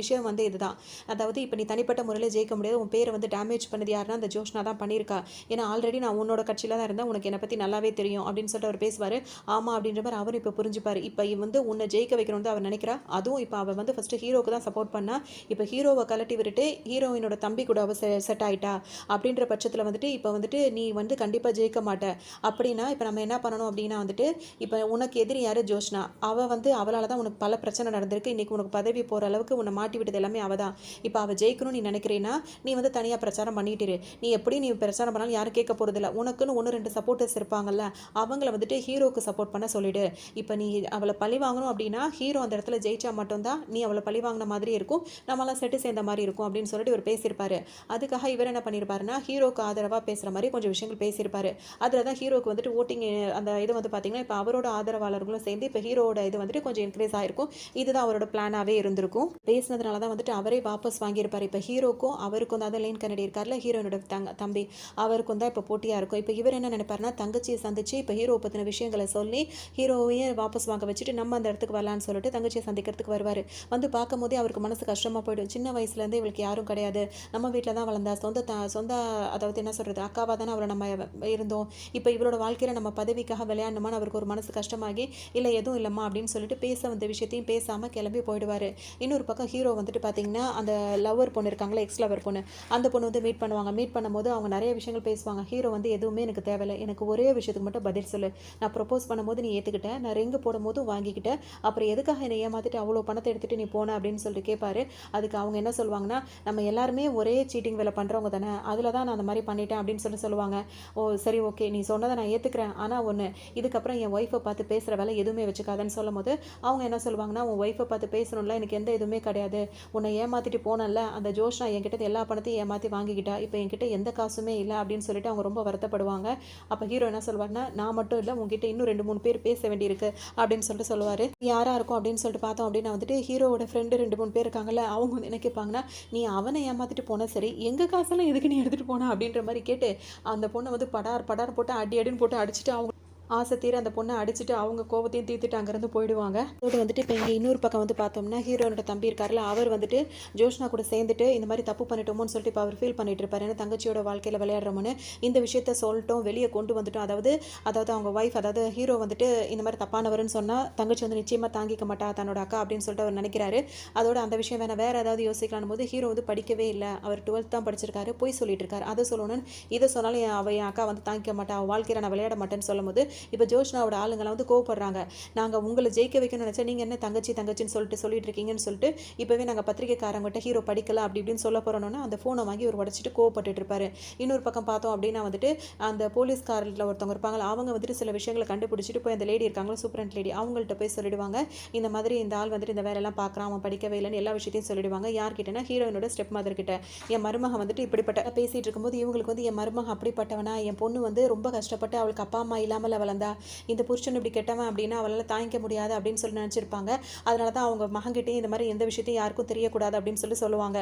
விஷயம் வந்து இதுதான், அதாவது இப்போ நீ தனிப்பட்ட முறையில் ஜெயிக்க முடியாது, உன் பேரை வந்து டேமேஜ் பண்ணது யாருன்னா அந்த ஜோஷ்னா தான் பண்ணியிருக்கா. ஏன்னா ஆல்ரெடி நான் உன்னோட கட்சியில் தான் இருந்தேன், உனக்கு என்னை பற்றி நல்லாவே தெரியும் அப்படின்னு சொல்லிட்டு அவர் பேசுவார். ஆமாம் அப்படின்ற மாதிரி அவர் இப்போ புரிஞ்சுப்பார். இப்போ வந்து உன்னை ஜெயிக்க வைக்கணும்னு அவர் நினைக்கிறா. அதுவும் இப்போ அவள் வந்து ஃபஸ்ட்டு ஹீரோக்கு தான் சப்போர்ட் பண்ணா. இப்போ ஹீரோவை கலட்டி விட்டுட்டு ஹீரோயினோட தம்பி கூட அவள் செட் ஆகிட்டா அப்படின்ற பட்சத்தில் வந்துட்டு இப்போ வந்துட்டு நீ வந்து கண்டிப்பாக ஜெயிக்க மாட்டேன், அப்படின்னா இப்போ நம்ம என்ன பண்ணணும் அப்படின்னா வந்துட்டு இப்போ உனக்கு எதிரி யார் ஜோஷ்னா, அவள் வந்து அவளால் தான் உனக்கு பல பிரச்சனை நடந்திருக்கு. இன்றைக்கி உனக்கு பதவி போகிற அளவுக்கு உன்னை மாட்டி விட்டது எல்லாமே அவள் தான். இப்போ அவள் ஜெயிக்கணும்னு நீ நினைக்கிறீன்னா நீ வந்து தனியாக பிரச்சாரம் பண்ணிட்டுரு. நீ பிரச்சாரம் பண்ணாலும் யாரும் கேட்க போகிறதில்ல. உனக்குன்னு 1 2 சப்போர்ட்டர்ஸ் இருப்பாங்கல்ல, அவங்கள வந்துட்டு ஹீரோக்கு சப்போர்ட் பண்ண சொல்லிடு. இப்போ நீ அவளை பழி வாங்கணும் அப்படின்னா ஹீரோ அந்த இடத்துல ஜெயிச்சா மட்டும்தான் நீ அவளை பழி வாங்கின மாதிரி இருக்கும், நம்மளாம் செட்டு சேர்ந்த மாதிரி இருக்கும் அப்படின்னு சொல்லிட்டு இவர் பேசியிருப்பாரு. அதுக்காக இவர் என்ன பண்ணியிருப்பாருன்னா ஹீரோக்கு ஆதரவாக பேசுகிற மாதிரி கொஞ்சம் விஷயங்கள் பேசியிருப்பாரு. அதில் தான் ஹீரோக்கு வந்துட்டு ஓட்டிங் அந்த இது வந்து பார்த்திங்கன்னா இப்போ அவரோட ஆதரவாளர்களும் சேர்ந்து இப்போ ஹீரோட இது வந்துட்டு கொஞ்சம் இன்க்ரீஸ் ஆகிருக்கும். இதுதான் அவரோட பிளானாகவே இருந்திருக்கும். பேசினதுனால தான் வந்துட்டு அவரே வாபஸ் வாங்கியிருப்பார். இப்போ ஹீரோக்கும் அவருக்கும் தான் லைன் கன்னடி இருக்கார்ல, ஹீரோனோட தம்பி, அவருக்கும் தான் இப்போ போட்டியாக இருக்கும். இப்போ இவர் என்ன நினைப்பாருன்னா தங்கச்சியை சந்திச்சு இப்போ ஹீரோ பற்றின விஷயங்களை சொல்லி ஹீரோவையே வாபஸ் வாங்க வச்சுட்டு நம்ம அந்த இடத்துக்கு வரலான்னு சொல்லிட்டு தங்கச்சியை சந்திக்கிறதுக்கு வருவார். வந்து பார்க்கும்போதே அவருக்கு மனசு கஷ்டமாக போயிடும். சின்ன வயசுலேருந்து இவளுக்கு யாரும் கிடையாது, நம்ம வீட்டில் தான் வளர்ந்தா, சொந்த அதாவது என்ன சொல்கிறது அக்காவாக தானே அவரை நம்ம இருந்தோம், இப்போ இவரோட வாழ்க்கையில் நம்ம பதவிக்காக விளையாடணுமான்னு அவருக்கு ஒரு மனசு கஷ்டமாகி இல்லை எதுவும் இல்லைம்மா அப்படின்னு சொல்லிட்டு பேச வந்த விஷயத்தையும் பேசாமல் கிளம்பி போயிடுவார். இன்னொரு பக்கம் ஹீரோ வந்துட்டு பார்த்திங்கன்னா அந்த லவ்வர் பொண்ணு இருக்காங்களா, எக்ஸ் லவர் பொண்ணு, அந்த பொண்ணு வந்து மீட் பண்ணுவாங்க. மீட் பண்ணும்போது அவங்க நிறைய விஷயங்கள் பேசுவாங்க. ஹீரோ வந்து எதுவுமே எனக்கு தேவையில்லை, எனக்கு ஒரே விஷயத்துக்கு மட்டும் பதில் சொல்லு, நான் ப்ரொப்போஸ் பண்ணும்போது நீ ஏற்றுக்கிட்டேன், நான் ரிங்கு போடும்போதும் வாங்கிக்கிட்டேன், அப்புறம் எதுக்காக என்னை ஏமாற்றிட்டு அவ்வளோ பணத்தை எடுத்துகிட்டு நீ போன அப்படின்னு சொல்லிட்டு கேட்பாரு. அதுக்கு அவங்க என்ன சொல்லுவாங்கன்னா நம்ம எல்லாருமே ஒரே சீட்டிங் வேலை பண்ணுறவங்க தானே, அதில் தான் நான் அந்த மாதிரி பண்ணிட்டேன் அப்படின்னு சொல்லுவாங்க. ஓ சரி ஓகே, நீ சொன்னதை நான் ஏற்றுக்கிறேன், ஆனால் ஒன்று இதுக்கப்புறம் என் ஒய்ஃபை பார்த்து பேசுகிற வேலை எதுவுமே வச்சுக்காதன்னு சொல்லும் போது அவங்க என்ன சொல்லுவாங்கன்னா உன் ஒய்ஃபை பார்த்து பேசணும்ல, எனக்கு எந்த இதுவுமே கிடையாது, உன்னை ஏமாற்றிட்டு போனல அந்த ஜோஷ்னா என்கிட்ட எல்லா பணத்தையும் ஏமாற்றி வாங்கிக்கிட்டா, இப்போ என்கிட்ட எந்த காசுமே இல்லை அப்படின்னு சொல்லிட்டு அவங்க ரொம்ப வருத்தப்படுவாங்க. அப்போ ஹீரோ என்ன சொல்வாருன்னா நான் மட்டும் இல்லை உங்ககிட்ட இன்னும் 2 3 பேர் பேச வேண்டியிருக்கு அப்படின்னு சொல்லிட்டு சொல்லுவார். யாராக இருக்கும் அப்படின்னு சொல்லிட்டு பார்த்தோம் அப்படின்னா வந்துட்டு ஹீரோவோட ஃப்ரெண்டு 2 3 பேர் இருக்காங்கல்ல, அவங்க வந்து என்ன கேட்பாங்கன்னா நீ அவனை ஏமாற்றிட்டு போன சரி எங்கள் காசெல்லாம் எதுக்கு நீ எடுத்துகிட்டு போனா அப்படின்ற மாதிரி கேட்டு அந்த பொண்ணை வந்து படார் போட்டு அடின்னு போட்டு அடிச்சுட்டு அவங்க ஆசை தீர அந்த பொண்ணை அடிச்சுட்டு அவங்க கோவத்தையும் தீர்த்துட்டு அங்கேருந்து போயிடுவாங்க. அதோடு வந்துட்டு இப்போ இங்கே இன்னொரு பக்கம் வந்து பார்த்தோம்னா ஹீரோனோட தம்பி இருக்கார்ல, அவர் வந்துட்டு ஜோஷ்னா கூட சேர்ந்துட்டு இந்த மாதிரி தப்பு பண்ணிட்டோமோன்னு சொல்லிட்டு இப்போ அவர் ஃபீல் பண்ணிட்டு இருப்பார். ஏன்னா தங்கச்சியோட வாழ்க்கையில் விளையாடுறோம்னு இந்த விஷயத்த சொல்லிட்டோம், வெளியே கொண்டு வந்துட்டோம். அதாவது அவங்க ஒய்ஃப், அதாவது ஹீரோ வந்துட்டு இந்த மாதிரி தப்பானவர்னு சொன்னால் தங்கச்சி வந்து நிச்சயமாக தாங்கிக்க மாட்டா தன்னோட அக்கா அப்படின்னு சொல்லிட்டு அவர் நினைக்கிறாரு. அதோட அந்த விஷயம் வேறு ஏதாவது யோசிக்கலான்னு போது ஹீரோ வந்து படிக்கவே இல்லை, அவர் 12th தான் படிச்சிருக்காரு, போய் சொல்லிட்டு இருக்காரு. அதை சொல்லணும்னு இதை சொன்னாலும் என் அக்கா வந்து தாங்கிக்க மாட்டா, அவள் வாழ்க்கையில் நான் விளையாட மாட்டேன்னு சொல்லும் போது இப்போ ஜோஷ்னாவோட ஆளுங்களாம் வந்து கோவப்படுறாங்க. நாங்கள் உங்களை ஜெயிக்க வைக்கணும்னு நினச்சா நீங்கள் என்ன தங்கச்சின்னு சொல்லிட்டு இருக்கீங்கன்னு சொல்லிட்டு இப்போவே நாங்கள் பத்திரிக்கைக்காரங்கிட்ட ஹீரோ படிக்கல அப்படி இப்படின்னு சொல்ல போகிறோன்னா அந்த ஃபோனை வாங்கி ஒரு உடச்சிட்டு கோவப்பட்டு இருப்பாரு. இன்னொரு பக்கம் பார்த்தோம் அப்படின்னா வந்துட்டு அந்த போலீஸ்காரில் ஒருத்தவங்க இருப்பாங்க, அவங்க வந்துட்டு சில விஷயங்களை கண்டுபிடிச்சிட்டு போய் அந்த லேடி இருக்காங்களா சூப்பரண்ட் லேடி, அவங்கள்ட்ட போய் சொல்லிடுவாங்க இந்த மாதிரி இந்த ஆள் வந்துட்டு இந்த வேலையெல்லாம் பார்க்குறான், அவன் படிக்கவே இல்லைன்னு எல்லா விஷயத்தையும் சொல்லிடுவாங்க. யார்கிட்டனா ஹீரோயினோட ஸ்டெப் மதர் கிட்ட. என் மருமக வந்துட்டு இப்படிப்பட்ட பேசிகிட்டு இருக்கும்போது இவங்களுக்கு வந்து என் மருமக அப்படிப்பட்டவனா, என் பொண்ணு வந்து ரொம்ப கஷ்டப்பட்டு அவளுக்கு அப்பா அம்மா இல்லாமல் வளர்ந்தா, இந்த புருஷன் இப்படி கெட்டவன் அப்படின்னா அவளால் தாங்கிக்க முடியாது அப்படின்னு சொல்லி நினச்சிருப்பாங்க. அதனால தான் அவங்க மகன்கிட்டையும் இந்த மாதிரி எந்த விஷயத்தையும் யாருக்கும் தெரியக்கூடாது அப்படின்னு சொல்லுவாங்க.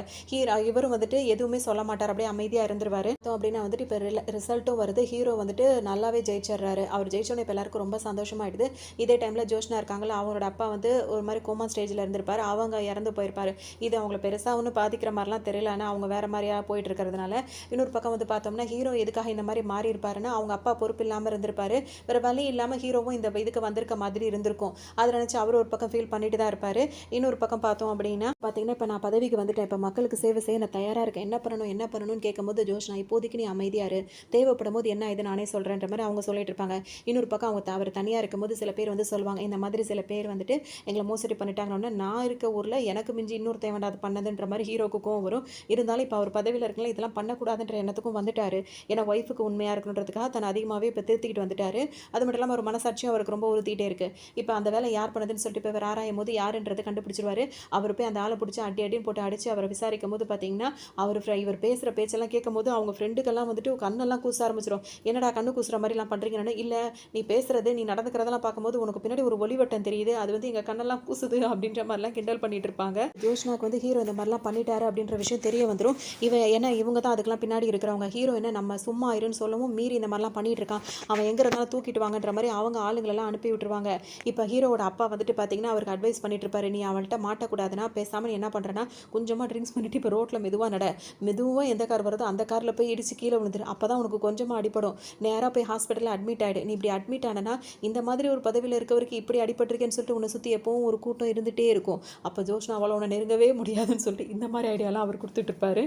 இவரும் வந்துட்டு எதுவுமே சொல்ல மாட்டார், அப்படியே அமைதியாக இருந்துருவார். அப்படின்னா வந்துட்டு இப்போ ரிசல்ட்டும் வருது, ஹீரோ வந்துட்டு நல்லாவே ஜெயிச்சிடுறாரு. அவர் ஜெயிச்சோன்னு இப்போ எல்லாருக்கும் ரொம்ப சந்தோஷமாயிடுது. இதே டைமில் ஜோஷ்னா இருக்காங்களா, அவங்களோட அப்பா வந்து ஒரு மாதிரி கோமா ஸ்டேஜில் இருந்திருப்பார், அவங்க இறந்து போயிருப்பார். இது அவங்கள பெருசாக ஒன்றும் பாதிக்கிற மாதிரிலாம் தெரியல, ஆனால் அவங்க வேறு மாதிரியாக போயிட்டு இருக்கிறதுனால. இன்னொரு பக்கம் வந்து பார்த்தோம்னா ஹீரோ எதுக்காக இந்த மாதிரி மாறி இருப்பாருன்னா அவங்க அப்பா பொறுப்பு இல்லாமல் இருந்திருப்பாரு, வேறு வழி இல்லாமல் ஹீரோவும் இந்த இதுக்கு வந்திருக்க மாதிரி இருந்திருக்கும். அதை நினச்சி அவர் ஒரு பக்கம் ஃபீல் பண்ணிட்டு தான் இருப்பார். இன்னொரு பக்கம் பார்த்தோம் அப்படின்னா பார்த்தீங்கன்னா இப்போ நான் பதவிக்கு வந்துட்டேன், இப்போ மக்களுக்கு சேவை செய்ய நான் தயாராக இருக்கேன், என்ன பண்ணணும்னு கேட்கும்போது ஜோஷ்னா இப்போதைக்கு நீ அமைதியாக இரு, தேவைப்படும் போது என்ன இது நானே சொல்கிறேன்ற மாதிரி அவங்க சொல்லிட்டு இருப்பாங்க. இன்னொரு பக்கம் அவர் தனியாக இருக்கும்போது சில பேர் வந்து சொல்லுவாங்க இந்த மாதிரி சில பேர் வந்துட்டு எங்களை மோசடி பண்ணிட்டாங்கன்னா நான் இருக்க ஊரில் எனக்கு மிஞ்சி இன்னொரு தேவையான அது பண்ணதுன்ற மாதிரி ஹீரோக்கும் வரும். இருந்தாலும் இப்போ அவர் பதவியில் இருக்கலாம் இதெல்லாம் பண்ணக்கூடாதுன்ற எண்ணத்துக்கும் வந்துட்டார். ஏன்னா ஒய்ஃபுக்கு உண்மையாக இருக்கணுன்றதுக்காக தன்னை அதிகமாகவே இப்போ திருத்திக்கிட்டு வந்துட்டார். அது மட்டும் இல்லாமல் ஒரு மனசாட்சியும் அவருக்கு ரொம்ப உறுத்திட்டே இருக்குது. இப்போ அந்த வேலை யார் பண்ணதுன்னு சொல்லிட்டு இப்போ ஆராயும் போது யாருன்றதை கண்டுபிடிச்சிருவாரு. அவர் போய் அந்த ஆளை பிடிச்சி அடின்னு போட்டு அடித்து அவரை விசாரிக்கும் போது பார்த்தீங்கன்னா இவர் பேசுகிற பேச்செல்லாம் கேட்கும் போது அவங்க ஃப்ரெண்டுக்கெல்லாம் வந்துட்டு கண்ணெல்லாம் கூச ஆரம்பிச்சிடும். என்னடா கண்ணு கூசுற மாதிரிலாம் பண்ணுறீங்கன்னு. இல்லை நீ பேசுறது நீ நடந்துக்கிறதெல்லாம் பார்க்கும்போது உனக்கு பின்னாடி ஒரு ஒளிவட்டம் தெரியுது, அது வந்து எங்கள் கண்ணெல்லாம் கூசுது அப்படின்ற மாதிரிலாம் கிண்டல் பண்ணிட்டு இருப்பாங்க. ஜோஷ்னாக்கு வந்து ஹீரோ இந்த மாதிரிலாம் பண்ணிட்டாரு அப்படின்ற விஷயம் தெரிய வந்துடும். ஏன்னா இவங்க தான் அதுக்கெல்லாம் பின்னாடி இருக்கிறவங்க. ஹீரோ என்ன நம்ம சும்மா இருன்னு சொல்லவும் மீறி இந்த மாதிரிலாம் பண்ணிட்டு இருக்கான், அவன் எங்கே இருந்தாலும் தூக்கிட்டு வாங்கன்ற மாதிரி அவங்க ஆளுங்களெல்லாம் அனுப்பி விட்டுருவாங்க. இப்போ ஹீரோவோட அப்பா வந்துட்டு பார்த்தீங்கன்னா அவருக்கு அட்வைஸ் பண்ணிட்டு இருப்பாரு, நீ அவள்கிட்ட மாட்டக்கூடாதுன்னா பேசாமல் நீ என்ன பண்ணுறேன்னா கொஞ்சமாக ட்ரிங்க்ஸ் பண்ணிட்டு இப்போ ரோட்டில் மெதுவாக எந்த கார் வருதோ அந்த காரில் போய் இடிச்சு கீழே விழுந்துரு, அப்போ தான் உனக்கு கொஞ்சமாக அடிப்படும், நேராக போய் ஹாஸ்பிட்டலில் அட்மிட் ஆகிடு. நீ இப்படி அட்மிட் ஆனா இந்த மாதிரி ஒரு பதவியில் இருக்கவருக்கு இப்படி அடிபட்டிருக்கேன்னு சொல்லிட்டு உன்னை சுற்றி எப்பவும் ஒரு கூட்டம் இருந்துகிட்டே இருக்கும், அப்போ ஜோஷ்னா அவளை உன்னை நெருங்கவே முடியாதுன்னு சொல்லிட்டு இந்த மாதிரி ஐடியாலாம் அவர் கொடுத்துட்டு இருப்பாரு.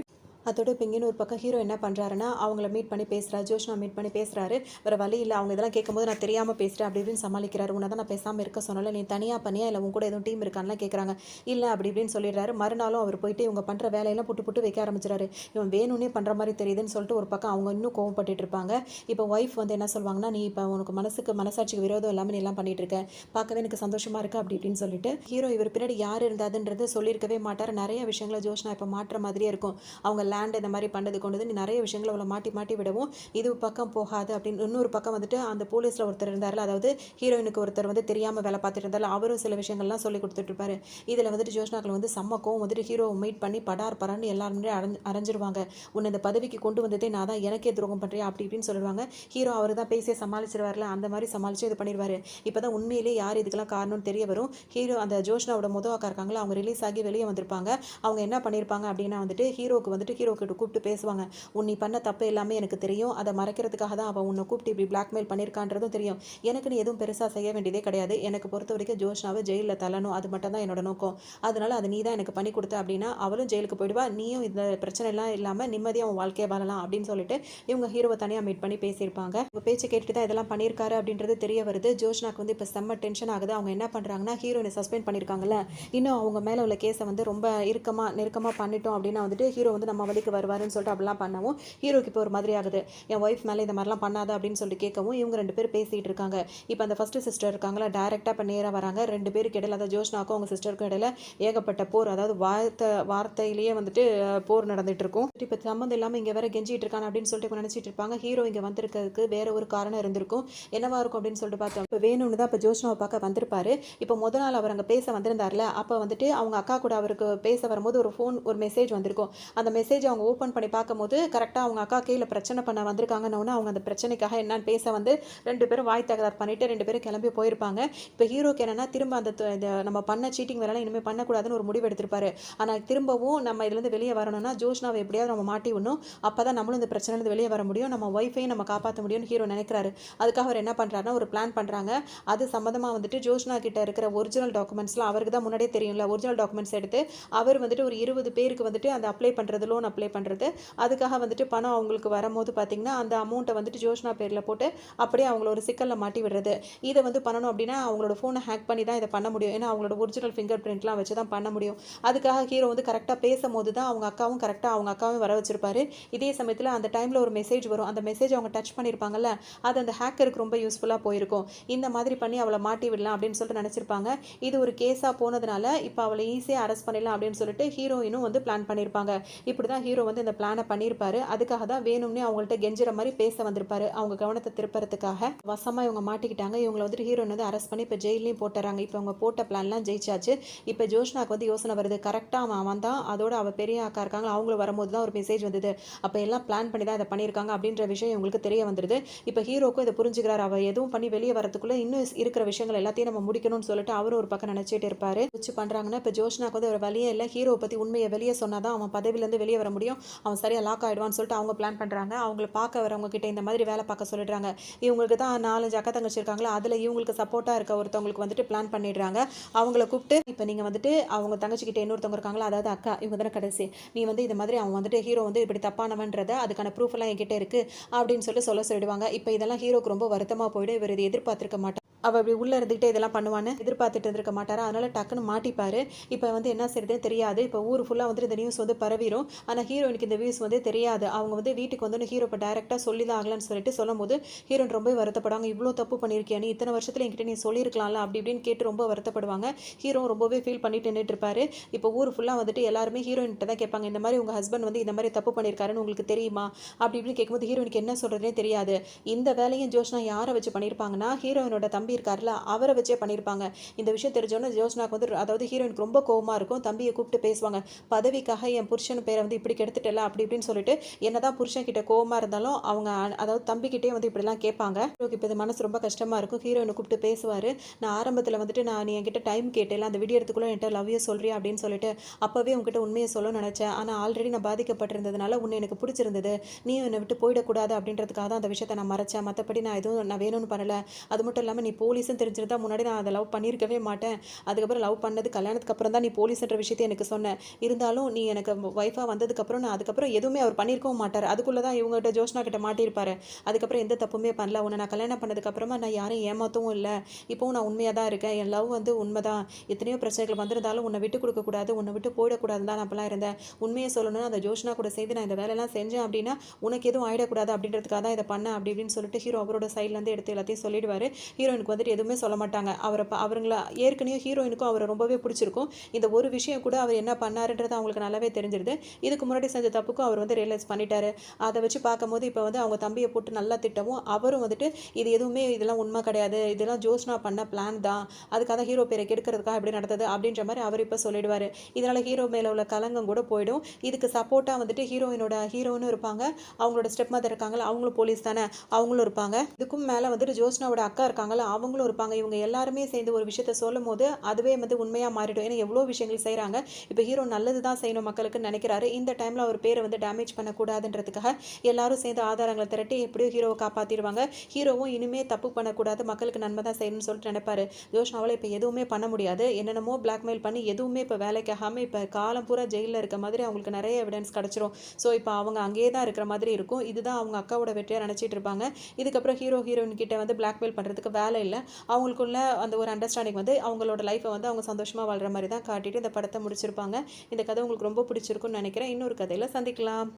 அதோட இப்போ இங்கேன்னு ஒரு பக்கம் ஹீரோ என்ன பண்ணுறாருன்னா அவங்கள மீட் பண்ணி பேசுகிறாரு, ஜோஷ்னா மீட் பண்ணி பேசுகிறாரு. வேறு வழி இல்லை, அவங்க இதெல்லாம் கேட்கும்போது நான் தெரியாமல் பேசுகிறேன் அப்படி இப்படின்னு சமாளிக்கிறாரு. உன்னை தான் நான் பேசாமல் இருக்க சொன்னால, நீ தனியாக பண்ணியா இல்லை உன் கூட எதுவும் டீம் இருக்கான்லாம் கேட்குறாங்க. இல்லை அப்படி இப்படின்னு சொல்லிடுறாரு. மறுநாளும் அவர் போயிட்டு இவங்க பண்ணுற வேலையெல்லாம் புட்டு புட்டு வைக்க ஆரம்பிச்சிடாரு. இவன் வேணும்னே பண்ணுற மாதிரி தெரியுதுன்னு சொல்லிட்டு ஒரு பக்கம் அவங்க இன்னும் கோவப்பட்டுட்டு இருப்பாங்க. இப்போ ஒய்ஃப் வந்து என்ன சொல்லுவாங்கன்னா, நீ இப்போ உனக்கு மனசாட்சிக்கு விரோதம் இல்லாமல் நீ எல்லாம் பண்ணிட்டு இருக்க, பார்க்கவே எனக்கு சந்தோஷமாக இருக்குது அப்படி இப்படின்னு சொல்லிட்டு ஹீரோ இவர் பின்னாடி யார் இருந்தாதுன்றது சொல்லியிருக்கவே மாட்டார். நிறைய விஷயங்களை ஜோஷ்னா இப்போ மாற்ற மாதிரியே இருக்கும். அவங்க லேண்ட் இந்த மாதிரி பண்ணது கொண்டது நீ நிறைய விஷயங்களை அவளை மாட்டி மாட்டி விடவும் இது பக்கம் போகாது அப்படின்னு இன்னொரு பக்கம் வந்துட்டு அந்த போலீஸில் ஒருத்தர் இருந்தார்ல, அதாவது ஹீரோயினுக்கு ஒருத்தர் வந்து தெரியாமல் வேலை பார்த்துட்டு இருந்தாலும் அவரும் சில விஷயங்கள்லாம் சொல்லி கொடுத்துட்டு இருப்பாரு. இதில் வந்துட்டு ஜோஷ்னாக்கள் வந்து சம்மக்கும் வந்துட்டு ஹீரோவை மீட் பண்ணி படார் பரான்னு எல்லாருமே அரைஞ்சிருவாங்க. உன்னை இந்த பதவிக்கு கொண்டு வந்ததே நான் தான், எனக்கே துரோகம் பண்ணுறியா அப்படி இப்படின்னு சொல்லுவாங்க. ஹீரோ அவர் தான் பேசியே சமாளிச்சிருவார்ல, அந்த மாதிரி சமாளித்து இது பண்ணிடுவார். இப்போ தான் உண்மையிலே யார் இதுக்கெல்லாம் காரணம்னு தெரிய வரும். ஹீரோ அந்த ஜோஷ்னாவோட அக்கா இருக்காங்களா, அவங்க ரிலீஸ் ஆகி வெளியே வந்திருப்பாங்க. அவங்க என்ன பண்ணியிருப்பாங்க அப்படின்னா வந்துட்டு ஹீரோக்கிட்ட கூப்பிட்டு பேசுவாங்க. நீ பண்ண தப்பு எல்லாமே எனக்கு தெரியும், அதை மறைக்கிறதுக்காக தான் அவன் உன்னை கூப்பிட்டு இப்படி பிளாக்மெயில் பண்ணியிருக்கான்றதும் தெரியும். எனக்கு நீ எதுவும் பெருசாக செய்ய வேண்டியதே கிடையாது. எனக்கு பொறுத்த வரைக்கும் ஜோஷ்னாவை ஜெயிலில் தள்ளணும், அது மட்டும் தான் என்னோட நோக்கம். அதனால அதை நீ தான் எனக்கு பண்ணி கொடுத்த அப்படின்னா அவளும் ஜெயிலுக்கு போயிடுவா, நீயும் இந்த பிரச்சனை எல்லாம் இல்லாமல் நிம்மதியாக அவன் வாழ்க்கையை வாழலாம் அப்படின்னு சொல்லிட்டு இவங்க ஹீரோவை தனியாக மீட் பண்ணி பேசியிருப்பாங்க. இவங்க பேச்சு கேட்டுட்டு தான் இதெல்லாம் பண்ணியிருக்காரு அப்படின்றது தெரிய வருது. ஜோஷ்னாக்கு வந்து இப்போ செம்ம டென்ஷன் ஆகுது. அவங்க என்ன பண்ணுறாங்கன்னா, ஹீரோனை சஸ்பெண்ட் பண்ணியிருக்காங்கல்ல, இன்னும் அவங்க மேலே உள்ள கேஸை வந்து ரொம்ப நெருக்கமாக பண்ணிட்டோம் அப்படின்னா வந்துட்டு ஹீரோ வந்து நம்ம வழிக்கு வருவாருன்னு சொல்லிட்டு அப்படிலாம் பண்ணவும் ஹீரோக்கு இப்போ ஒரு மாதிரி ஆகுது. என் ஒய்ஃப் மேலே இந்த மாதிரிலாம் பண்ணாத அப்படின்னு சொல்லி கேட்கவும் இவங்க 2 பேர் பேசிகிட்டு இருக்காங்க. இப்போ அந்த ஃபஸ்ட்டு சிஸ்டர் இருக்காங்களா, டேரெக்டாக இப்போ நேராக வராங்க. 2 பேருக்கு இடையில, அதாவது ஜோஷ்னாக்கும் அவங்க சிஸ்டருக்கும் இடையில ஏகப்பட்ட போர், அதாவது வார்த்தையிலேயே வந்துட்டு போர் நடந்துட்டு இருக்கும். இப்போ சம்மந்தம் இல்லாமல் இங்கே வேற கெஞ்சிட்டு இருக்காங்க அப்படின்னு சொல்லிட்டு நினச்சிட்டு இருப்பாங்க. ஹீரோ இங்கே வந்திருக்கிறதுக்கு வேற ஒரு காரணம் இருந்திருக்கும். என்னவா இருக்கும் அப்படின்னு சொல்லிட்டு பார்த்தோம். இப்போ வேணும்னு தான் இப்போ ஜோஷ்னாவை பார்க்க வந்திருப்பாரு. இப்போ முதல் நாள் அவர் அங்கே பேச வந்திருந்தார்ல, அப்போ வந்துட்டு அவங்க அக்கா கூட அவருக்கு பேச வரும்போது ஒரு மெசேஜ் வந்திருக்கும். அந்த மெசேஜ் அவங்க ஓப்பன் பண்ணி பார்க்கும்போது கரெக்டாக அவங்க அக்கா கீழே பிரச்சனை பண்ண வந்திருக்காங்கன்னு அவங்க அந்த பிரச்சனைக்காக என்னன்னு பேச வந்து 2 பேரும் வாய் தகராறு பண்ணிட்டு 2 பேரும் கிளம்பி போயிருப்பாங்க. இப்போ ஹீரோக்கு என்னன்னா திரும்ப அந்த நம்ம பண்ண சீட்டிங் வேலை இனிமேல் பண்ணக்கூடாதுன்னு ஒரு முடிவு எடுத்திருப்பாரு. ஆனால் திரும்பவும் நம்ம இதுலேருந்து வெளியே வரணும்னா ஜோஷ்னாவை எப்படியாவது நம்ம மாட்டி விடணும், அப்போ தான் நம்மளும் இந்த பிரச்சனைலேருந்து வெளியே வர முடியும், நம்ம ஒய்ஃபையும் நம்ம காப்பாற்ற முடியும்னு ஹீரோ நினைக்கிறாரு. அதுக்காக அவர் என்ன பண்ணுறாருன்னா ஒரு பிளான் பண்ணுறாங்க. அது சம்மந்தமாக வந்துட்டு ஜோஷ்னா கிட்ட இருக்கிற ஒரிஜினல் டாக்குமெண்ட்ஸ்லாம் அவருக்கு தான் முன்னாடியே தெரியும்ல, ஒரிஜினல் டாக்குமெண்ட்ஸ் எடுத்து அவர் வந்துட்டு ஒரு 20 பேருக்கு வந்துட்டு அந்த அப்ளை பண்ணுறது, லோன் அப்ளை பண்ணுறது, அதுக்காக வந்துட்டு பணம் அவங்களுக்கு வரும்போது பார்த்தீங்கன்னா அந்த அமௌண்ட்டை வந்துட்டு ஜோஷ்னா பேரில் போட்டு அப்படியே அவங்கள ஒரு சிக்கலில் மாட்டி விடுறது. இதை வந்து பண்ணணும் அப்படின்னா அவங்களோட ஃபோனை ஹேக் பண்ணி தான் இதை பண்ண முடியும். ஏன்னா அவங்களோட ஒரிஜினல் ஃபிங்கர் பிரிண்ட்லாம் வச்சு தான் பண்ண முடியும். அதுக்காக ஹீரோ வந்து கரெக்டாக பேசும்போது தான் அவங்க அக்காவும் வர வச்சிருப்பாரு. இதே சமயத்தில் அந்த டைமில் ஒரு மெசேஜ் வரும். அந்த மெசேஜ் அவங்க டச் பண்ணியிருப்பாங்கல்ல, அது அந்த ஹேக்கருக்கு ரொம்ப யூஸ்ஃபுல்லாக போயிருக்கும். இந்த மாதிரி பண்ணி அவளை மாட்டி விடலாம் அப்படின்னு சொல்லிட்டு நினச்சிருப்பாங்க. இது ஒரு கேஸாக போனதுனால இப்போ அவளை ஈஸியாக அரெஸ்ட் பண்ணிடலாம் அப்படின்னு சொல்லிட்டு ஹீரோயினும் வந்து பிளான் பண்ணியிருப்பாங்க. இப்படி தான் ஹீரோ வந்து இந்த பிளானை பண்ணியிருப்பாரு. அதுக்காக தான் வேணும்னே அவங்கள்ட்ட கெஞ்சுற மாதிரி பேச வந்திருப்பாரு. அவங்க கவனத்தை திருப்பறதுக்காக வசமாக இவங்க மாட்டிக்கிட்டாங்க. இவங்களை வந்துட்டு ஹீரோயின் வந்து அரெஸ்ட் பண்ணி இப்போ ஜெயிலையும் போட்டுறாங்க. இப்போ அவங்க போட்ட பிளான்லாம் ஜெயிச்சாச்சு. இப்போ ஜோஷ்னாக்கு வந்து யோசனை வருது, கரெக்டாக அவன் தான் அதோட அவள் பெரிய அக்கா இருக்காங்க, அவங்களும் வரும்போது தான் ஒரு மெசேஜ் வந்தது, அப்போ எல்லாம் பிளான் பண்ணி தான் இதை பண்ணியிருக்காங்க அப்படின்ற விஷயம் இவங்களுக்கு தெரிய வந்துடுது. இப்போ ஹீரோக்கும் இதை புரிஞ்சுக்கிறார். அவள் எதுவும் பண்ணி வெளியே வரதுக்குள்ளே இன்னும் இருக்கிற விஷயங்கள் எல்லாத்தையும் நம்ம முடிக்கணும்னு சொல்லிட்டு அவரும் ஒரு பக்கம் நினச்சிட்டு இருப்பாரு. வச்சு பண்ணுறாங்கன்னா இப்போ ஜோஷ்னாக்கு வந்து ஒரு வழியே இல்லை, ஹீரோவை பற்றி உண்மையை வெளியே சொன்னால் தான் அவன் பதவியிலேருந்து வெளியே வர முடியும், அவன் சரியாக லாக் ஆகிடுவான்னு சொல்லிட்டு அவங்க பிளான் பண்ணுறாங்க. அவங்கள பார்க்க வரவங்க கிட்ட இந்த மாதிரி வேலை பார்க்க சொல்லிடுறாங்க. இவங்களுக்கு தான் 4-5 அக்கா தங்கச்சி இருக்காங்களா, அதில் இவங்களுக்கு சப்போர்ட்டாக இருக்க ஒருத்தவங்களுக்கு வந்துட்டு பிளான் பண்ணிடுறாங்க. அவங்கள கூப்பிட்டு இப்போ நீங்கள் வந்துட்டு அவங்க தங்கச்சிக்கிட்ட இன்னொருத்தவங்க இருக்காங்களா, அதாவது அக்கா, இவங்க தானே கடைசி, நீ வந்து இந்த மாதிரி அவன் வந்துட்டு ஹீரோ வந்து இப்படி தப்பானவன்றத அதுக்கான ப்ரூஃப் எல்லாம் என்கிட்ட இருக்குது அப்படின்னு சொல்லிடுவாங்க. இப்போ இதெல்லாம் ஹீரோக்கு ரொம்ப வருத்தமாக போயிடும். இவர் இதை எதிர்பார்த்திருக்க மாட்டார். அவள் அப்படி உள்ளே இருந்துகிட்டே இதெல்லாம் பண்ணுவான்னு எதிர்பார்த்துட்டு இருந்திருக்க மாட்டாரா, அதனால் டக்குன்னு மாட்டிப்பார். இப்போ வந்து என்ன செய்யுதுன்னு தெரியாது. இப்போ ஊர் ஃபுல்லாக வந்துட்டு இந்த நியூஸ் வந்து பரவிடும். ஆனால் ஹீரோயினுக்கு இந்த நியூஸ் வந்து தெரியாது. அவங்க வந்து வீட்டுக்கு வந்து ஹீரோ இப்போ டேரெக்டாக சொல்லி தான் ஆகலான்னு சொல்லிட்டு சொல்லும் போது ஹீரோயின் ரொம்ப வருத்தப்படுவாங்க. இவ்வளோ தப்பு பண்ணியிருக்கியா நீ, இத்தனை வருஷத்தில் என்கிட்ட நீ சொல்லியிருக்கலாம்ல அப்படி இப்படின்னு கேட்டு ரொம்ப வருத்தப்படுவாங்க. ஹீரோ ரொம்பவே ஃபீல் பண்ணிட்டு நின்றுட்டு இருப்பாரு. இப்போ ஊர் ஃபுல்லாக வந்துட்டு எல்லாருமே ஹீரோயின்கிட்ட தான் கேட்பாங்க, இந்த மாதிரி உங்கள் ஹஸ்பண்ட் வந்து இந்த மாதிரி தப்பு பண்ணியிருக்காருன்னு உங்களுக்கு தெரியுமா அப்படி இப்படின்னு கேட்கும்போது ஹீரோயினுக்கு என்ன சொல்கிறதுனே தெரியாது. இந்த வேலையும் ஜோஷ்னா யாரை வச்சு பண்ணியிருப்பாங்கன்னா ஹீரோயினோட தம்பி இருக்கார்ல, அவரை வச்சே பண்ணியிருப்பாங்க. இந்த விஷயம் தெரிஞ்சோன்னா ஜோஷ்னாக்கு வந்து, அதாவது ஹீரோயினுக்கு ரொம்ப கோவமாக இருக்கும். தம்பியை கூப்பிட்டு பேசுவாங்க, பதவிக்காக என் புருஷன் பேரை வந்து இப்படி கெடுத்துட்டல அப்படி இப்படின்னு சொல்லிட்டு என்னதான் புருஷன் கிட்ட கோவமாக இருந்தாலும் அவங்க அதாவது தம்பிக்கிட்டே வந்து இப்படிலாம் கேட்பாங்க. இப்போ இது மனசு ரொம்ப கஷ்டமாக இருக்கும். ஹீரோயினை கூப்பிட்டு பேசுவார். நான் ஆரம்பத்தில் வந்துட்டு நீ என்கிட்ட டைம் கேட்டேல, அந்த வீடியோ எடுத்துக்குள்ள என்கிட்ட லவ் யூ சொல்றியா அப்படின்னு சொல்லிட்டு அப்போவே உங்ககிட்ட உண்மையை சொல்லணும்னு நினச்சேன். ஆனால் ஆல்ரெடி நான் பாதிக்கப்பட்டிருந்ததுனால உன்னை எனக்கு பிடிச்சிருந்தது, நீ என்னை விட்டு போயிடக்கூடாது அப்படின்றதுக்காக தான் அந்த விஷயத்தை நான் மறைச்சேன். மற்றபடி நான் வேணும்னு பண்ணலை. அது மட்டும் இல்லாமல் நீ போலீஸ்ன்னு தெரிஞ்சிருந்தா முன்னாடி நான் அதை லவ் பண்ணியிருக்கவே மாட்டேன். அதுக்கப்புறம் லவ் பண்ணது கல்யாணத்துக்கு அப்புறம் தான் நீ போலீஸ்ன்ற விஷயத்த எனக்கு சொன்ன. இருந்தாலும் நீ எனக்கு ஒய்ஃபா வந்ததுக்கப்புறம் நான் அதுக்கப்புறம் எதுவுமே அவர் பண்ணியிருக்கவும் மாட்டாரு. அதுக்குள்ள தான் இவங்ககிட்ட ஜோஷ்னா கிட்ட மாட்டியிருப்பாரு. அதுக்கப்புறம் எந்த தப்புமே பண்ணல. உன்னை நான் கல்யாணம் பண்ணதுக்கப்புறமா நான் யாரையும் ஏமாத்தவும் இல்ல. இப்பவும் நான் உண்மையா தான் இருக்கேன். என் லவ் வந்து உண்மைதான். எத்தனையோ பிரச்சனைகள் வந்திருந்தாலும் உன்னை விட்டு கொடுக்கக்கூடாது, உன்னை விட்டு போயிடக்கூடாதுன்னு தான் நான் அப்பலாம் இருந்தேன். உண்மையை சொல்லணும்னா அந்த ஜோஷ்னா கூட சேர்ந்து நான் இந்த வேலையெல்லாம் செஞ்சேன் அப்படின்னா, உனக்கு எதுவும் ஆயிடக்கூடாது அப்படின்றதுக்காக தான் இதை பண்ணேன் அப்படி இப்படின்னு சொல்லிட்டு ஹீரோ அவரோட சைட்லேருந்து எடுத்து எல்லாத்தையும் சொல்லிடுவாரு. ஹீரோயினுக்கு வந்துட்டு எதுவுமே சொல்ல மாட்டாங்க. அவங்கள ஏற்கனவே ஹீரோயினுக்கும் அவரை ரொம்பவே பிடிச்சிருக்கும். இந்த ஒரு விஷயம் கூட அவர் என்ன பண்ணாருன்றது அவங்களுக்கு நல்லாவே தெரிஞ்சிருது. இதுக்கு முன்னாடி செஞ்ச தப்புக்கும் அவர் வந்து ரியலைஸ் பண்ணிட்டாரு. அதை வச்சு பார்க்கும்போது இப்போ வந்து அவங்க தம்பியை போட்டு நல்லா திட்டவும் அவரும் வந்துட்டு இது எதுவுமே இதெல்லாம் உண்மை கிடையாது, இதெல்லாம் ஜோஸ்னா பண்ண பிளான் தான், அதுக்காக ஹீரோ பேரை கெடுக்கிறதுக்காக எப்படி நடந்தது அப்படின்ற மாதிரி அவர் இப்போ சொல்லிடுவார். இதனால் ஹீரோ மேலே உள்ள கலங்கம் கூட போயிடும். இதுக்கு சப்போர்ட்டாக வந்துட்டு ஹீரோயினும் இருப்பாங்க, அவங்களோட ஸ்டெப் மதர் இருக்காங்களா அவங்களும் போலீஸ் தானே, அவங்களும் இருப்பாங்க. இதுக்கும் மேலே வந்துட்டு ஜோஸ்னாவோட அக்கா இருக்காங்களா அவங்களும் இருப்பாங்க. இவங்க எல்லாருமே சேர்ந்து ஒரு விஷயத்த சொல்லும் போது அதுவே வந்து உண்மையாக மாறிடும். ஏன்னா எவ்வளோ விஷயங்கள் செய்கிறாங்க. இப்போ ஹீரோ நல்லது தான் செய்யணும் மக்களுக்குன்னு நினைக்கிறாரு. இந்த டைமில் அவர் பேரை வந்து டேமேஜ் பண்ணக்கூடாதுன்றதுக்காக எல்லாரும் சேர்ந்து ஆதாரங்களை திரட்டி எப்படியோ ஹீரோவை காப்பாற்றிடுவாங்க. ஹீரோவும் இனிமே தப்பு பண்ணக்கூடாது, மக்களுக்கு நன்மை தான் செய்யணும்னு சொல்லிட்டு நினைப்பாரு. ஜோஷ்னாவால் இப்போ எதுவுமே பண்ண முடியாது. என்னென்னமோ பிளாக்மெயில் பண்ணி எதுவுமே இப்போ வேலைக்கு ஆகாமல் இப்போ காலம் பூரா ஜெயிலில் இருக்க மாதிரி அவங்களுக்கு நிறைய எவிடன்ஸ் கிடச்சிரும். ஸோ இப்போ அவங்க அங்கேயே தான் இருக்கிற மாதிரி இருக்கும். இதுதான் அவங்க அக்காவோட வெற்றியாக நினச்சிட்டு இருப்பாங்க. இதுக்கப்புறம் ஹீரோயின் கிட்ட வந்து பிளாக்மெயில் பண்ணுறதுக்கு வேலை இல்லை. அவங்களுக்குள்ள அந்த ஒரு அண்டர்ஸ்டாண்டிங் வந்து அவங்களோட லைஃப்பை வந்து அவங்க சந்தோஷமாக வாழ்கிற மாதிரி தான் காட்டிட்டு இந்த படத்தை முடிச்சிருப்பாங்க. இந்த கதை உங்களுக்கு ரொம்ப பிடிச்சிருக்குன்னு நினைக்கிறேன். இன்னொரு கதையில் சந்திக்கலாம்.